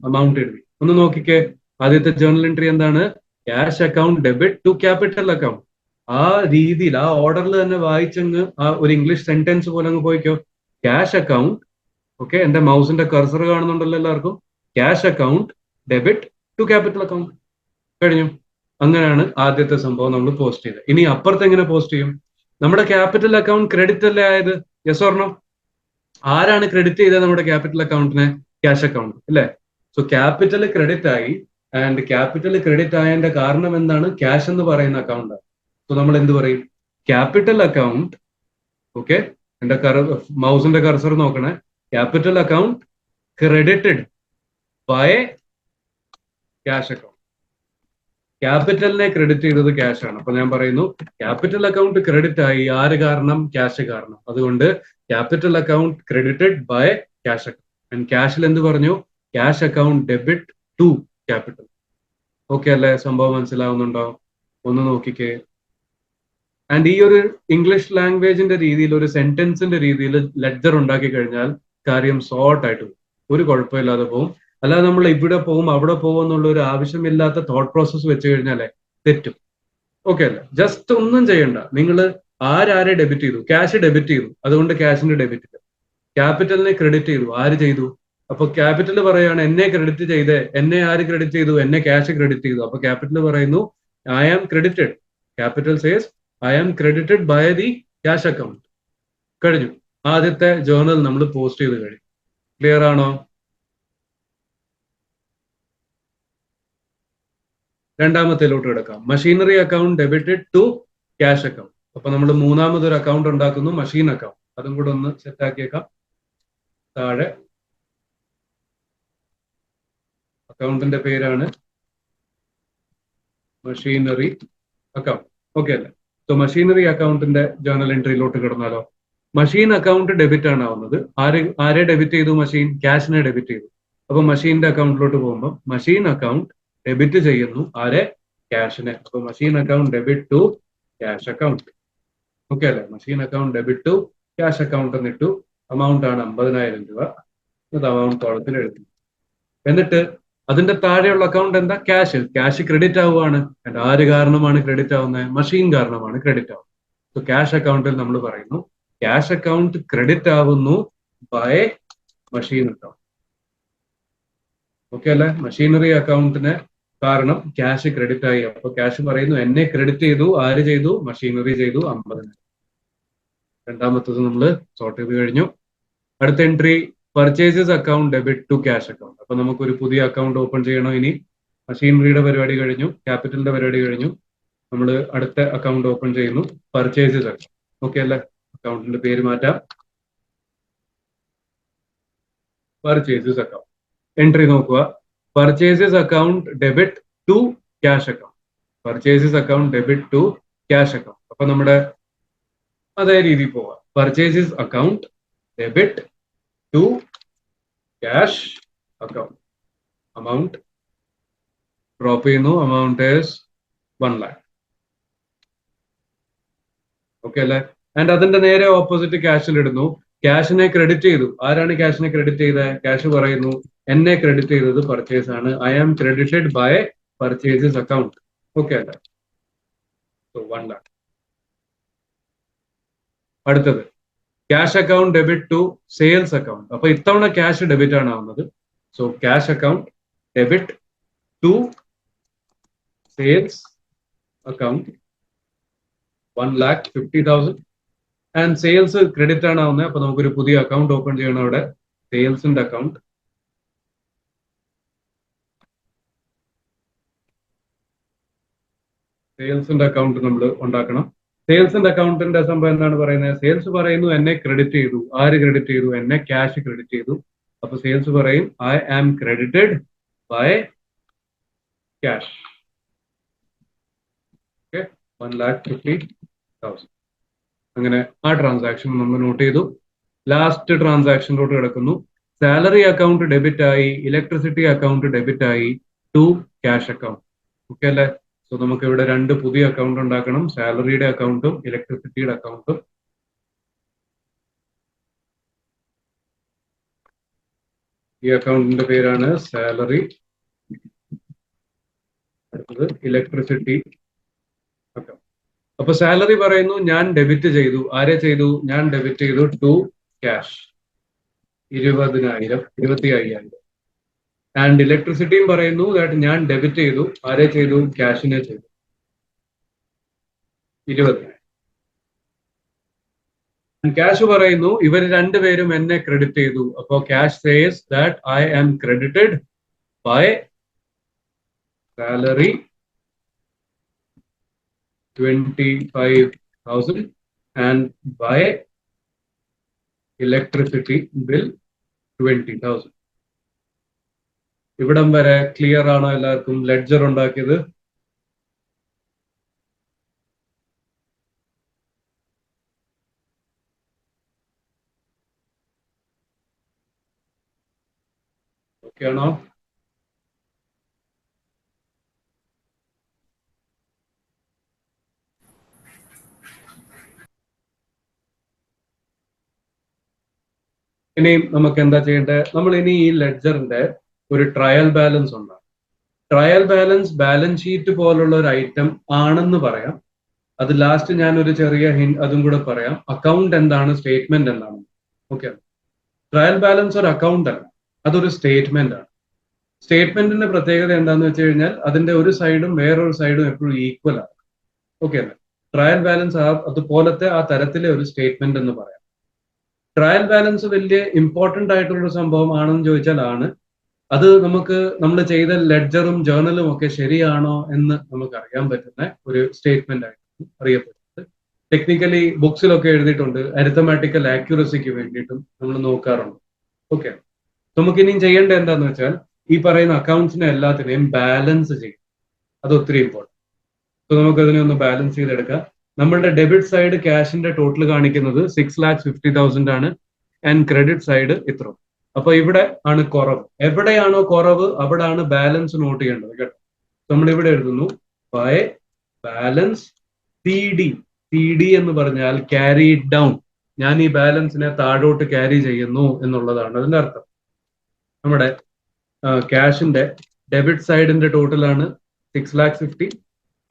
അമൗണ്ട് എഴുതി. ഒന്ന് നോക്കിക്കേ, ആദ്യത്തെ ജേർണൽ എൻട്രി എന്താണ്? Cash account debit to capital account. ആ രീതിയിൽ, ആ ഓർഡറിൽ തന്നെ വായിച്ചങ്ങ് ആ ഒരു ഇംഗ്ലീഷ് സെന്റൻസ് പോലെ അങ്ങ് പോയിക്കോ. ക്യാഷ് അക്കൗണ്ട്, ഓക്കെ, എന്റെ മൗസിന്റെ കർസർ കാണുന്നുണ്ടല്ലോ എല്ലാവർക്കും. Cash account debit to capital account. കഴിഞ്ഞു. അങ്ങനെയാണ് ആദ്യത്തെ സംഭവം നമ്മൾ പോസ്റ്റ് ചെയ്തത്. ഇനി അപ്പുറത്ത് എങ്ങനെ പോസ്റ്റ് ചെയ്യും? നമ്മുടെ ക്യാപിറ്റൽ അക്കൗണ്ട് ക്രെഡിറ്റ് അല്ലേ ആയത്? Yes or no? ആരാണ് ക്രെഡിറ്റ് ചെയ്തത് നമ്മുടെ ക്യാപിറ്റൽ അക്കൗണ്ടിനെ? ക്യാഷ് അക്കൗണ്ട് അല്ലേ? സോ ക്യാപിറ്റൽ ക്രെഡിറ്റ് ആയി, ആൻഡ് ക്യാപിറ്റൽ ക്രെഡിറ്റ് ആയതിന്റെ കാരണം എന്താണ്? ക്യാഷ് എന്ന് പറയുന്ന അക്കൗണ്ട്. സോ നമ്മൾ എന്ത് പറയും? ക്യാപിറ്റൽ അക്കൗണ്ട്, ഓക്കെ, എന്റെ മൗസിന്റെ കർസർ നോക്കണേ, capital account credited by cash account. ക്യാപിറ്റലിനെ ക്രെഡിറ്റ് ചെയ്തത് ക്യാഷ് ആണ്. അപ്പൊ ഞാൻ പറയുന്നു ക്യാപിറ്റൽ അക്കൗണ്ട് ക്രെഡിറ്റ് ആയി, ആര് കാരണം? ക്യാഷ് കാരണം. അതുകൊണ്ട് capital account credited by cash account. And ക്യാഷിൽ എന്ത് പറഞ്ഞു? Cash account debit to capital. Okay അല്ലേ? സംഭവം മനസ്സിലാവുന്നുണ്ടോ? ഒന്ന് നോക്കിക്കേ. ആൻഡ് ഈ ഒരു ഇംഗ്ലീഷ് ലാംഗ്വേജിന്റെ രീതിയിൽ, ഒരു സെന്റൻസിന്റെ രീതിയിൽ ലെഡ്ജർ ഉണ്ടാക്കി കഴിഞ്ഞാൽ കാര്യം സോർട്ട് ആയിട്ട് പോകും, ഒരു കുഴപ്പമില്ലാതെ പോകും. അല്ലാതെ നമ്മൾ ഇവിടെ പോകും അവിടെ പോകും എന്നുള്ള ഒരു ആവശ്യമില്ലാത്ത തോട്ട് പ്രോസസ് വെച്ച് കഴിഞ്ഞാലേ തെറ്റും. ഓക്കെ അല്ലേ? ജസ്റ്റ് ഒന്നും ചെയ്യണ്ട. നിങ്ങൾ ആരെ ഡെബിറ്റ് ചെയ്തു? ക്യാഷ് ഡെബിറ്റ് ചെയ്തു, അതുകൊണ്ട് ക്യാഷിന്റെ ഡെബിറ്റ്. ക്യാപിറ്റലിനെ ക്രെഡിറ്റ് ചെയ്തു, ആര് ചെയ്തു? അപ്പൊ ക്യാപിറ്റൽ പറയാണ് എന്നെ ക്രെഡിറ്റ് ചെയ്തേ. എന്നെ ആര് ക്രെഡിറ്റ് ചെയ്തു? എന്നെ ക്യാഷ് ക്രെഡിറ്റ് ചെയ്തു. അപ്പൊ ക്യാപിറ്റൽ പറയുന്നു I am credited. Capital says I am credited by the cash account. കഴിഞ്ഞു. ആദ്യത്തെ ജേർണൽ നമ്മൾ പോസ്റ്റ് ചെയ്ത് കഴിഞ്ഞു. ക്ലിയർ ആണോ? രണ്ടാമത്തേലോട്ട് കിടക്കാം. Machinery account debited to cash account. അപ്പൊ നമ്മൾ മൂന്നാമതൊരു അക്കൗണ്ട് ഉണ്ടാക്കുന്നു, മഷീൻ അക്കൗണ്ട്. അതും കൂടെ ഒന്ന് സെറ്റ് ആക്കിയേക്കാം. താഴെ അക്കൗണ്ടിന്റെ പേരാണ് മഷീനറി അക്കൗണ്ട്. ഓക്കെ അല്ലേ? സോ മഷീനറി അക്കൗണ്ടിന്റെ ജേർണൽ എൻട്രിയിലോട്ട് കിടന്നാലോ? മഷീൻ അക്കൗണ്ട് ഡെബിറ്റ് ആണ് ആവുന്നത്. ആരെ ഡെബിറ്റ് ചെയ്തു? മഷീൻ ക്യാഷിനെ ഡെബിറ്റ് ചെയ്തു. അപ്പൊ മഷീന്റെ അക്കൗണ്ടിലോട്ട് പോകുമ്പോൾ മഷീൻ അക്കൗണ്ട് ഡെബിറ്റ് ചെയ്യുന്നു ആരെ? ക്യാഷിനെ. അപ്പൊ machine account debit to cash account. Okay അല്ലേ? Machine account debit to cash account എന്നിട്ടു. amount ആണ് 50,000 രൂപ. ഇത് amount കോളത്തിൽ എഴുതി. എന്നിട്ട് അതിന്റെ താഴെയുള്ള അക്കൗണ്ട് എന്താ? ക്യാഷ്. ക്യാഷ് ക്രെഡിറ്റ് ആവുകയാണ്. ആര് കാരണമാണ് ക്രെഡിറ്റ് ആവുന്നത്? മഷീൻ കാരണമാണ് ക്രെഡിറ്റ് ആവുന്നത്. സോ ക്യാഷ് അക്കൗണ്ടിൽ നമ്മൾ പറയുന്നു ക്യാഷ് അക്കൗണ്ട് ക്രെഡിറ്റ് ആവുന്നു ബൈ മഷീൻ അക്കൗണ്ട്. ഓക്കെ അല്ലെ? മഷീനറി അക്കൗണ്ടിന് കാരണം ക്യാഷ് ക്രെഡിറ്റ് ആയി. അപ്പൊ ക്യാഷ് പറയുന്നു എന്നെ ക്രെഡിറ്റ് ചെയ്തു. ആര് ചെയ്തു? മഷീനറി ചെയ്തു 50,000. രണ്ടാമത്തത് നമ്മൾ സോർട്ട് ചെയ്ത് കഴിഞ്ഞു. അടുത്ത entry purchases account debit to cash account. അപ്പൊ നമുക്കൊരു പുതിയ അക്കൗണ്ട് ഓപ്പൺ ചെയ്യണം. ഇനി മഷീനറിയുടെ പരിപാടി കഴിഞ്ഞു, ക്യാപിറ്റലിന്റെ പരിപാടി കഴിഞ്ഞു. നമ്മൾ അടുത്ത അക്കൗണ്ട് ഓപ്പൺ ചെയ്യുന്നു, പർച്ചേസസ് അക്കൗണ്ട്. ഓക്കെ അല്ലെ? അക്കൗണ്ടിന്റെ പേര് മാറ്റാം, പർച്ചേസസ് അക്കൗണ്ട്. എൻട്രി നോക്കുക, purchases account debit to cash account. Purchases account debit to cash account. അപ്പൊ നമ്മുടെ അതേ രീതിയിൽ പോവാം. Purchases account debit to cash account. amount drop ചെയ്യുന്നു. amount is 1 lakh. ഓക്കെ അല്ലെ? ആൻഡ് അതിന്റെ നേരെ ഓപ്പോസിറ്റ് ക്യാഷിൽ ഇടുന്നു. ക്യാഷിനെ ക്രെഡിറ്റ് ചെയ്തു. ആരാണ് ക്യാഷിനെ ക്രെഡിറ്റ് ചെയ്തത്? ക്യാഷ് പറയുന്നു എന്നെ ക്രെഡിറ്റ് ചെയ്തത് പർച്ചേസ് ആണ്. I am credited by purchases account. Okay അല്ലേ? So 1 lakh. അടുത്തത് cash account debit to sales account. അപ്പൊ ഇത്തവണ ക്യാഷ് ഡെബിറ്റ് ആണ് ആവുന്നത്. So cash account debit to sales account 1,50,000. And sales credit ആണ് ആവുന്നത്. അപ്പൊ നമുക്കൊരു പുതിയ അക്കൗണ്ട് ഓപ്പൺ ചെയ്യണം. അവിടെ സെയിൽസിന്റെ അക്കൗണ്ട്. സെയിൽസിന്റെ അക്കൗണ്ട് നമ്മൾ ഉണ്ടാക്കണം. സെയിൽസിന്റെ അക്കൗണ്ടിന്റെ സംഭവം എന്താണ് പറയുന്നത്? സെയിൽസ് പറയുന്നു എന്നെ ക്രെഡിറ്റ് ചെയ്തു. ആര് ക്രെഡിറ്റ് ചെയ്തു? എന്നെ ക്യാഷ് ക്രെഡിറ്റ് ചെയ്തു. അപ്പൊ സെയിൽസ് പറയും I am credited by cash. Okay, 1,50,000. അങ്ങനെ ആ ട്രാൻസാക്ഷൻ നമ്മൾ നോട്ട് ചെയ്തു. ലാസ്റ്റ് ട്രാൻസാക്ഷനിലോട്ട് കിടക്കുന്നു. സാലറി അക്കൗണ്ട് ഡെബിറ്റ് ആയി, ഇലക്ട്രിസിറ്റി അക്കൗണ്ട് ഡെബിറ്റ് ആയി ടു ക്യാഷ് അക്കൗണ്ട്. ഓക്കെ അല്ലെ? സോ നമുക്ക് ഇവിടെ രണ്ട് പുതിയ അക്കൗണ്ട് ഉണ്ടാക്കണം, സാലറിയുടെ അക്കൗണ്ടും ഇലക്ട്രിസിറ്റിയുടെ അക്കൗണ്ടും. ഈ അക്കൗണ്ടിന്റെ പേരാണ് സാലറി, അടുത്തത് ഇലക്ട്രിസിറ്റി അക്കൗണ്ട്. അപ്പൊ സാലറി പറയുന്നു ഞാൻ ഡെബിറ്റ് ചെയ്തു. ആരെ ചെയ്തു? ഞാൻ ഡെബിറ്റ് ചെയ്തു ടു ക്യാഷ് 25,000. ആൻഡ് ഇലക്ട്രിസിറ്റിയും പറയുന്നു ദാറ്റ് ഞാൻ ഡെബിറ്റ് ചെയ്തു. ആരെ ചെയ്തു? ക്യാഷിനെ ചെയ്തു 20,000. ക്യാഷ് പറയുന്നു ഇവർ രണ്ടുപേരും എന്നെ ക്രെഡിറ്റ് ചെയ്തു. അപ്പോ cash says that I am credited by salary 25,000 and by electricity bill 20,000. ഇവിടം വരെ ക്ലിയർ ആണോ എല്ലാവർക്കും? ലെഡ്ജർ ഉണ്ടാക്കിയത് ഓക്കെ ആണോ? ഇനിയും നമുക്ക് എന്താ ചെയ്യേണ്ടത്? നമ്മൾ ഇനി ഈ ലെഡ്ജറിന്റെ ഒരു ട്രയൽ ബാലൻസ് ഉണ്ടാകും. ട്രയൽ ബാലൻസ് ബാലൻസ് ഷീറ്റ് പോലുള്ള ഒരു ഐറ്റം ആണെന്ന് പറയാം. അത് ലാസ്റ്റ് ഞാൻ ഒരു ചെറിയ അതും കൂടെ പറയാം. അക്കൗണ്ട് എന്താണ്, സ്റ്റേറ്റ്മെന്റ് എന്താണ്. ഓക്കെ, ട്രയൽ ബാലൻസ് ഒരു അക്കൗണ്ട് അല്ല, അതൊരു സ്റ്റേറ്റ്മെന്റ് ആണ്. സ്റ്റേറ്റ്മെന്റിന്റെ പ്രത്യേകത എന്താണെന്ന് വെച്ച് കഴിഞ്ഞാൽ അതിന്റെ ഒരു സൈഡും വേറൊരു സൈഡും എപ്പോഴും ഈക്വൽ ആണ്. ഓക്കെ അല്ലേ? ട്രയൽ ബാലൻസ് അതുപോലത്തെ ആ തരത്തിലെ ഒരു സ്റ്റേറ്റ്മെന്റ് എന്ന് പറയാം. ട്രയൽ ബാലൻസ് വലിയ ഇമ്പോർട്ടന്റ് ആയിട്ടുള്ള ഒരു സംഭവമാണെന്ന് ചോദിച്ചാൽ ആണ്. അത് നമ്മൾ ചെയ്ത ലെഡ്ജറും ജേർണലും ഒക്കെ ശരിയാണോ എന്ന് നമുക്ക് അറിയാൻ പറ്റുന്ന ഒരു സ്റ്റേറ്റ്മെന്റ് ആയിട്ട് അറിയപ്പെടുന്നത്. ടെക്നിക്കലി ബുക്സിലൊക്കെ എഴുതിയിട്ടുണ്ട്, അരിത്തമാറ്റിക്കൽ ആക്യുറസിക്ക് വേണ്ടിയിട്ടും നമ്മൾ നോക്കാറുണ്ട്. ഓക്കെ, നമുക്കിനിയും ചെയ്യേണ്ടത് എന്താന്ന് വെച്ചാൽ ഈ പറയുന്ന അക്കൗണ്ട്സിനെ എല്ലാത്തിനെയും ബാലൻസ് ചെയ്യും. അത് ഒത്തിരി ഇമ്പോർട്ടൻറ്റ്. സോ നമുക്കതിനെ ഒന്ന് ബാലൻസ് ചെയ്തെടുക്കാം. നമ്മളുടെ ഡെബിറ്റ് സൈഡ് ക്യാഷിന്റെ ടോട്ടൽ കാണിക്കുന്നത് 6,50,000 ആണ് ആൻഡ് ക്രെഡിറ്റ് സൈഡ് ഇത്ര. അപ്പൊ ഇവിടെ ആണ് കുറവ്. എവിടെയാണോ കുറവ് അവിടെയാണ് ബാലൻസ് നോട്ട് ചെയ്യേണ്ടത് കേട്ടോ. നമ്മൾ ഇവിടെ എഴുതുന്നു ബൈ ബാലൻസ് CD എന്ന് പറഞ്ഞാൽ ക്യാരി ഡൗൺ. ഞാൻ ഈ ബാലൻസിനെ താഴോട്ട് ക്യാരി ചെയ്യുന്നു എന്നുള്ളതാണ് അതിന്റെ അർത്ഥം. നമ്മുടെ ക്യാഷിന്റെ ഡെബിറ്റ് സൈഡിന്റെ ടോട്ടലാണ് 6,50,000.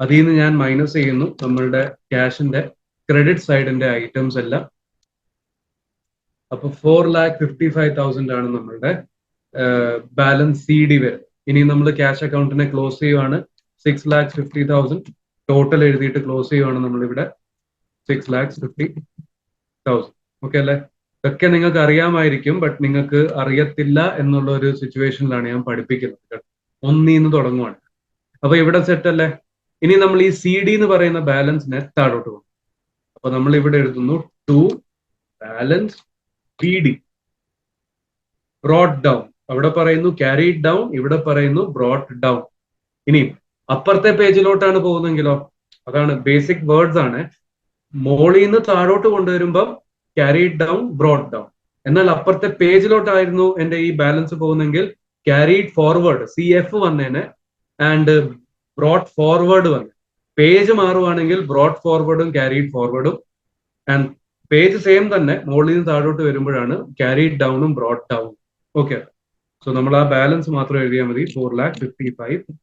അതിൽ നിന്ന് ഞാൻ മൈനസ് ചെയ്യുന്നു നമ്മളുടെ ക്യാഷിന്റെ ക്രെഡിറ്റ് സൈഡിന്റെ ഐറ്റംസ് എല്ലാം. അപ്പൊ 4,55,000 ആണ് നമ്മളുടെ ബാലൻസ് CD വരുന്നത്. ഇനി നമ്മൾ ക്യാഷ് അക്കൗണ്ടിനെ ക്ലോസ് ചെയ്യുവാണ്. 6,50,000 ടോട്ടൽ എഴുതിയിട്ട് ക്ലോസ് ചെയ്യുവാണ് നമ്മളിവിടെ 6,50,000. ഓക്കെ അല്ലെ? ഇതൊക്കെ നിങ്ങൾക്ക് അറിയാമായിരിക്കും, ബട്ട് നിങ്ങൾക്ക് അറിയത്തില്ല എന്നുള്ള ഒരു സിറ്റുവേഷനിലാണ് ഞാൻ പഠിപ്പിക്കുന്നത്. ഒന്നീന്ന് തുടങ്ങുവാണ്. അപ്പൊ ഇവിടെ സെറ്റ് അല്ലേ? ഇനി നമ്മൾ ഈ CD എന്ന് പറയുന്ന ബാലൻസിനെ താഴോട്ട് പോകും. അപ്പൊ നമ്മൾ ഇവിടെ എഴുതുന്നു to balance BD brought down. അവിടെ പറയുന്നു ക്യാരിഡ് ഡൗൺ, ഇവിടെ പറയുന്നു ബ്രോട്ട് ഡൗൺ. ഇനി അപ്പുറത്തെ പേജിലോട്ടാണ് പോകുന്നെങ്കിലോ, അതാണ് ബേസിക് വേർഡ്സ് ആണ്. മോളിൽ നിന്ന് താഴോട്ട് കൊണ്ടുവരുമ്പം ക്യാരിഡ് ഡൗൺ ബ്രോട്ട് ഡൗൺ. എന്നാൽ അപ്പുറത്തെ പേജിലോട്ടായിരുന്നു എന്റെ ഈ ബാലൻസ് പോകുന്നെങ്കിൽ ക്യാരിഡ് ഫോർവേഡ് CF വന്നേനെ ആൻഡ് ബ്രോട്ട് ഫോർവേഡ് വന്നു. പേജ് മാറുവാണെങ്കിൽ ബ്രോട്ട് ഫോർവേഡും ക്യാരിഡ് ഫോർവേഡും, ആൻഡ് പേജ് സെയിം തന്നെ മുകളിൽ നിന്ന് താഴോട്ട് വരുമ്പോഴാണ് ക്യാരിഡ് ഡൗണും ബ്രോട്ട് ഡൗണും. ഓക്കെ, സോ നമ്മൾ ആ ബാലൻസ് മാത്രം എഴുതിയാൽ മതി. 4,55,000.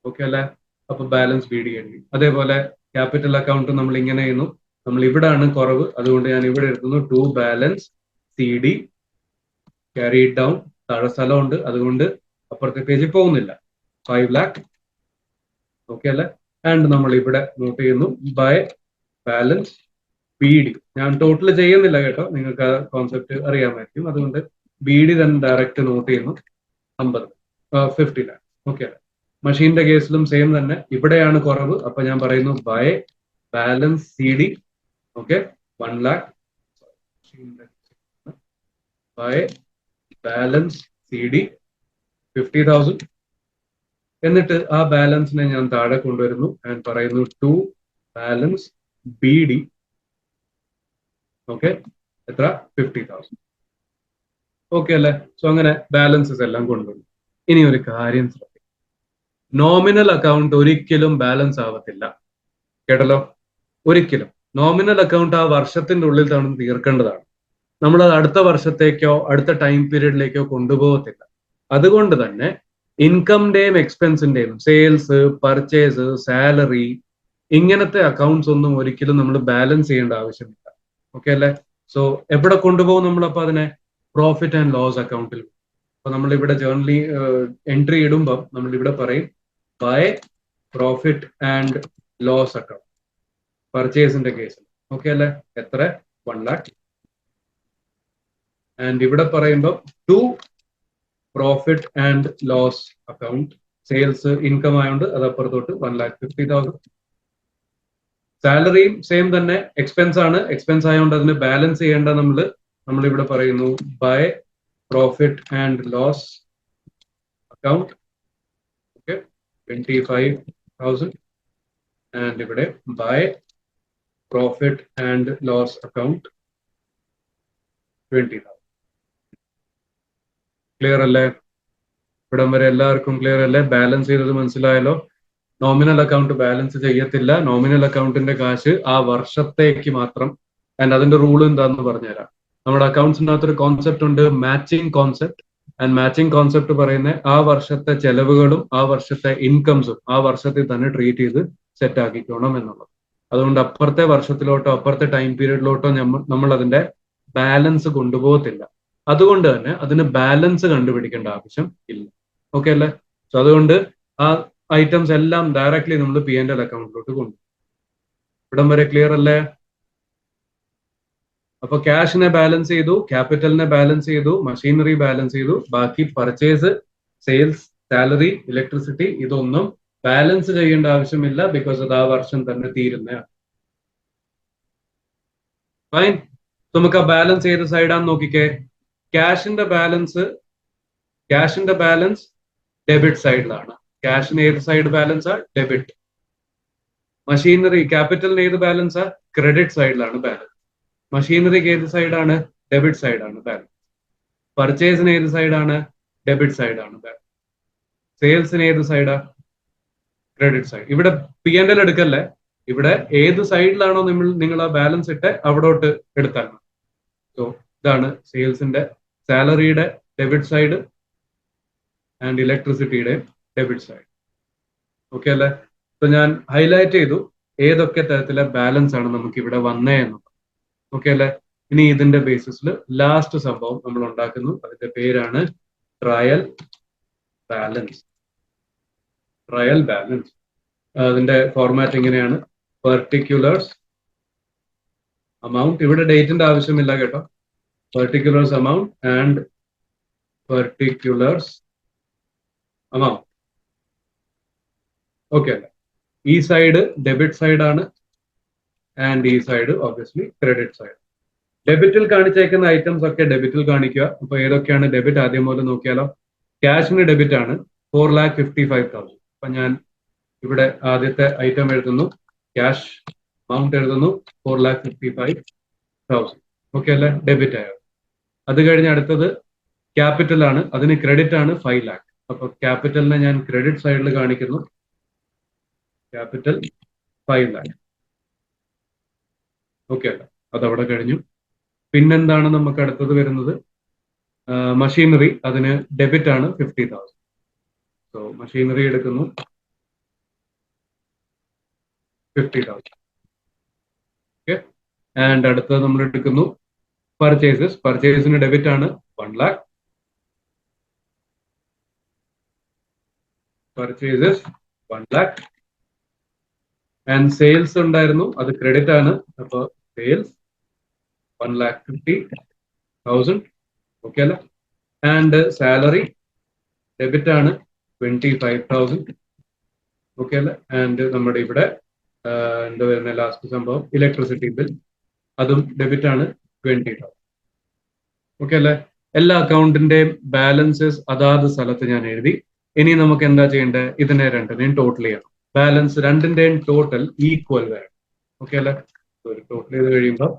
ഓക്കെ അല്ലെ? അപ്പൊ ബാലൻസ് BD എഴുതി. അതേപോലെ ക്യാപിറ്റൽ അക്കൗണ്ട് നമ്മൾ ഇങ്ങനെ ചെയ്യുന്നു. നമ്മൾ ഇവിടാണ് കുറവ്, അതുകൊണ്ട് ഞാൻ ഇവിടെ എഴുതുന്നു to balance CD carried down. താഴെ സ്ഥലമുണ്ട്, അതുകൊണ്ട് അപ്പുറത്തെ പേജിൽ പോകുന്നില്ല. 5 lakh. ഓക്കെ അല്ലെ? ആൻഡ് നമ്മൾ ഇവിടെ നോട്ട് ചെയ്യുന്നു ബൈ ബാലൻസ് BD. ഞാൻ ടോട്ടൽ ചെയ്യുന്നില്ല കേട്ടോ, നിങ്ങൾക്ക് ആ കോൺസെപ്റ്റ് അറിയാമായിരിക്കും. അതുകൊണ്ട് BD തന്നെ ഡയറക്റ്റ് നോട്ട് ചെയ്യുന്നു 50 lakh. ഓക്കെ അല്ലെ? മെഷീന്റെ കേസിലും സെയിം തന്നെ. ഇവിടെയാണ് കുറവ്, അപ്പൊ ഞാൻ പറയുന്നു by balance CD. Okay, 1 lakh by balance CD 50,000. എന്നിട്ട് ആ ബാലൻസിനെ ഞാൻ താഴെ കൊണ്ടുവരുന്നു ആൻഡ് പറയുന്നു ടു ബാലൻസ് BD. ഓക്കെ, എത്ര? 50,000. ഓക്കെ അല്ലെ? സോ അങ്ങനെ ബാലൻസസ് എല്ലാം കൊണ്ടുവന്നു. ഇനി ഒരു കാര്യം ശ്രദ്ധിക്കും, നോമിനൽ അക്കൗണ്ട് ഒരിക്കലും ബാലൻസ് ആവത്തില്ല. കേട്ടല്ലോ? ഒരിക്കലും. നോമിനൽ അക്കൗണ്ട് ആ വർഷത്തിന്റെ ഉള്ളിൽ തന്നെ തീർക്കേണ്ടതാണ്. നമ്മളത് അടുത്ത വർഷത്തേക്കോ അടുത്ത ടൈം പീരീഡിലേക്കോ കൊണ്ടുപോകത്തില്ല. അതുകൊണ്ട് തന്നെ ഇൻകമിന്റെയും എക്സ്പെൻസിന്റെയും, സെയിൽസ്, പർച്ചേസ്, സാലറി, ഇങ്ങനത്തെ അക്കൗണ്ട്സ് ഒന്നും ഒരിക്കലും നമ്മൾ ബാലൻസ് ചെയ്യേണ്ട ആവശ്യമില്ല. ഓക്കെ അല്ലെ? സോ എവിടെ കൊണ്ടുപോകും നമ്മളപ്പോ അതിനെ? പ്രോഫിറ്റ് ആൻഡ് ലോസ് അക്കൗണ്ടിൽ. അപ്പൊ നമ്മളിവിടെ ജേർണലി എൻട്രി ഇടുമ്പം നമ്മൾ ഇവിടെ പറയും by profit and loss account, പർച്ചേസിന്റെ കേസിൽ. ഓക്കെ അല്ലെ? എത്ര? 1 lakh. ആൻഡ് ഇവിടെ പറയുമ്പോൾ to profit and loss account. Sales income ആയതുകൊണ്ട് അത് അപ്പുറത്തോട്ട് 1,50,000. സാലറിയും സെയിം തന്നെ, എക്സ്പെൻസ് ആണ്. എക്സ്പെൻസ് ആയതുകൊണ്ട് അതിന് ബാലൻസ് ചെയ്യേണ്ട നമ്മളിവിടെ പറയുന്നു by profit and loss account. Okay, 25,000. And ഇവിടെ by profit and loss account 20,000. Clear അല്ലേ? ഇവിടം വരെ എല്ലാവർക്കും ക്ലിയർ അല്ലേ? ബാലൻസ് ചെയ്തത് മനസ്സിലായല്ലോ? നോമിനൽ അക്കൗണ്ട് ബാലൻസ് ചെയ്യത്തില്ല. നോമിനൽ അക്കൗണ്ടിന്റെ കാശ് ആ വർഷത്തേക്ക് മാത്രം. ആൻഡ് അതിന്റെ റൂൾ എന്താന്ന് പറഞ്ഞുതരാം. നമ്മുടെ അക്കൗണ്ട്സിനകത്തൊരു കോൺസെപ്റ്റ് ഉണ്ട്, matching concept. And matching concept പറയുന്നത് ആ വർഷത്തെ ചെലവുകളും ആ വർഷത്തെ ഇൻകംസും ആ വർഷത്തിൽ തന്നെ ട്രീറ്റ് ചെയ്ത് സെറ്റ് ആക്കിക്കോണം എന്നുള്ളത്. അതുകൊണ്ട് അപ്പുറത്തെ വർഷത്തിലോട്ടോ അപ്പുറത്തെ ടൈം പീരീഡിലോട്ടോ നമ്മൾ അതിന്റെ ബാലൻസ് കൊണ്ടുപോകത്തില്ല. അതുകൊണ്ട് തന്നെ അതിന് ബാലൻസ് കണ്ടുപിടിക്കേണ്ട ആവശ്യം ഇല്ല. ഓക്കെ അല്ലേ? സോ അതുകൊണ്ട് ആ ഐറ്റംസ് എല്ലാം ഡയറക്ട്ലി നമ്മൾ P&L അക്കൗണ്ടിലോട്ട് കൊണ്ടുപോകും. ഇവിടം വരെ ക്ലിയർ അല്ലേ? അപ്പൊ ക്യാഷിനെ ബാലൻസ് ചെയ്തു, ക്യാപിറ്റലിനെ ബാലൻസ് ചെയ്തു, മെഷീനറി ബാലൻസ് ചെയ്തു, ബാക്കി പർച്ചേസ്, സെയിൽസ്, സാലറി, ഇലക്ട്രിസിറ്റി ഇതൊന്നും ബാലൻസ് ചെയ്യേണ്ട ആവശ്യമില്ല, ബിക്കോസ് അത് ആ വർഷം തന്നെ തീരുന്നതാണ്. ഫൈൻ. നമുക്ക് ആ ബാലൻസ് ഏത് സൈഡാന്ന് നോക്കിക്കേ. ക്യാഷിന്റെ ബാലൻസ് ഡെബിറ്റ് സൈഡിലാണ്. ക്യാഷിന് ഏത് സൈഡ് ബാലൻസാ? ഡെബിറ്റ്. മെഷീനറി ക്യാപിറ്റലിന് ഏത് ബാലൻസാ? ക്രെഡിറ്റ് സൈഡിലാണ് ബാലൻസ്. മെഷീനറിക്ക് ഏത് സൈഡാണ്? ഡെബിറ്റ് സൈഡാണ് ബാലൻസ്. പർച്ചേസിന് ഏത് സൈഡാണ്? ഡെബിറ്റ് സൈഡാണ് ബാലൻസ്. സെയിൽസിന് ഏത് സൈഡാ? Credit side. ഇവിടെ P&L എടുക്കല്ലേ, ഇവിടെ ഏത് സൈഡിലാണോ നിങ്ങൾ ആ ബാലൻസ് ഇട്ട് അവിടോട്ട് എടുത്താൽ മതി. സോ ഇതാണ് സെയിൽസിന്റെ, സാലറിയുടെ ഡെബിറ്റ് സൈഡ് ആൻഡ് ഇലക്ട്രിസിറ്റിയുടെ ഡെബിറ്റ് സൈഡ്. ഓക്കെ അല്ലേ? ഇപ്പൊ ഞാൻ ഹൈലൈറ്റ് ചെയ്തു ഏതൊക്കെ തരത്തിലെ ബാലൻസ് ആണ് നമുക്ക് ഇവിടെ വന്നേ എന്നുള്ളത്. ഓക്കെ അല്ലേ? ഇനി ഇതിന്റെ ബേസിസിൽ ലാസ്റ്റ് സംഭവം നമ്മൾ ഉണ്ടാക്കുന്നു. അതിന്റെ പേരാണ് ട്രയൽ ബാലൻസ്. ട്രയൽ ബാലൻസ് അതിന്റെ ഫോർമാറ്റ് ഇങ്ങനെയാണ്: പെർട്ടിക്കുലേഴ്സ് amount, ഇവിടെ ഡേറ്റിന്റെ ആവശ്യമില്ല കേട്ടോ. Particulars amount and particulars amount. Okay അല്ലേ? ഈ സൈഡ് ഡെബിറ്റ് സൈഡ് ആണ് ആൻഡ് ഈ സൈഡ് ഒബ്വിയസ്ലി ക്രെഡിറ്റ് സൈഡ്. ഡെബിറ്റിൽ കാണിച്ചേക്കുന്ന ഐറ്റംസ് ഒക്കെ ഡെബിറ്റിൽ കാണിക്കുക. അപ്പൊ ഏതൊക്കെയാണ് ഡെബിറ്റ് ആദ്യം പോലെ നോക്കിയാലോ. ക്യാഷിന് ഡെബിറ്റ് ആണ് 4,55,000. അപ്പൊ ഞാൻ ഇവിടെ ആദ്യത്തെ ഐറ്റം എഴുതുന്നു, ക്യാഷ് amount എഴുതുന്നു 4,55,000. ഓക്കെ അല്ലേ? ഡെബിറ്റ് ആയോ? അത് കഴിഞ്ഞ് അടുത്തത് ക്യാപിറ്റൽ ആണ്, അതിന് ക്രെഡിറ്റ് ആണ് 5 lakh. അപ്പൊ ക്യാപിറ്റലിനെ ഞാൻ ക്രെഡിറ്റ് സൈഡിൽ കാണിക്കുന്നു, ക്യാപിറ്റൽ 5 lakh. ഓക്കെ അല്ല? അതവിടെ കഴിഞ്ഞു. പിന്നെന്താണ് നമുക്ക് അടുത്തത് വരുന്നത്? മെഷീനറി, അതിന് ഡെബിറ്റ് ആണ് 50,000. സോ മെഷീനറി എടുക്കുന്നു 50,000. ഓക്കെ. ആൻഡ് അടുത്തത് നമ്മൾ എടുക്കുന്നു പർച്ചേസസ്. പർച്ചേസിന് ഡെബിറ്റ് ആണ് 1 lakh. Purchases 1 lakh. And sales ഉണ്ടായിരുന്നു, അത് ക്രെഡിറ്റ് ആണ്. അപ്പോൾ സെയിൽസ് 1,50,000. ഓക്കെ അല്ല? ആൻഡ് സാലറി ഡെബിറ്റ് ആണ് 25,000. ഓക്കെ അല്ല? ആൻഡ് നമ്മുടെ ഇവിടെ എന്താ വരുന്ന ലാസ്റ്റ് സംഭവം ഇലക്ട്രിസിറ്റി ബിൽ, അതും ഡെബിറ്റ് ആണ് 20,000. ഓക്കെ അല്ലേ? എല്ലാ അക്കൗണ്ടിന്റെയും ബാലൻസസ് അതാത് സ്ഥലത്ത് ഞാൻ എഴുതി. ഇനി നമുക്ക് എന്താ ചെയ്യേണ്ടത്? ഇതിനെ രണ്ടിനെയും ടോട്ടൽ ചെയ്യണം. ബാലൻസ് രണ്ടിന്റെയും ടോട്ടൽ ഈക്വൽ വേണം. ഓക്കെ അല്ലേ? ഒരു ടോട്ടൽ ചെയ്ത് കഴിയുമ്പോൾ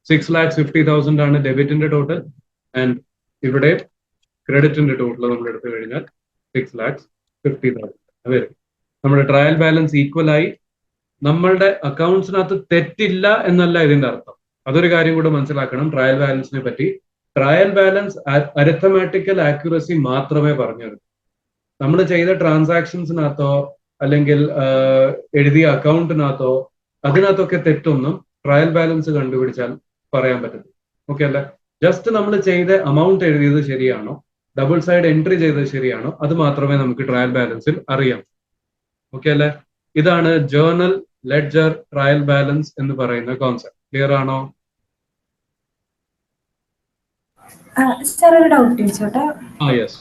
6,50,000 ആണ് ഡെബിറ്റിന്റെ ടോട്ടൽ. ആൻഡ് ഇവിടെ ക്രെഡിറ്റിന്റെ ടോട്ടൽ നമ്മൾ എടുത്തു കഴിഞ്ഞാൽ 6,50,000 വരും. നമ്മുടെ ട്രയൽ ബാലൻസ് ഈക്വൽ ആയി. നമ്മളുടെ അക്കൗണ്ട്സിനകത്ത് തെറ്റില്ല എന്നല്ല ഇതിന്റെ അർത്ഥം. അതൊരു കാര്യം കൂടെ മനസ്സിലാക്കണം ട്രയൽ ബാലൻസിനെ പറ്റി. ട്രയൽ ബാലൻസ് അരിത്തമാറ്റിക്കൽ ആക്യുറസി മാത്രമേ പറഞ്ഞു തരൂ. നമ്മൾ ചെയ്ത ട്രാൻസാക്ഷൻസിനകത്തോ അല്ലെങ്കിൽ എഴുതിയ അക്കൗണ്ടിനകത്തോ അതിനകത്തൊക്കെ തെറ്റൊന്നും ട്രയൽ ബാലൻസ് കണ്ടുപിടിച്ചാൽ പറയാൻ പറ്റത്തില്ല. ഓക്കെ അല്ലേ? ജസ്റ്റ് നമ്മൾ ചെയ്ത എമൗണ്ട് എഴുതിയത് ശരിയാണോ, ഡബിൾ സൈഡ് എൻട്രി ചെയ്തത് ശരിയാണോ, അത് മാത്രമേ നമുക്ക് ട്രയൽ ബാലൻസിൽ അറിയാം. ഓക്കെ അല്ലേ? ഇതാണ് ജേർണൽ ലെഡ്ജർ ട്രയൽ ബാലൻസ് എന്ന് പറയുന്ന കോൺസെപ്റ്റ്. ക്ലിയർ ആണോ? സാർ ഒരു ഡൗട്ട് ചോദിച്ചോട്ടെ. യെസ്.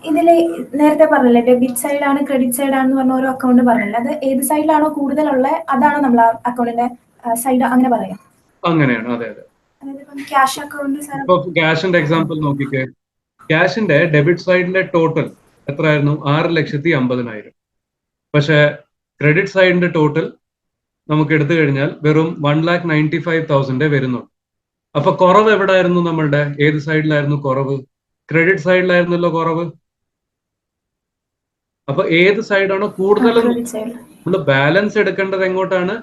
ഇതില് നേരത്തെ പറഞ്ഞില്ലേ ഡെബിറ്റ് സൈഡ് ആണ് ക്രെഡിറ്റ് സൈഡ് ആണെന്ന് പറഞ്ഞ ഓരോ അക്കൗണ്ട് പറഞ്ഞില്ല, അത് ഏത് സൈഡിലാണോ കൂടുതലുള്ളത് അതാണോ നമ്മൾ ആ അക്കൗണ്ടിന്റെ സൈഡ് അങ്ങനെ പറയാം? അങ്ങനെയാണ്. അതെ അതെ. ക്യാഷ് അക്കൗണ്ട് ഇപ്പൊ ക്യാഷിന്റെ എക്സാമ്പിൾ നോക്കിക്കേ. ക്യാഷിന്റെ ഡെബിറ്റ് സൈഡിന്റെ ടോട്ടൽ എത്രയായിരുന്നു? 6,50,000. പക്ഷെ ക്രെഡിറ്റ് സൈഡിന്റെ ടോട്ടൽ നമുക്ക് എടുത്തു കഴിഞ്ഞാൽ വെറും 1,95,000 വരുന്നുള്ളൂ. അപ്പൊ കുറവ് എവിടായിരുന്നു? നമ്മളുടെ ഏത് സൈഡിലായിരുന്നു കുറവ്? ക്രെഡിറ്റ് സൈഡിലായിരുന്നല്ലോ കുറവ്. അപ്പൊ ഏത് സൈഡാണോ കൂടുതലും നമ്മൾ ബാലൻസ് എടുക്കേണ്ടത് എങ്ങോട്ടാണ്?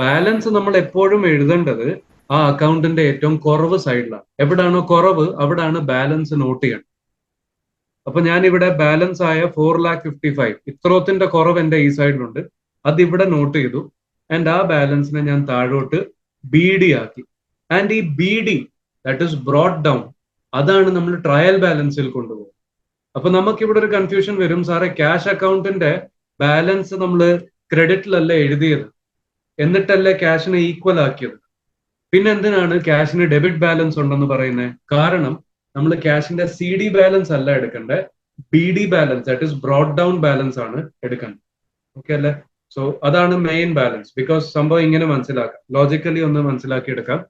ബാലൻസ് നമ്മൾ എപ്പോഴും എഴുതേണ്ടത് ആ അക്കൗണ്ടിന്റെ ഏറ്റവും കുറവ് സൈഡിലാണ്. എവിടാണോ കുറവ് അവിടാണ് ബാലൻസ് നോട്ട് ചെയ്യണം. അപ്പൊ ഞാൻ ഇവിടെ ബാലൻസ് ആയ 4,55,000 ഇത്രത്തിന്റെ കുറവ് എന്റെ ഈ സൈഡിലുണ്ട്, അത് ഇവിടെ നോട്ട് ചെയ്തു. ആൻഡ് ആ ബാലൻസിനെ ഞാൻ താഴോട്ട് BD ആക്കി. ആൻഡ് ഈ BD, that is brought down, അതാണ് നമ്മൾ ട്രയൽ ബാലൻസിൽ കൊണ്ടുപോകും. അപ്പൊ നമുക്ക് ഇവിടെ ഒരു കൺഫ്യൂഷൻ വരും, സാറേ ക്യാഷ് അക്കൗണ്ടിന്റെ ബാലൻസ് നമ്മൾ ക്രെഡിറ്റിലല്ല എഴുതിയത്, എന്നിട്ടല്ലേ ക്യാഷിനെ ഈക്വൽ ആക്കിയത്, പിന്നെ എന്തിനാണ് ക്യാഷിന് ഡെബിറ്റ് ബാലൻസ് ഉണ്ടെന്ന് പറയുന്നത്? കാരണം നമ്മൾ ക്യാഷിന്റെ CD ബാലൻസ് അല്ല എടുക്കേണ്ടത്, BD balance, that is brought down balance ആണ് എടുക്കേണ്ടത്. ഓക്കെ അല്ലേ? സോ അതാണ് മെയിൻ ബാലൻസ്. ബിക്കോസ് സംഭവം ഇങ്ങനെ മനസ്സിലാക്കാം, ലോജിക്കലി ഒന്ന് മനസ്സിലാക്കി എടുക്കാം.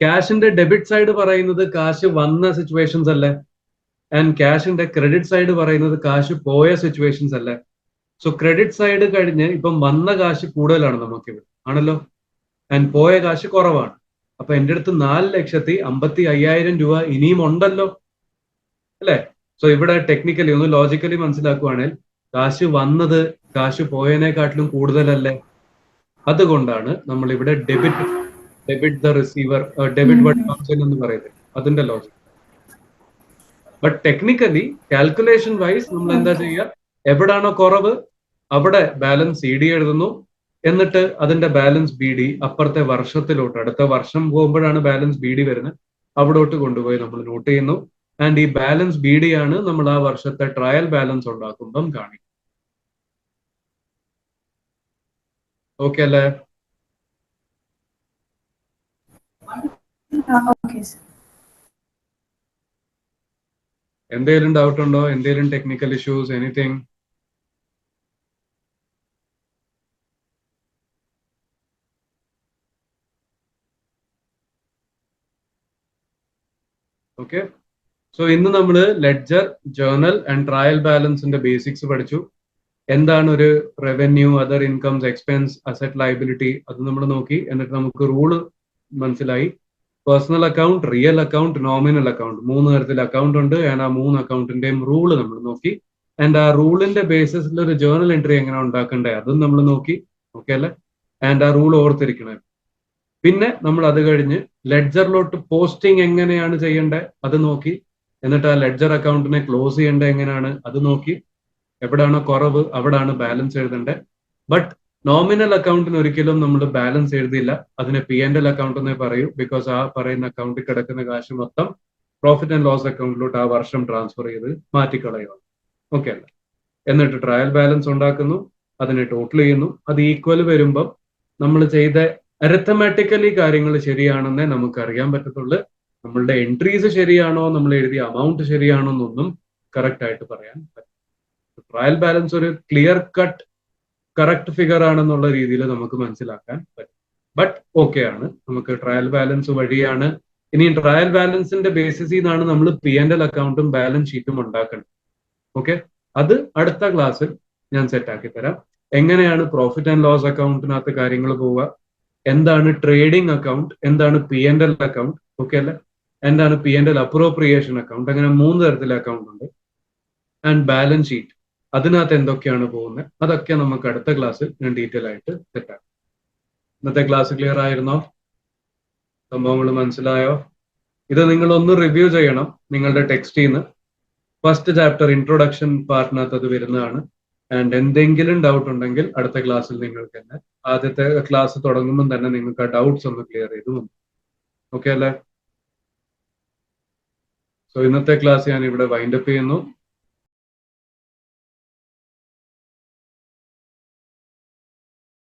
ക്യാഷിന്റെ ഡെബിറ്റ് സൈഡ് പറയുന്നത് കാശ് വന്ന സിറ്റുവേഷൻസ് അല്ലേ, ആൻഡ് ക്യാഷിന്റെ ക്രെഡിറ്റ് സൈഡ് പറയുന്നത് കാശ് പോയ സിറ്റുവേഷൻസ് അല്ലേ. സോ ക്രെഡിറ്റ് സൈഡ് കഴിഞ്ഞ് ഇപ്പം വന്ന കാശ് കൂടുതലാണ് നമുക്കിവിടെ, ആണല്ലോ, ആൻഡ് പോയ കാശ് കുറവാണ്. അപ്പൊ എൻ്റെ അടുത്ത് 4,55,000 രൂപ ഇനിയും ഉണ്ടല്ലോ, അല്ലെ? സോ ഇവിടെ ടെക്നിക്കലി ഒന്ന് ലോജിക്കലി മനസ്സിലാക്കുവാണെങ്കിൽ കാശ് വന്നത് കാശ് പോയതിനെക്കാട്ടിലും കൂടുതലല്ലേ. അതുകൊണ്ടാണ് നമ്മൾ ഇവിടെ debit the receiver, debit what comes in എന്ന് പറയുന്നത്, അതിന്റെ logic. But technically calculation wise നമ്മൾ എന്താ ചെയ്യുക, എവിടാണോ കുറവ് അവിടെ ബാലൻസ് CD എഴുതുന്നു, എന്നിട്ട് അതിന്റെ ബാലൻസ് BD അപ്പുറത്തെ വർഷത്തിലോട്ട്, അടുത്ത വർഷം പോകുമ്പോഴാണ് ബാലൻസ് BD വരുന്നത്, അവിടോട്ട് കൊണ്ടുപോയി നമ്മൾ നോട്ട് ചെയ്യുന്നു. ആൻഡ് ഈ ബാലൻസ് BD ആണ് നമ്മൾ ആ വർഷത്തെ ട്രയൽ ബാലൻസ് ഉണ്ടാക്കുമ്പം കാണിക്കും. ഓക്കെ അല്ലേ? എന്തെങ്കിലും ഡൗട്ട് ഉണ്ടോ? എന്തെങ്കിലും technical issues, anything? Okay. So ഇന്ന് നമ്മൾ ലെഡ്ജർ, ജേർണൽ ആൻഡ് ട്രയൽ ബാലൻസിന്റെ ബേസിക്സ് പഠിച്ചു. എന്താണ് ഒരു revenue, other incomes, expense, asset, liability, അത് നമ്മൾ നോക്കി. എന്നിട്ട് നമുക്ക് റൂള് മനസ്സിലായി. Personal account, real account, nominal account, 3 തരത്തിൽ അക്കൗണ്ട് ഉണ്ട്. ആൻഡ് ആ 3 അക്കൗണ്ടിന്റെയും റൂള് നമ്മൾ നോക്കി. ആൻഡ് ആ റൂളിന്റെ ബേസിസിൽ ഒരു ജേർണൽ എൻട്രി എങ്ങനെ ഉണ്ടാക്കണ്ടേ അതും നമ്മൾ നോക്കി. ഓക്കെ അല്ലേ? ആൻഡ് ആ റൂൾ ഓർത്തിരിക്കണം. പിന്നെ നമ്മൾ അത് കഴിഞ്ഞ് ലെഡ്ജറിലോട്ട് പോസ്റ്റിംഗ് എങ്ങനെയാണ് ചെയ്യേണ്ടത് അത് നോക്കി. എന്നിട്ട് ആ ലെഡ്ജർ അക്കൗണ്ടിനെ ക്ലോസ് ചെയ്യേണ്ടത് എങ്ങനെയാണ് അത് നോക്കി. എവിടാണോ കുറവ് അവിടാണ് ബാലൻസ് എഴുതേണ്ടത്. ബട്ട് നോമിനൽ അക്കൗണ്ടിന് ഒരിക്കലും നമ്മൾ ബാലൻസ് എഴുതിയില്ല, അതിനെ P&L അക്കൗണ്ട് എന്നേ പറയൂ. ബിക്കോസ് ആ പറയുന്ന അക്കൗണ്ടിൽ കിടക്കുന്ന കാശ് മൊത്തം പ്രോഫിറ്റ് ആൻഡ് ലോസ് അക്കൗണ്ടിലോട്ട് ആ വർഷം ട്രാൻസ്ഫർ ചെയ്ത് മാറ്റിക്കളയുക. ഓക്കെ അല്ല? എന്നിട്ട് ട്രയൽ ബാലൻസ് ഉണ്ടാക്കുന്നു, അതിനെ ടോട്ടൽ ചെയ്യുന്നു. അത് ഈക്വൽ വരുമ്പം നമ്മൾ ചെയ്ത അരിത്തമാറ്റിക്കലി കാര്യങ്ങൾ ശരിയാണെന്നേ നമുക്ക് അറിയാൻ പറ്റത്തുള്ളൂ. നമ്മളുടെ എൻട്രീസ് ശരിയാണോ, നമ്മൾ എഴുതിയ അമൗണ്ട് ശരിയാണോ എന്നൊന്നും കറക്റ്റ് ആയിട്ട് പറയാൻ പറ്റും. ട്രയൽ ബാലൻസ് ഒരു ക്ലിയർ കട്ട് കറക്റ്റ് ഫിഗർ ആണെന്നുള്ള രീതിയിൽ നമുക്ക് മനസ്സിലാക്കാൻ പറ്റും. ബട്ട് ഓക്കെ ആണ്, നമുക്ക് ട്രയൽ ബാലൻസ് വഴിയാണ്. ഇനി ട്രയൽ ബാലൻസിന്റെ ബേസിസിൽ നിന്നാണ് നമ്മൾ P&L അക്കൗണ്ടും ബാലൻസ് ഷീറ്റും ഉണ്ടാക്കുന്നത്. ഓക്കെ, അത് അടുത്ത ക്ലാസ്സിൽ ഞാൻ സെറ്റ് ആക്കി തരാം. എങ്ങനെയാണ് പ്രോഫിറ്റ് ആൻഡ് ലോസ് അക്കൗണ്ടിനകത്ത് കാര്യങ്ങൾ പോവുക, എന്താണ് ട്രേഡിംഗ് അക്കൗണ്ട്, എന്താണ് P&L അക്കൗണ്ട്, ഓക്കെ അല്ലെ, എന്താണ് P&L അപ്രോപ്രിയേഷൻ അക്കൗണ്ട്, അങ്ങനെ 3 തരത്തിലെ അക്കൗണ്ട് ഉണ്ട്. ആൻഡ് ബാലൻസ് ഷീറ്റ്, അതിനകത്ത് എന്തൊക്കെയാണ് പോകുന്നത്, അതൊക്കെ നമുക്ക് അടുത്ത ക്ലാസ്സിൽ ഞാൻ ഡീറ്റെയിൽ ആയിട്ട് സെറ്റാക്കാം. ഇന്നത്തെ ക്ലാസ് ക്ലിയർ ആയിരുന്നോ? സംഭവങ്ങൾ മനസ്സിലായോ? ഇത് നിങ്ങൾ ഒന്ന് റിവ്യൂ ചെയ്യണം നിങ്ങളുടെ ടെക്സ്റ്റിൽ നിന്ന്. ഫസ്റ്റ് ചാപ്റ്റർ ഇൻട്രൊഡക്ഷൻ പാർട്ടിനകത്ത് അത് വരുന്നതാണ്. ആൻഡ് എന്തെങ്കിലും ഡൗട്ട് ഉണ്ടെങ്കിൽ അടുത്ത ക്ലാസ്സിൽ നിങ്ങൾക്ക് തന്നെ, ആദ്യത്തെ ക്ലാസ് തുടങ്ങുമ്പോൾ തന്നെ നിങ്ങൾക്ക് ആ ഡൗട്ട്സ് ഒന്ന് ക്ലിയർ ചെയ്തു. ഓക്കെ അല്ലേ? സോ ഇന്നത്തെ ക്ലാസ് ഞാൻ ഇവിടെ വൈൻഡപ്പ് ചെയ്യുന്നു.